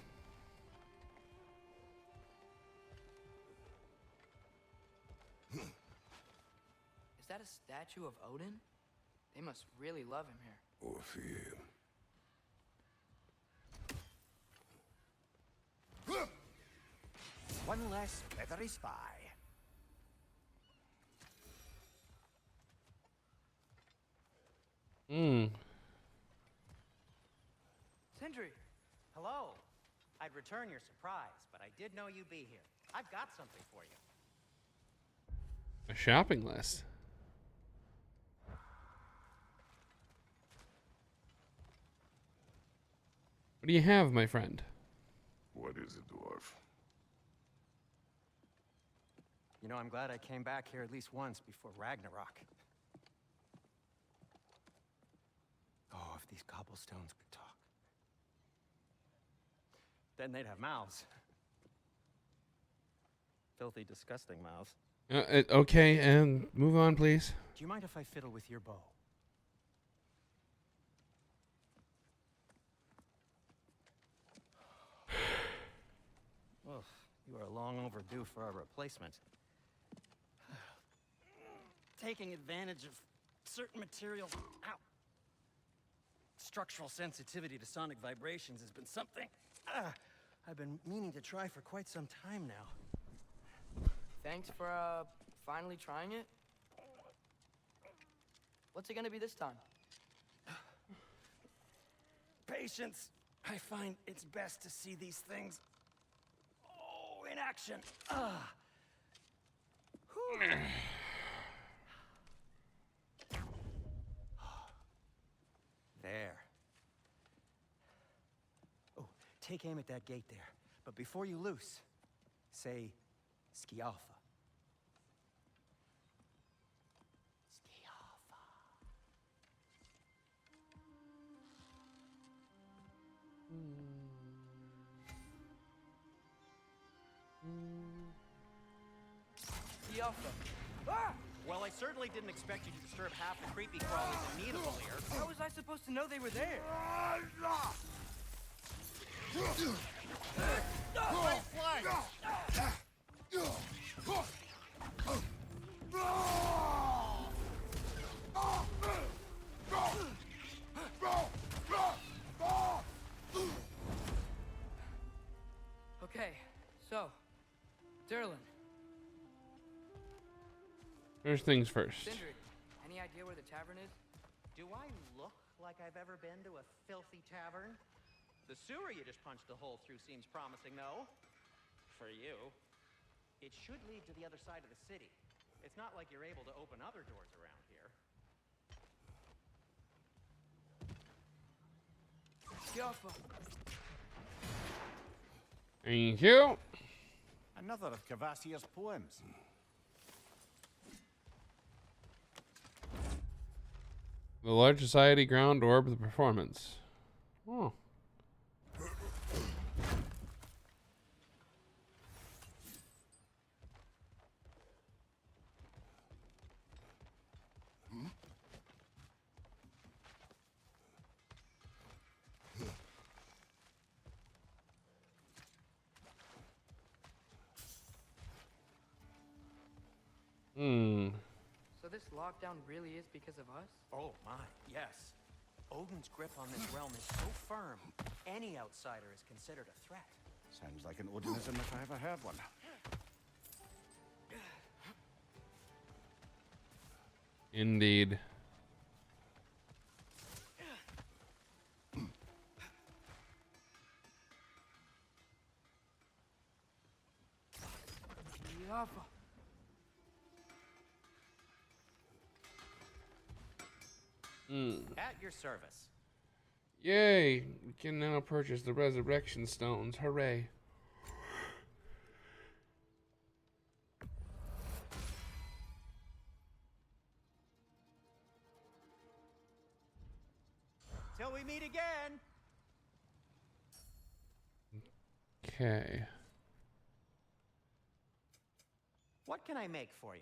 Is that a statue of Odin? They must really love him here. Or fear. One less feathery spy. Hmm. Sindri, Hello. I'd return your surprise, but I did know you'd be here. I've got something for you. A shopping list. What do you have, my friend? What is it, dwarf? You know, I'm glad I came back here at least once before Ragnarok. Oh, if these cobblestones could talk. Then they'd have mouths. Filthy, disgusting mouths. Okay, and move on, please. Do you mind if I fiddle with your bow? Ugh, you are long overdue for a replacement. Taking advantage of certain materials. Ow. Structural sensitivity to sonic vibrations has been something I've been meaning to try for quite some time now. thanks for finally trying it. What's it gonna be this time? Patience. I find it's best to see these things in action. There. Oh, take aim at that gate there. But before you loose, say Skialfa. Skialfa. Yalfa. Ah! Well, I certainly didn't expect you to disturb half the creepy crawlers in need of a lair. How was I supposed to know they were there? Okay, so, Derlin, First things first. Sindri, any idea where the tavern is? Do I look like I've ever been to a filthy tavern? The sewer you just punched a hole through seems promising, though. For you. It should lead to the other side of the city. It's not like you're able to open other doors around here. Yalfa. Thank you. Another of Kvasir's poems. The large society ground orb of the performance. Oh. Hmm. So this lockdown really is because of us? Oh my, yes. Odin's grip on this realm is so firm, any outsider is considered a threat. Sounds like an Odinism if I ever heard one. Indeed. Yalfa. At your service. Yay! We can now purchase the resurrection stones. Hooray! Till we meet again. Okay. What can I make for you?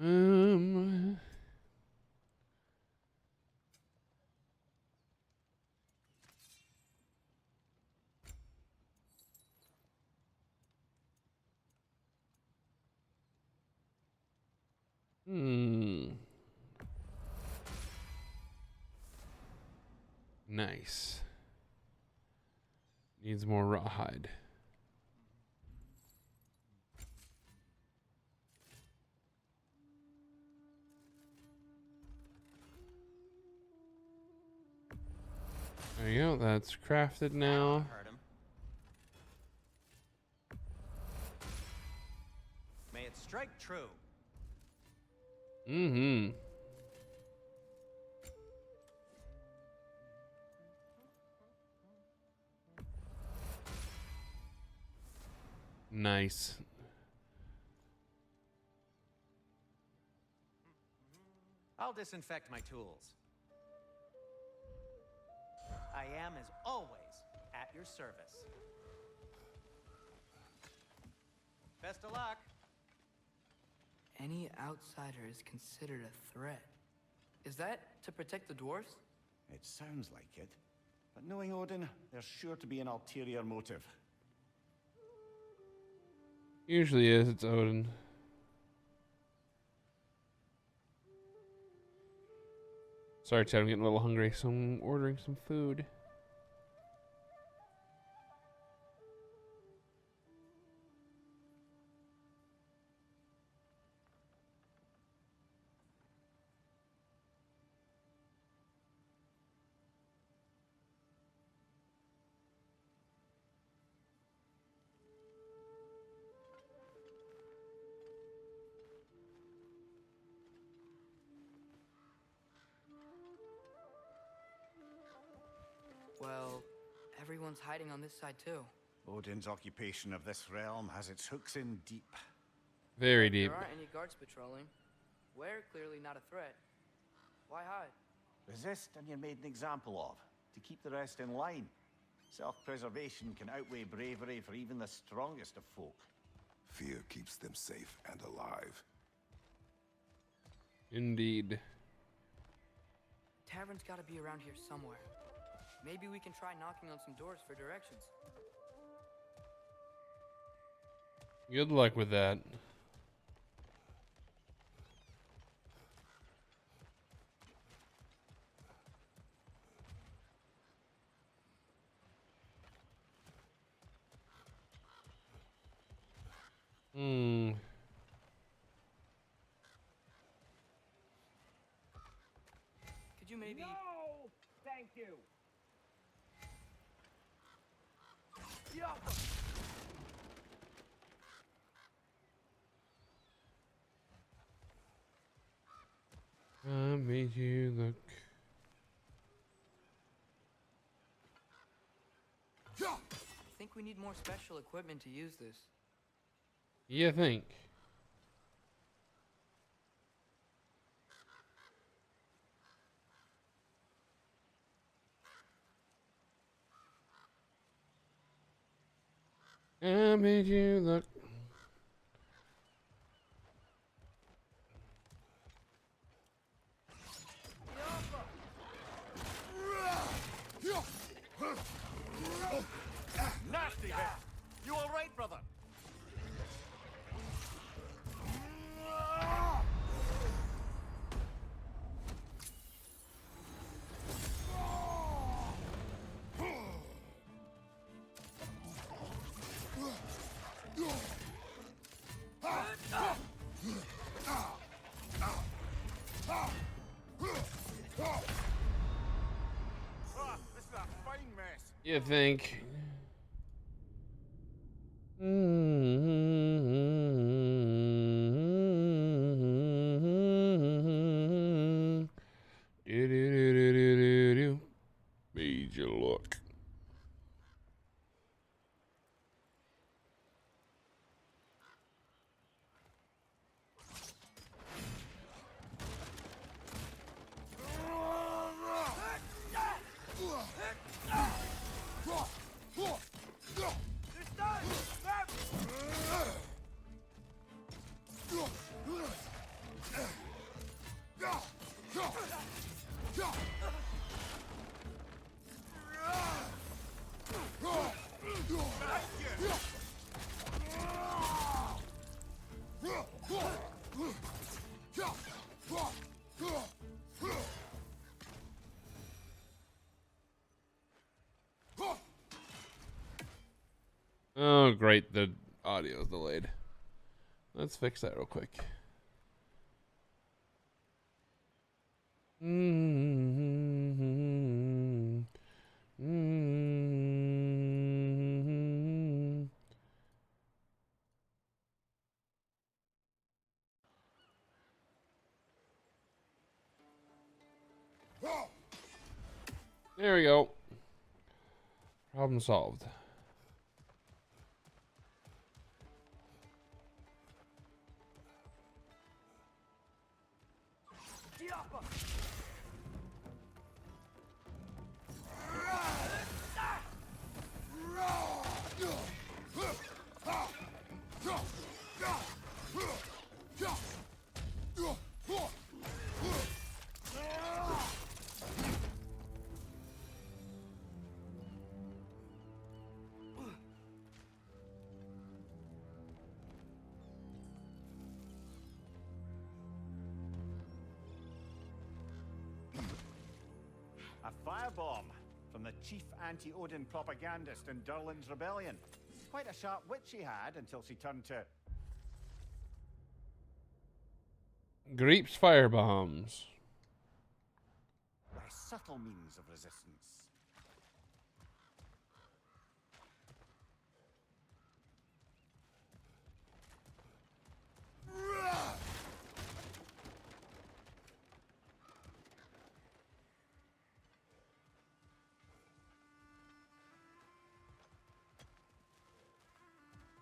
Um. Hmm. Nice. Needs more rawhide. There you go. That's crafted now. Heard him. May it strike true. Mm-hmm. Nice. I'll disinfect my tools. I am, as always, at your service. Best of luck. Any outsider is considered a threat. Is that to protect the dwarves? It sounds like it. But knowing Odin, there's sure to be an ulterior motive. Usually is. It's Odin. Sorry, Chad. I'm getting a little hungry, so I'm ordering some food. Well, everyone's hiding on this side too. Odin's occupation of this realm has its hooks in deep. Very deep. There aren't any guards patrolling. We're clearly not a threat. Why hide? Resist and you're made an example of, to keep the rest in line. Self-preservation can outweigh bravery for even the strongest of folk. Fear keeps them safe and alive. Indeed. Tavern's gotta be around here somewhere. Maybe we can try knocking on some doors for directions. Good luck with that. Could you maybe... No! Thank you! I made you look. I think we need more special equipment to use this. You think? I made you look. Nasty hit. You all right, brother? This is a fine mess. You think? Made you look. Oh, great. The audio is delayed. Let's fix that real quick. There we go. Problem solved. A firebomb from the chief anti-Odin propagandist in Durlin's rebellion. Quite a sharp wit she had until she turned to... Greep's firebombs. by subtle means of resistance.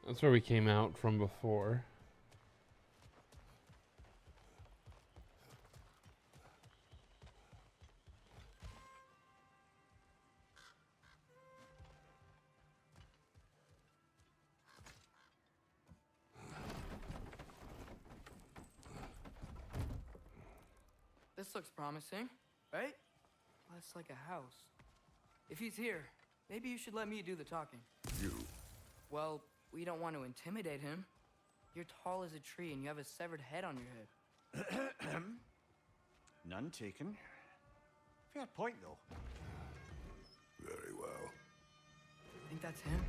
That's where we came out from before. This looks promising, right? That's like a house. If he's here, maybe you should let me do the talking. You. Well, we don't want to intimidate him. You're tall as a tree and you have a severed head on your head. None taken. Fair point, though. Very well. Think that's him?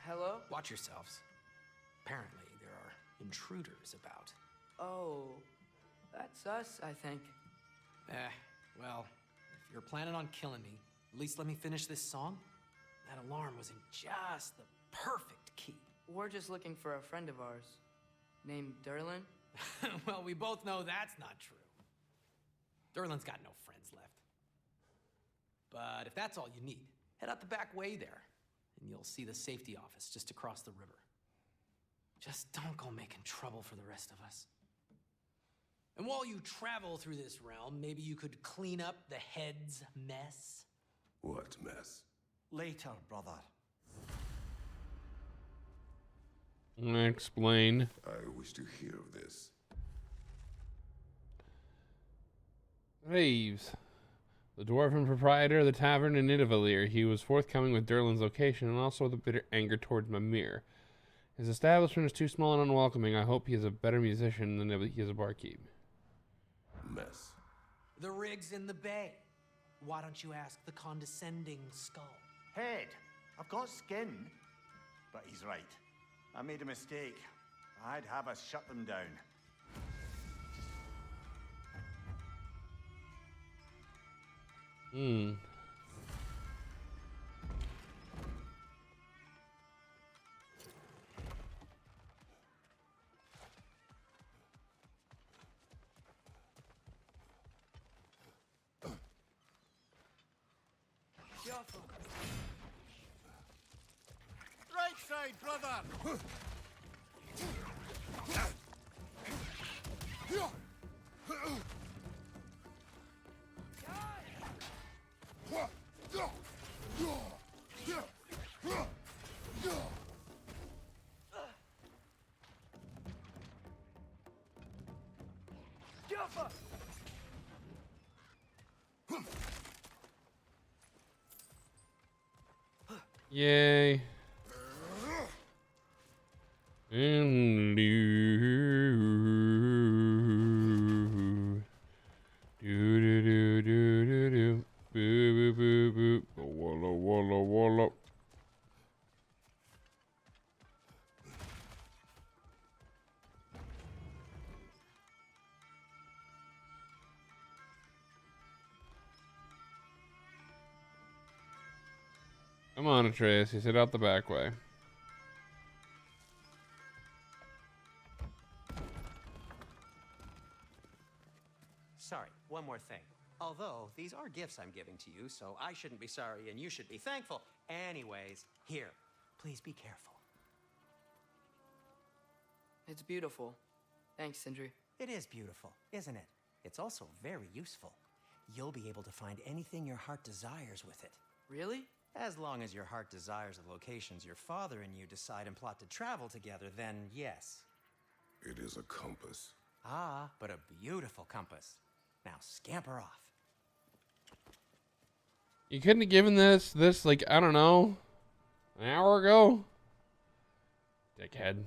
Hello? Watch yourselves. Apparently, there are intruders about. Oh, that's us, I think. Well, if you're planning on killing me, at least let me finish this song. That alarm was in just the perfect key. We're just looking for a friend of ours named Durlin. Well, we both know that's not true. Durlin's got no friends left. But if that's all you need, head out the back way there, and you'll see the safety office just across the river. Just don't go making trouble for the rest of us. And while you travel through this realm, maybe you could clean up the head's mess? What mess? Later, brother. Explain. I wish to hear of this. Reeves, the dwarven proprietor of the tavern in Nidavellir. He was forthcoming with Durlin's location and also with a bitter anger towards Mimir. His establishment is too small and unwelcoming. I hope he is a better musician than he is a barkeep. Mess. The rig's in the bay. Why don't you ask the condescending skull? Head. I've got skin. But he's right. I made a mistake. I'd have us shut them down. Right side, brother! Yay. And do do do do do do boo boo boo Walla walla. Come on, Atreus. You sit out the back way. Sorry, one more thing. Although, these are gifts I'm giving to you, so I shouldn't be sorry and you should be thankful. Anyways, here, please be careful. It's beautiful. Thanks, Sindri. It is beautiful, isn't it? It's also very useful. You'll be able to find anything your heart desires with it. Really? As long as your heart desires the locations your father and you decide and plot to travel together, then yes. It is a compass. Ah, but a beautiful compass. Now scamper off. You couldn't have given this like, I don't know, an hour ago? Dickhead.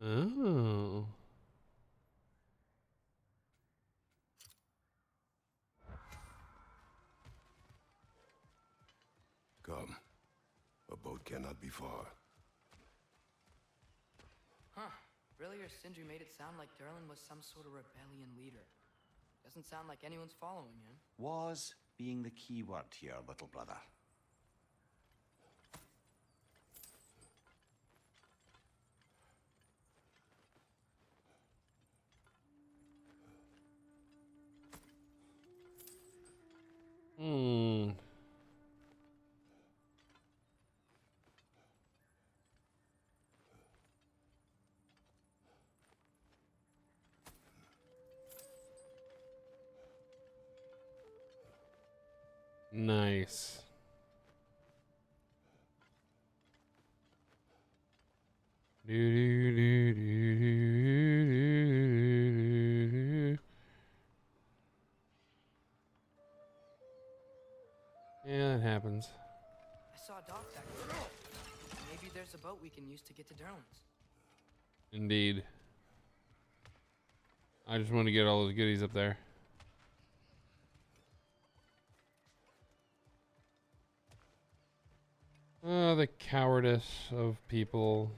Oh. Come. A boat cannot be far. Huh. Earlier, Sindri made it sound like Durlin was some sort of rebellion leader. Doesn't sound like anyone's following him. Was being the key word here, little brother. Hmm. Nice. Do, do, do, do, do, do, do. Yeah, that happens. I saw a dock back there. Maybe there's a boat we can use to get to Durlin's. Indeed. I just want to get all those goodies up there. The cowardice of people.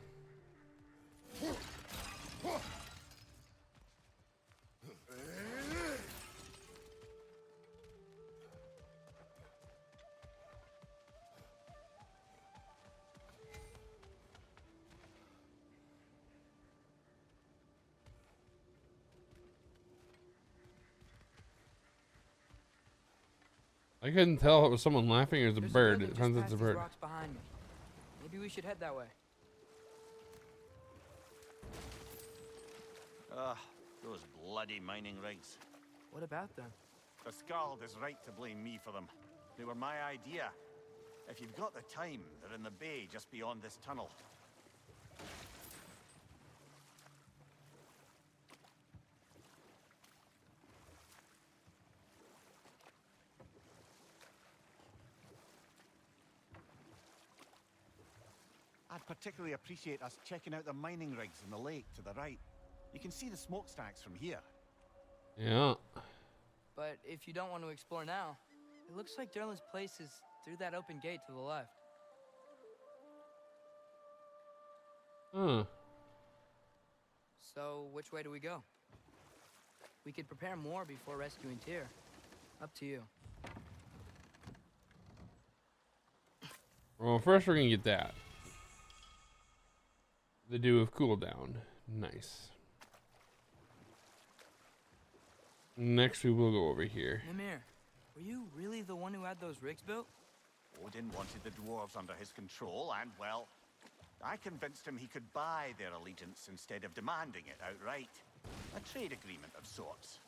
I couldn't tell if it was someone laughing or it was a There's bird. building It turns out just it's a past these bird. rocks behind me. Maybe we should head that way. Those bloody mining rigs. What about them? The Skald is right to blame me for them. They were my idea. If you've got the time, they're in the bay just beyond this tunnel. I'd particularly appreciate us checking out the mining rigs in the lake to the right. You can see the smokestacks from here. Yeah. But if you don't want to explore now, it looks like Durlin's place is through that open gate to the left. Huh. So, which way do we go? We could prepare more before rescuing Tyr. Up to you. Well, first we're gonna get that. The Dew of Cooldown. Nice. Next we will go over here. Mimir, were you really the one who had those rigs built? Odin wanted the dwarves under his control, and, well, I convinced him he could buy their allegiance instead of demanding it outright. A trade agreement of sorts.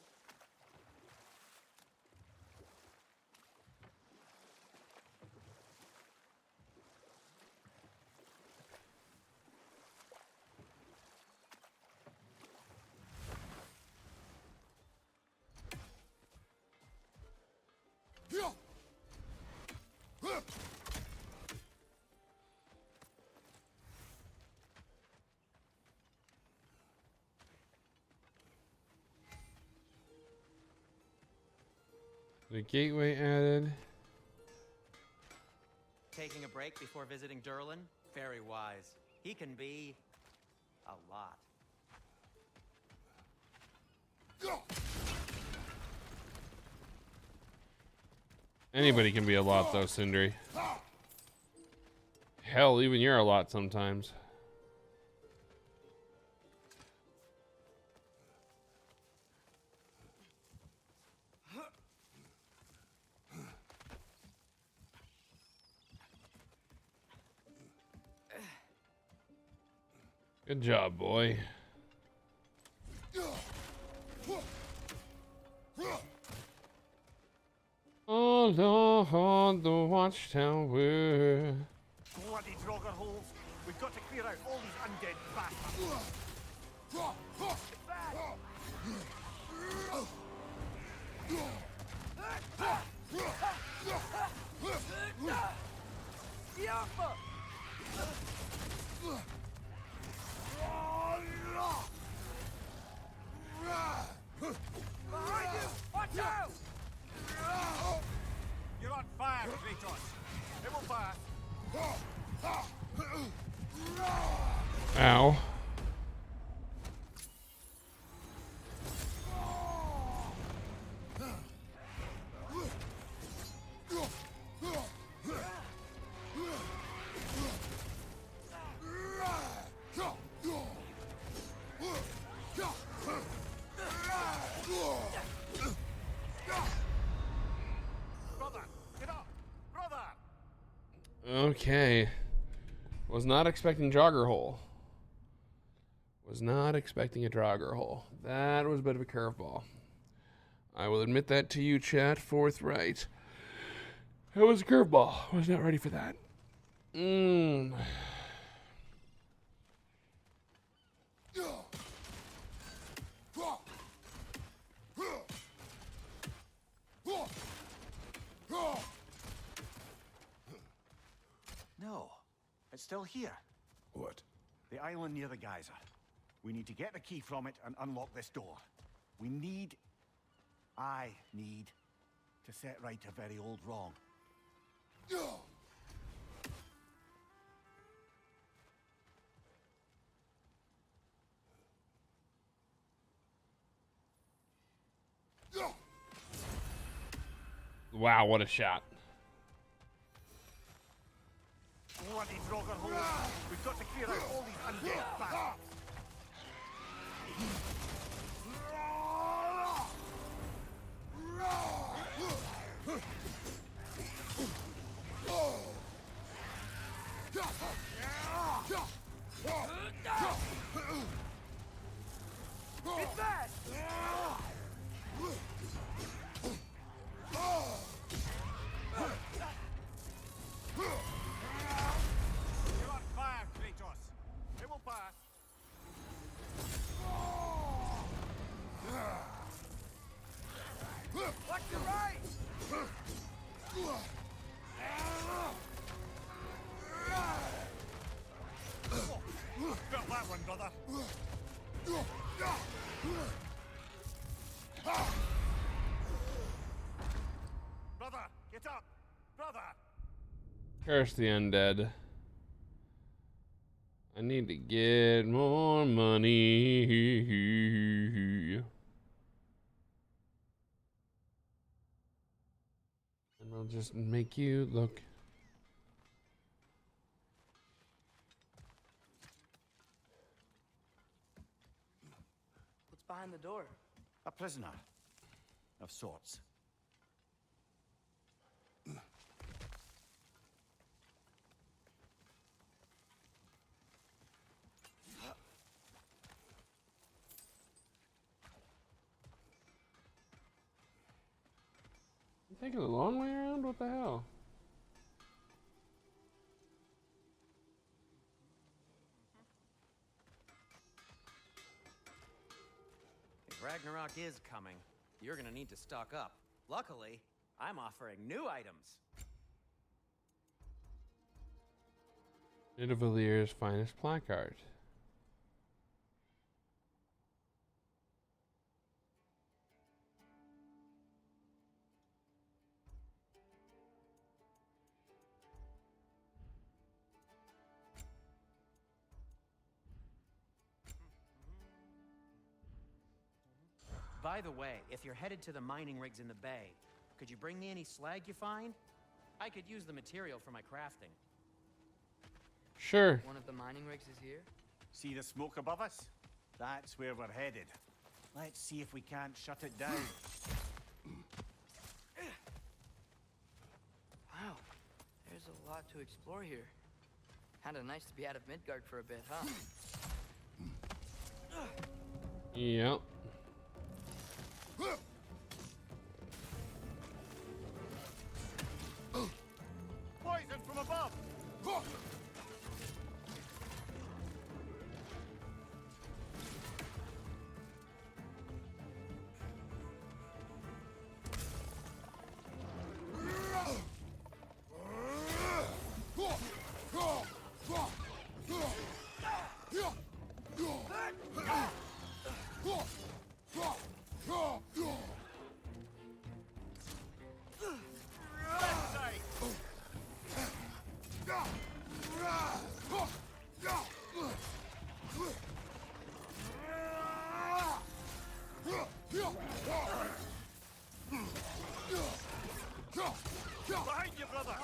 The gateway added. Taking a break before visiting Durlin? Very wise. He can be a lot. Anybody can be a lot, though, Sindri. Hell, even you're a lot sometimes. Good job, boy. Oh, Lord, the watchtower. Bloody Draugr holes! We've got to clear out all these undead bastards! Behind you! Watch out! You're on fire, Kratos! It will pass! Ow. Brother! Get up! Brother! Okay. Was not expecting jogger hole. Was not expecting a jogger hole. That was a bit of a curveball. I will admit that to you, chat, forthright. It was a curveball. I was not ready for that. No, it's still here. What? The island near the geyser. We need to get the key from it and unlock this door. I need to set right a very old wrong. Wow, what a shot. Bloody Draugr holes! We've got to clear out all these undead bastards! Get back! You're on fire, Kratos! It will pass! Watch your right! Got that one, brother! Brother, get up! Brother! Curse the undead. I need to get more money. And I'll just make you look. What's behind the door? A prisoner. Of sorts. You taking the long way around? What the hell? If Ragnarok is coming, you're gonna need to stock up. Luckily, I'm offering new items. Nidavelir's finest placard. By the way, if you're headed to the mining rigs in the bay, could you bring me any slag you find? I could use the material for my crafting. Sure. One of the mining rigs is here? See the smoke above us? That's where we're headed. Let's see if we can't shut it down. Wow, there's a lot to explore here. Kinda nice to be out of Midgard for a bit, huh? Yep. Poison from above! Behind you, brother!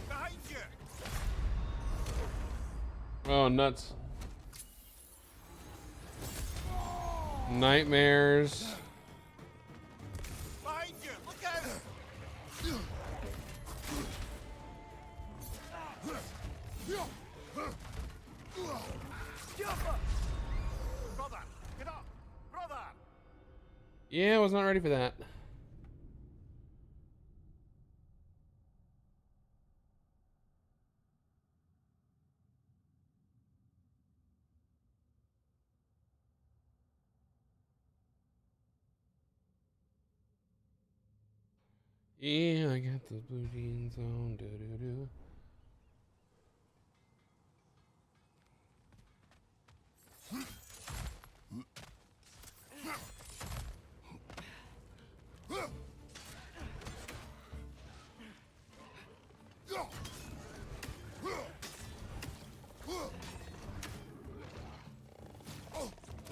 Behind you! Oh, nuts. Nightmares. Behind you! Look out! Brother! Get up! Brother! Yeah, I was not ready for that. Yeah, I got the blue jeans on. Do do do.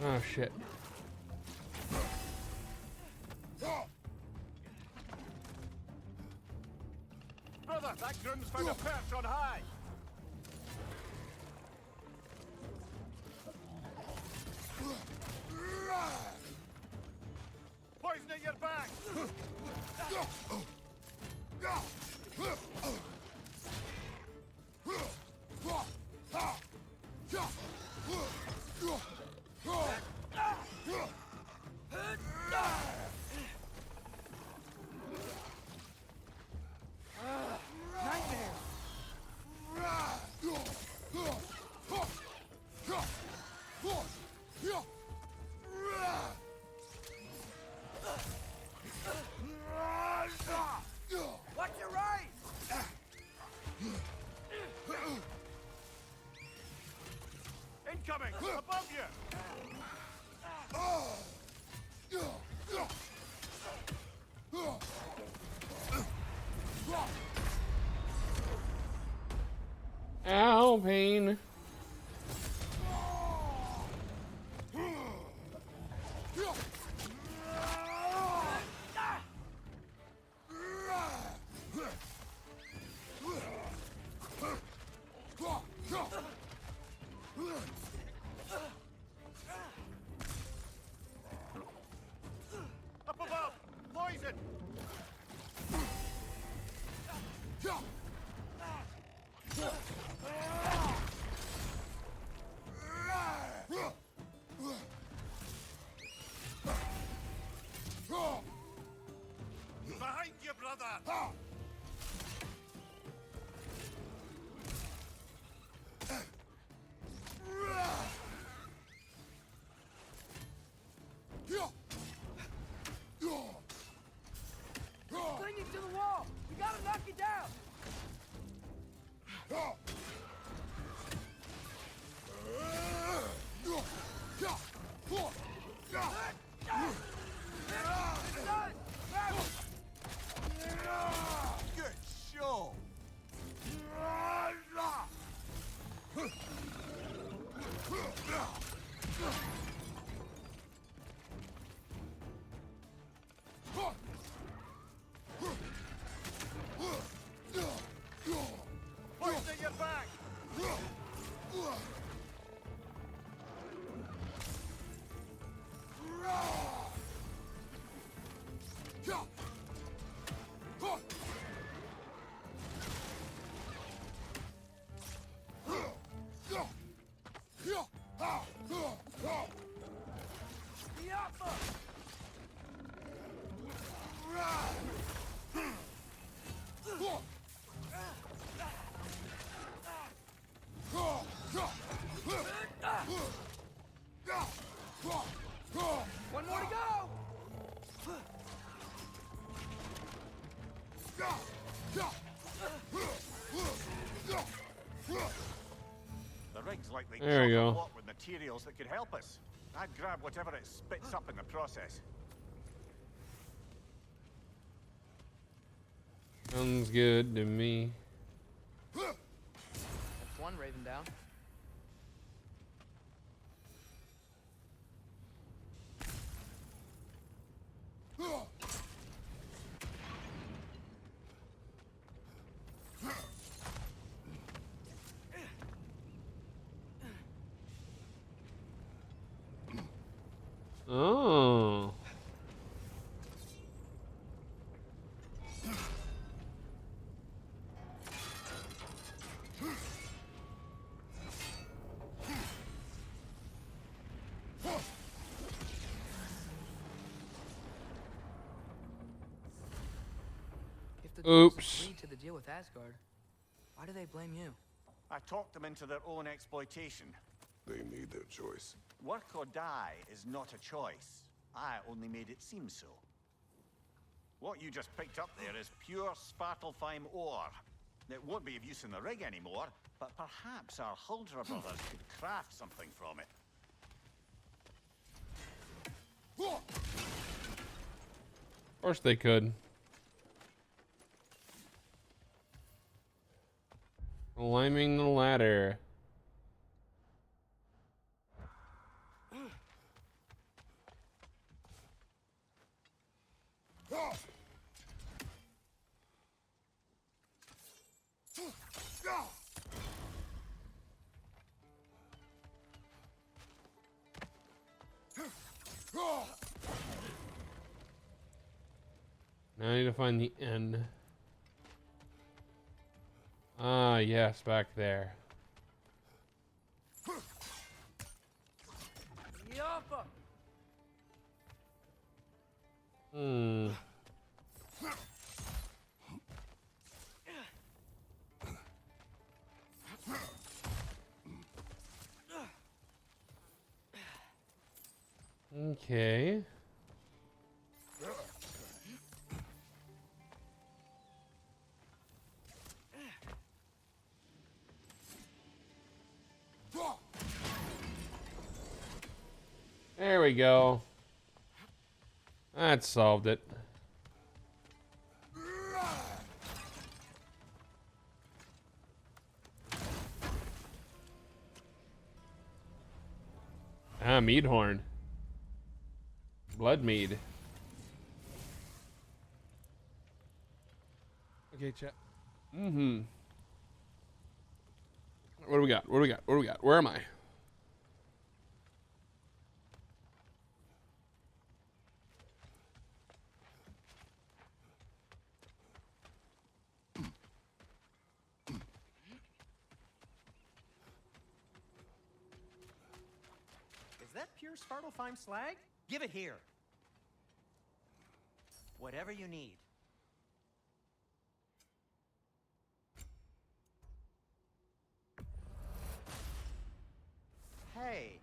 Oh shit. Brother, that groom's found a perch on high! Poison at your back! Watch your right! Incoming! Above you! Ow, pain. Up above! Poison! One more to go! The rig's likely There we go. chock-a-block with materials that could help us. I'd grab whatever it spits up in the process. Sounds good to me. That's one Raven down. Oh. If the dwarves Oops. agreed to the deal with Asgard, why do they blame you? I talked them into their own exploitation. They made their choice. Work or die is not a choice. I only made it seem so. What you just picked up there is pure Svartalfheim ore. It won't be of use in the rig anymore, but perhaps our Huldra brothers could craft something from it. Of course they could. Climbing the ladder. Now I need to find the end. Ah, yes, back there. Yappa! Hmm. Okay. There we go. That solved it. Ah, mead horn. Blood mead. Okay, chat. Mm-hmm. What do we got? What do we got? What do we got? Where am I? Is that pure Svartalfheim slag? Give it here. Whatever you need. Hey,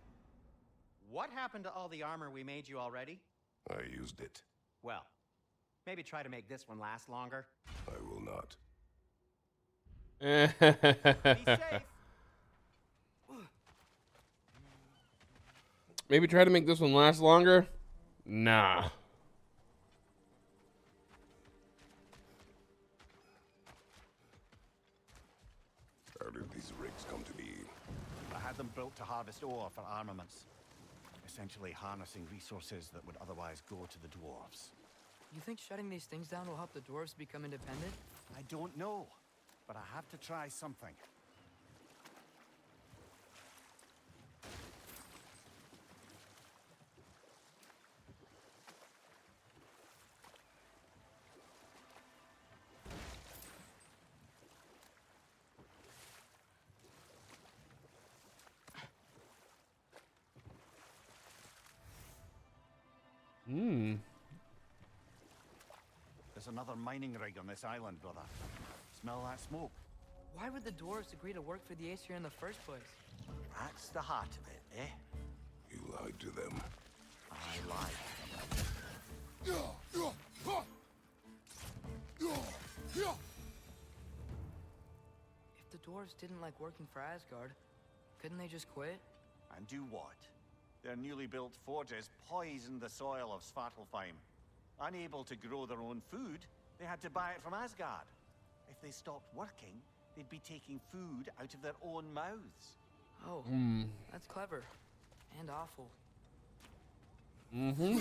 what happened to all the armor we made you already? I used it. Well, maybe try to make this one last longer. I will not. Be safe. Maybe try to make this one last longer? Nah. How did these rigs come to be? I had them built to harvest ore for armaments. Essentially harnessing resources that would otherwise go to the dwarves. You think shutting these things down will help the dwarves become independent? I don't know, but I have to try something. Hmm. There's another mining rig on this island, brother. Smell that smoke? Why would the dwarves agree to work for the Aesir in the first place? That's the heart of it, eh? You lie. Norse didn't like working for Asgard, couldn't they just quit? And do what? Their newly built forges poisoned the soil of Svartalfheim. Unable to grow their own food, they had to buy it from Asgard. If they stopped working, they'd be taking food out of their own mouths. Oh, that's clever. And awful. Mm-hmm.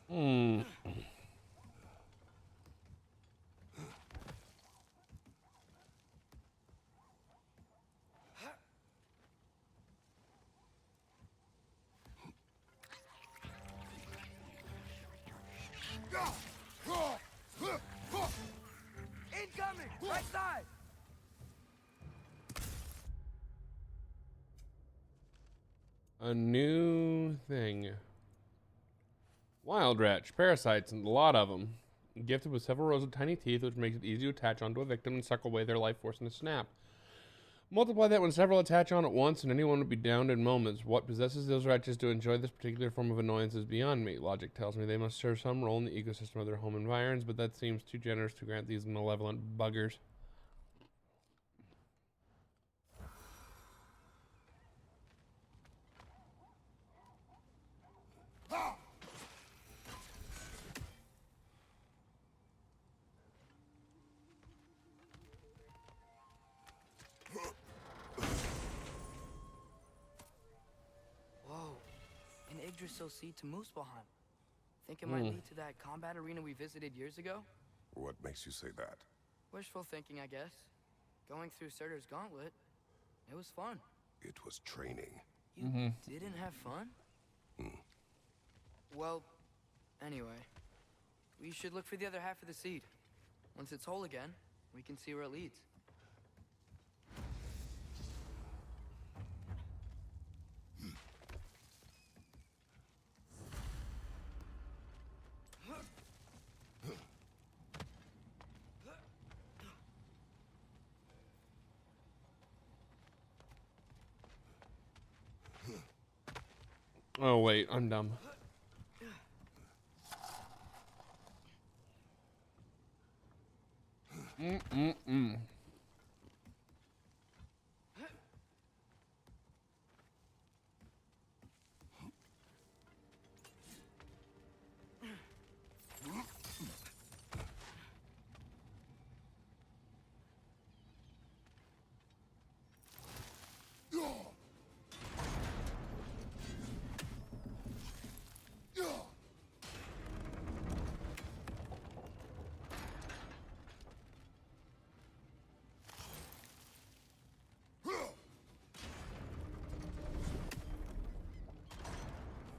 Hmm. Incoming! Right side! A new thing. Wild wretch, parasites, and a lot of them. Gifted with several rows of tiny teeth, which makes it easy to attach onto a victim and suck away their life force in a snap. Multiply that when several attach on at once, and anyone would be downed in moments. What possesses those wretches to enjoy this particular form of annoyance is beyond me. Logic tells me they must serve some role in the ecosystem of their home environs, but that seems too generous to grant these malevolent buggers. Whoa. An Yggdrasil seed to Muspelheim. Think it might lead to that combat arena we visited years ago? What makes you say that? Wishful thinking, I guess. Going through Surtur's gauntlet, it was fun. It was training. You didn't have fun? Well, anyway, we should look for the other half of the seed. Once it's whole again, we can see where it leads. Oh, wait, I'm dumb.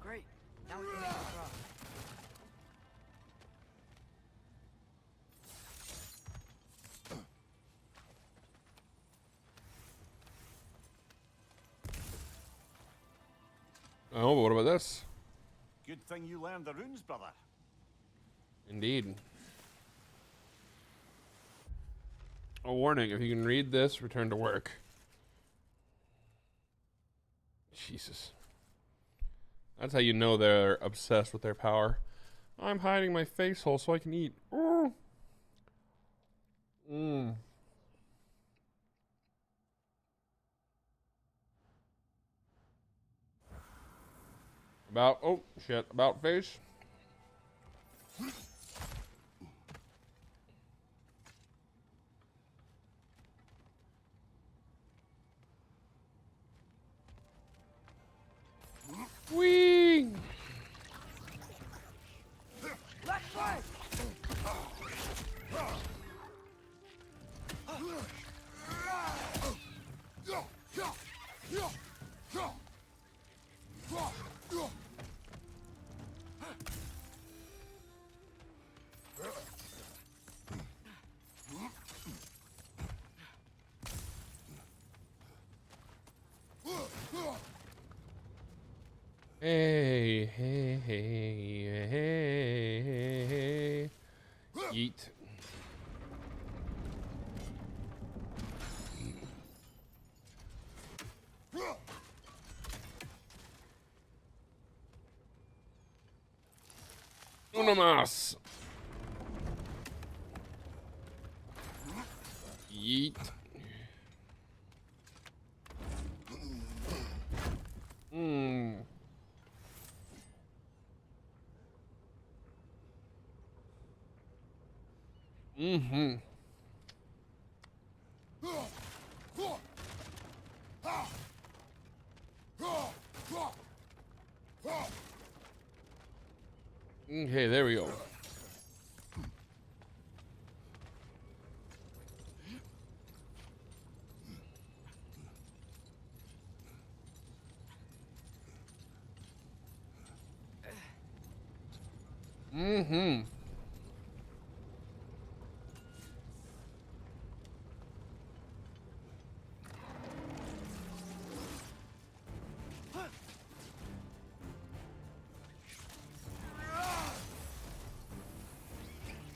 Great. Now we can make it cross. Oh, but what about this? Good thing you learned the runes, brother. Indeed. A warning, if you can read this, return to work. Jesus. That's how you know they're obsessed with their power. I'm hiding my face hole so I can eat. Ooh. About face. Whee! Left foot! Hey, hey, hey, hey. Yeet. Uno más. Yeet. Mmm. Mm-hmm. Okay, there we go. Mm-hmm.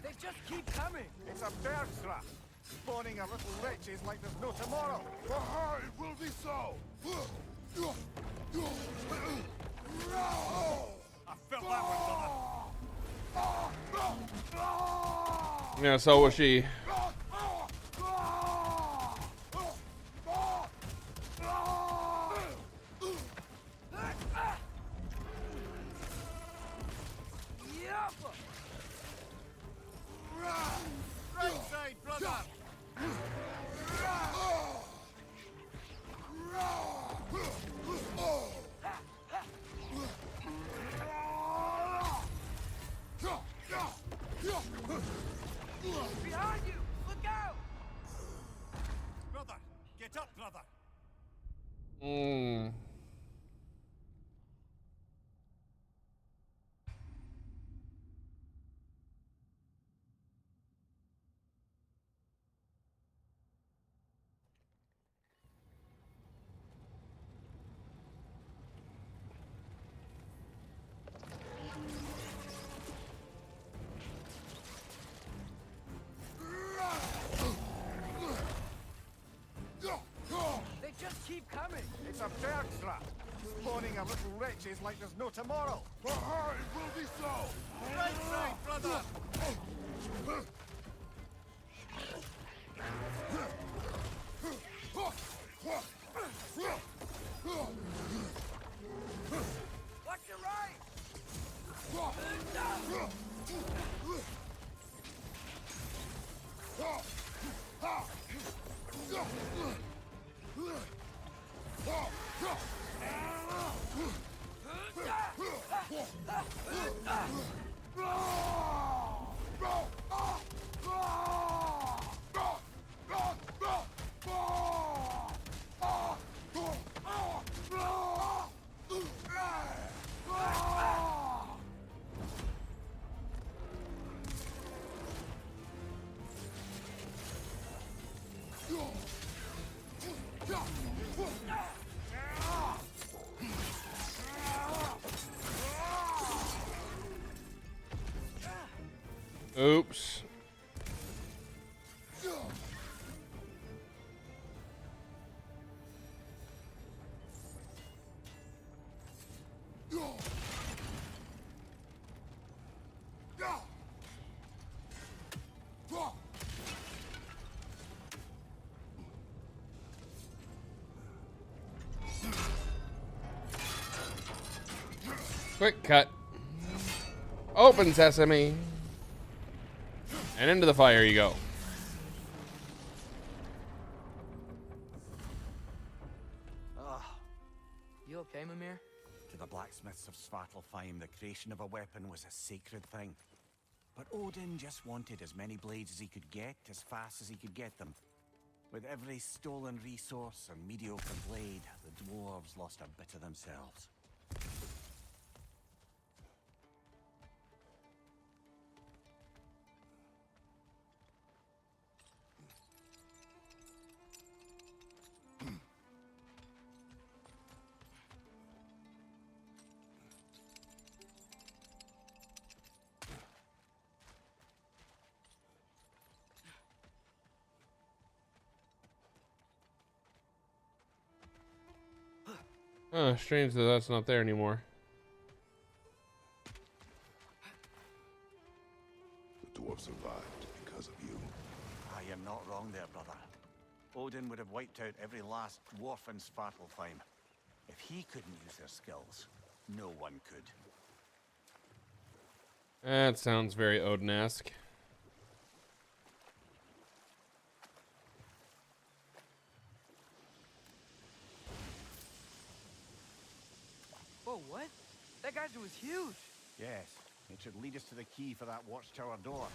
They just keep coming. It's a bergstraff, spawning a little wretches like there's no tomorrow. It will be so. I felt that one, brother. Yeah, so was she. Right side, brother. Behind you! Look out! Brother, get up, brother. Mm. They just keep coming. It's a bergstraff, spawning a little wretches like there's no tomorrow. It will be so. Right side, brother. Watch your right. Oops. Quick cut. Open sesame. And into the fire you go. You okay, Mimir? To the blacksmiths of Svartalfheim, the creation of a weapon was a sacred thing. But Odin just wanted as many blades as he could get, as fast as he could get them. With every stolen resource and mediocre blade, the dwarves lost a bit of themselves. Strange that that's not there anymore. The dwarf survived because of you. I am not wrong there, brother. Odin would have wiped out every last dwarf in Svartalfheim. If he couldn't use their skills, no one could. That sounds very Odin-esque. Whoa, what? That geyser was huge. Yes, it should lead us to the key for that watchtower door.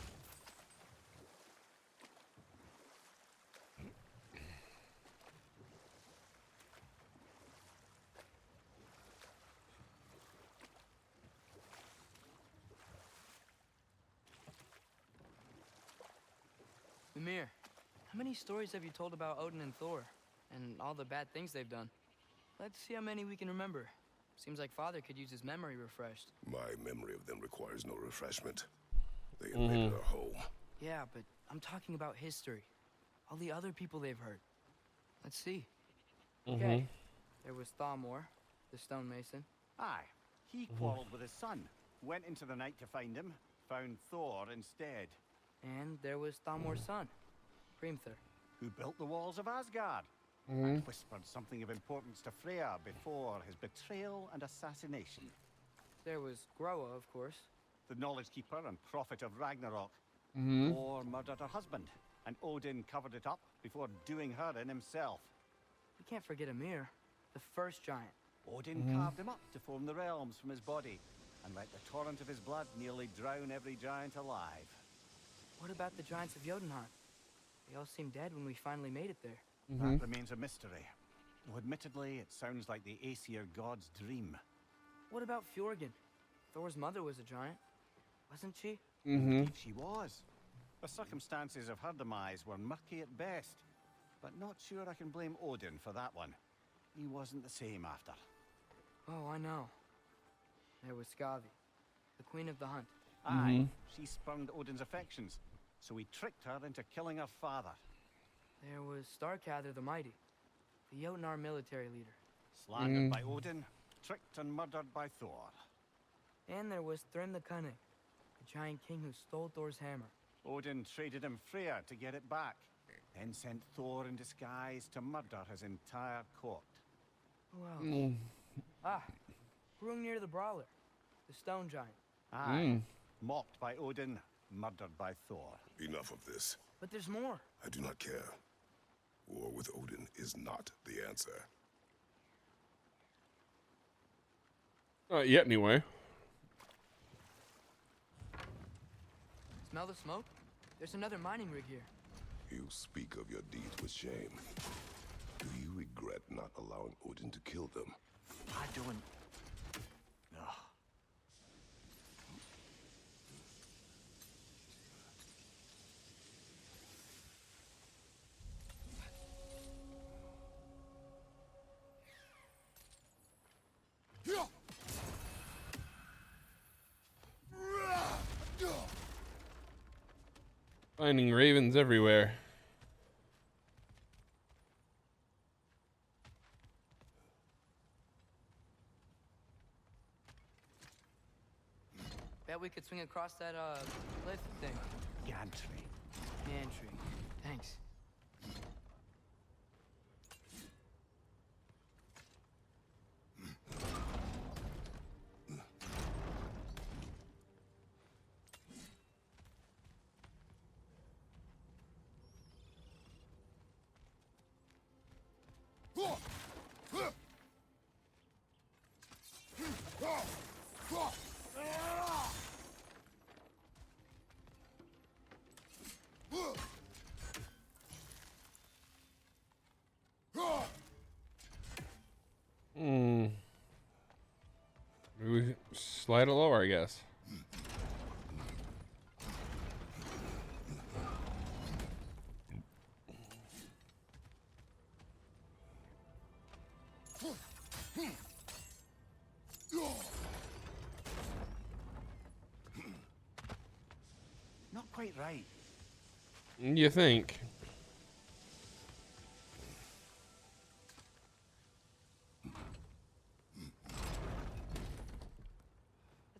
Mimir, how many stories have you told about Odin and Thor? And all the bad things they've done? Let's see how many we can remember. Seems like Father could use his memory refreshed. My memory of them requires no refreshment. They invaded our home. Yeah, but I'm talking about history. All the other people they've hurt. Let's see. Okay. There was Thalmor, the stonemason. Aye, he quarreled with his son, went into the night to find him, found Thor instead. And there was Thalmor's son, Hrimthur. Who built the walls of Asgard. And whispered something of importance to Freya before his betrayal and assassination. There was Groa, of course. The knowledge keeper and prophet of Ragnarok. Thor murdered her husband, and Odin covered it up before doing her in himself. We can't forget Ymir, the first giant. Odin carved him up to form the realms from his body, and let the torrent of his blood nearly drown every giant alive. What about the giants of Jotunheim? They all seemed dead when we finally made it there. That remains a mystery. Though admittedly, it sounds like the Aesir god's dream. What about Fjorgyn? Thor's mother was a giant, wasn't she? Indeed she was. The circumstances of her demise were murky at best, but not sure I can blame Odin for that one. He wasn't the same after. Oh, I know. There was Skavi, the queen of the hunt. Aye, she spurned Odin's affections, so he tricked her into killing her father. There was Starkather the Mighty, the Jotnar military leader. Slandered by Odin, tricked and murdered by Thor. And there was Thrym the Cunning, the giant king who stole Thor's hammer. Odin traded him Freya to get it back, then sent Thor in disguise to murder his entire court. Who else? Hrungnir the Brawler, the stone giant. Aye, mocked by Odin, murdered by Thor. Enough of this. But there's more. I do not care. War with Odin is not the answer. Not yet, anyway. Smell the smoke? There's another mining rig here. You speak of your deeds with shame. Do you regret not allowing Odin to kill them? I don't... No. Finding ravens everywhere. Bet we could swing across that, cliff thing. Gantry. Gantry. Thanks. We slide it lower, I guess. Not quite right. You think?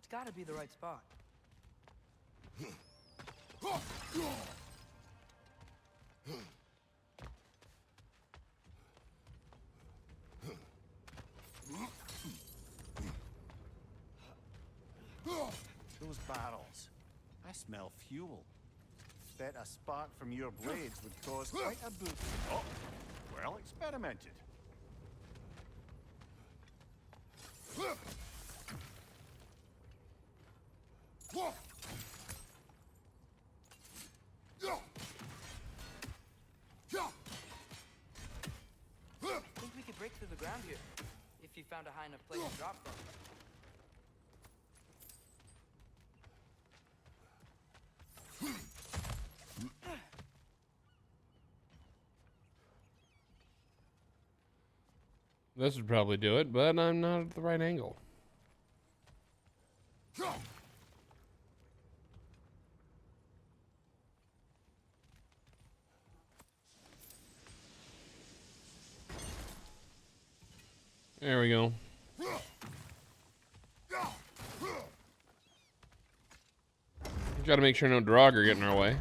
It's gotta be the right spot. Those barrels. I smell fuel. Bet a spark from your blades would cause quite a boost. Oh, well experimented. I think we could break through the ground here, if you found a high enough place to drop from. This would probably do it, but I'm not at the right angle. There we go. Got to make sure no Draugr get in our way.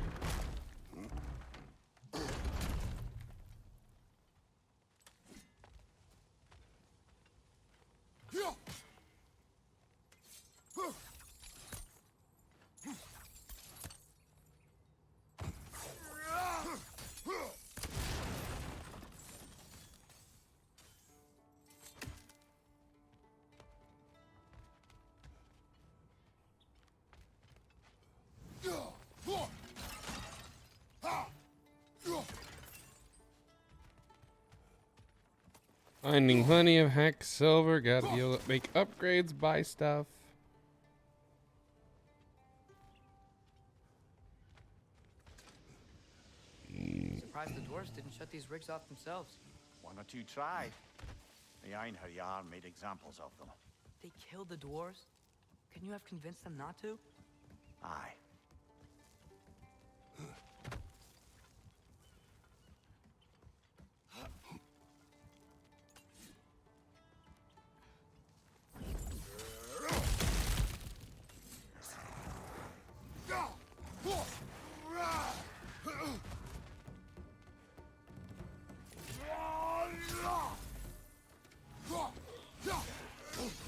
Finding plenty of hex silver, gotta be able to make upgrades, buy stuff. Surprised the dwarves didn't shut these rigs off themselves. One or two tried. The Einherjar made examples of them. They killed the dwarves? Couldn't you have convinced them not to? Aye.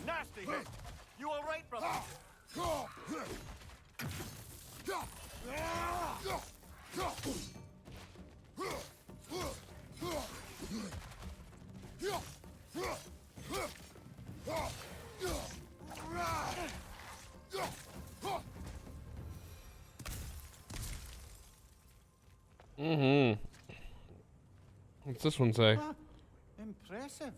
Nasty hit! You all right, brother? Mm-hmm. What's this one say? Impressive.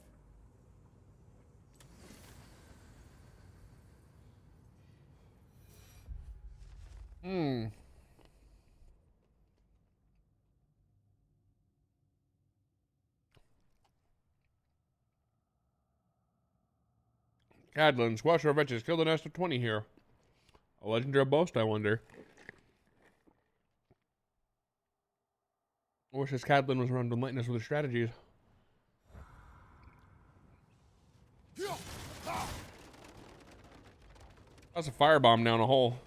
Cadlin, squash our wretches, kill the nest of 20 here. A legendary boast, I wonder. I wish this Cadlin was around to enlighten us with his strategies. That's a firebomb down a hole.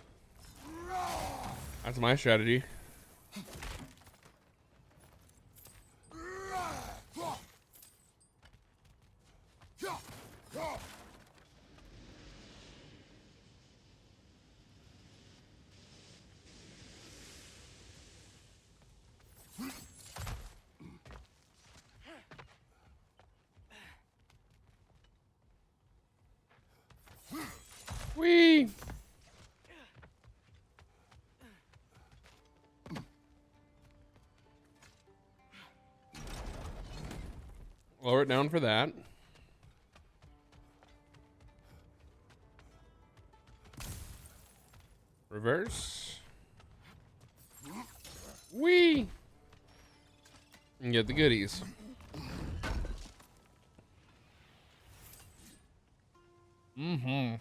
That's my strategy. Whee! Lower it down for that. Reverse. Whee! And get the goodies. Mm-hmm.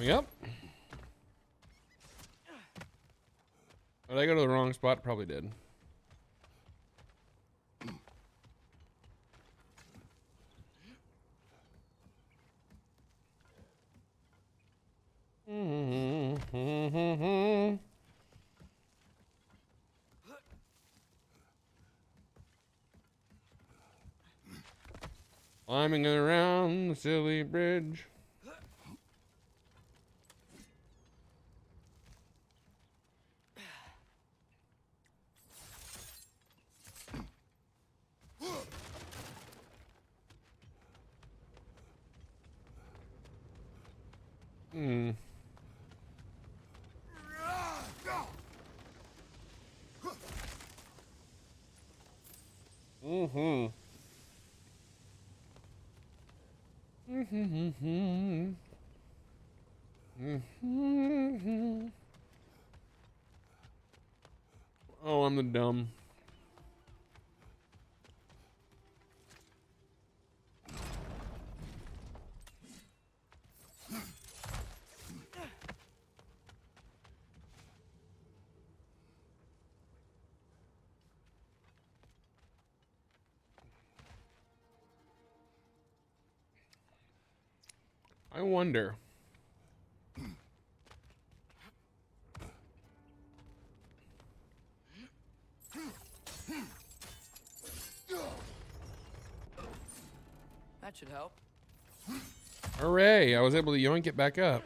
Yep. Did I go to the wrong spot? Probably did. Climbing around the silly bridge. Hmm. Mm-hmm. Mm-hmm. Mm-hmm. Oh, I'm the dumb. I wonder. That should help. Hooray! I was able to yoink it back up.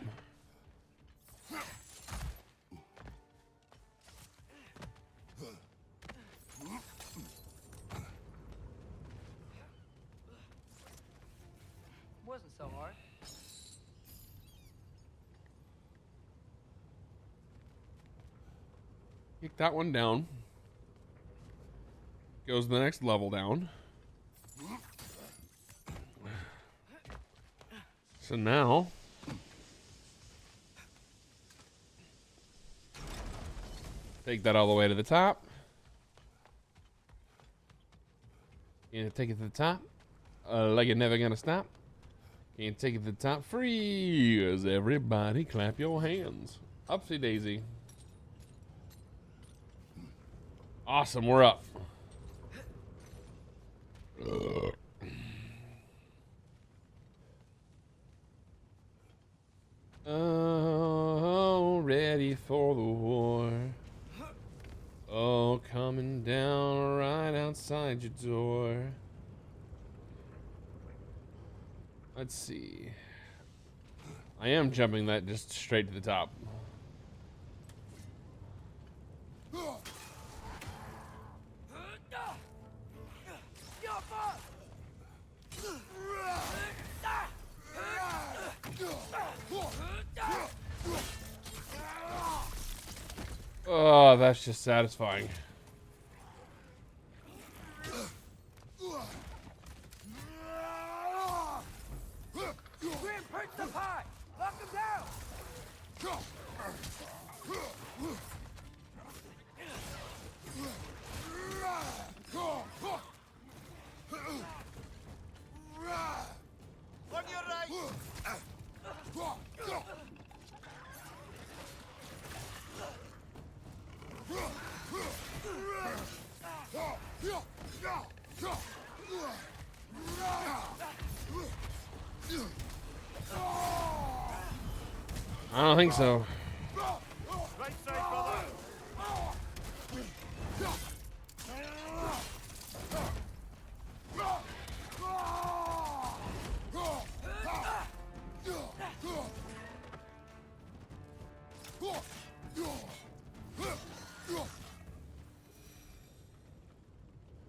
Wasn't so hard. Kick that one down. Goes the next level down. So now take that all the way to the top. You take it to the top. Like you're never gonna stop. You take it to the top free as everybody clap your hands. Upsy daisy. Awesome, we're up. Oh, ready for the war. Oh, coming down right outside your door. Let's see. I am jumping that just straight to the top. Oh, that's just satisfying. Grim, perch the pie! Lock him down! On your right! I don't think so. Right side, brother!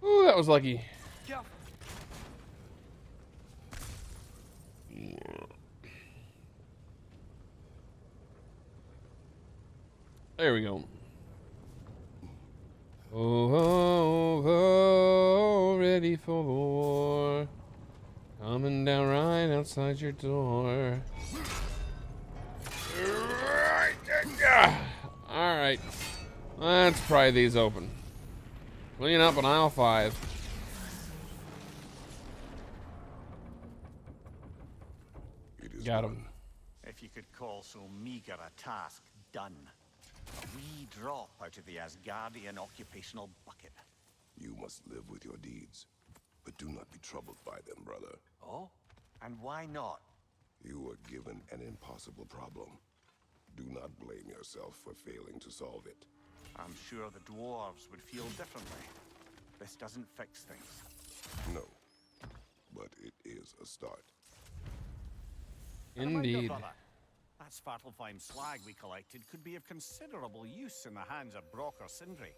Ooh, that was lucky. There we go. Oh, oh, oh, ready for the war. Coming down right outside your door. Alright. Let's pry these open. Clean up on aisle 5. It is Got done. him. If you could call so meager a task done. A wee drop out of the Asgardian occupational bucket. You must live with your deeds, but do not be troubled by them, brother. Oh? And why not? You were given an impossible problem. Do not blame yourself for failing to solve it. I'm sure the dwarves would feel differently. This doesn't fix things. No, but it is a start. And a reminder, Indeed. brother, that Svartalfheim slag we collected could be of considerable use in the hands of Brock or Sindri.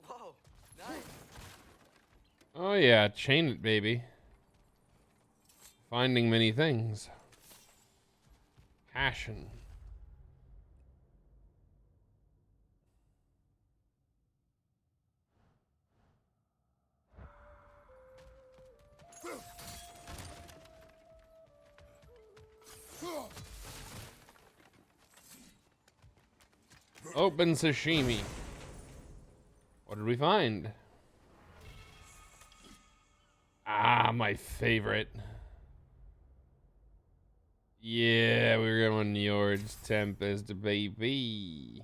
Whoa, nice. Oh yeah, chain it, baby. Finding many things. Passion. Open sashimi. What did we find? Ah, my favorite. Yeah, we're going Njord's Tempest, baby.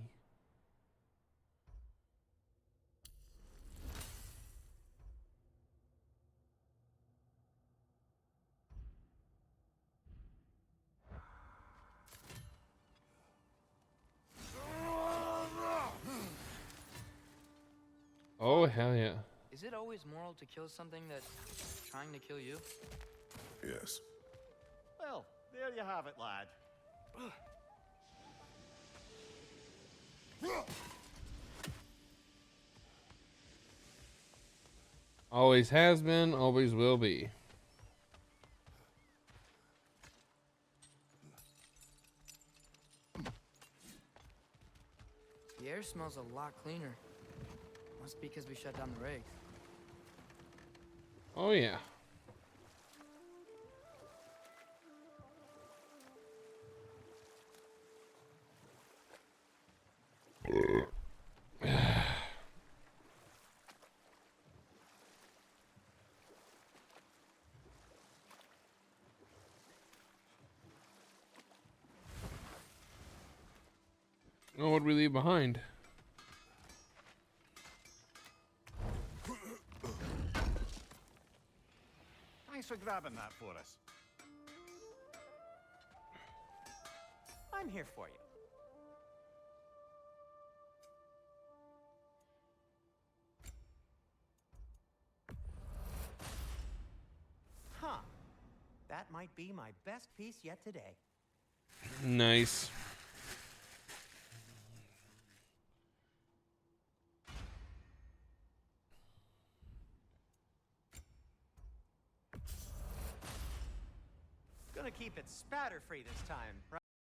Oh, hell yeah. Is it always moral to kill something that's trying to kill you? Yes. Well, there you have it, lad. Always has been, always will be. The air smells a lot cleaner. Must be because we shut down the rig. Oh, yeah. Oh, what did we leave behind? Thanks for grabbing that for us. I'm here for you. Huh. That might be my best piece yet today. Nice. Gonna keep it spatter-free this time, right?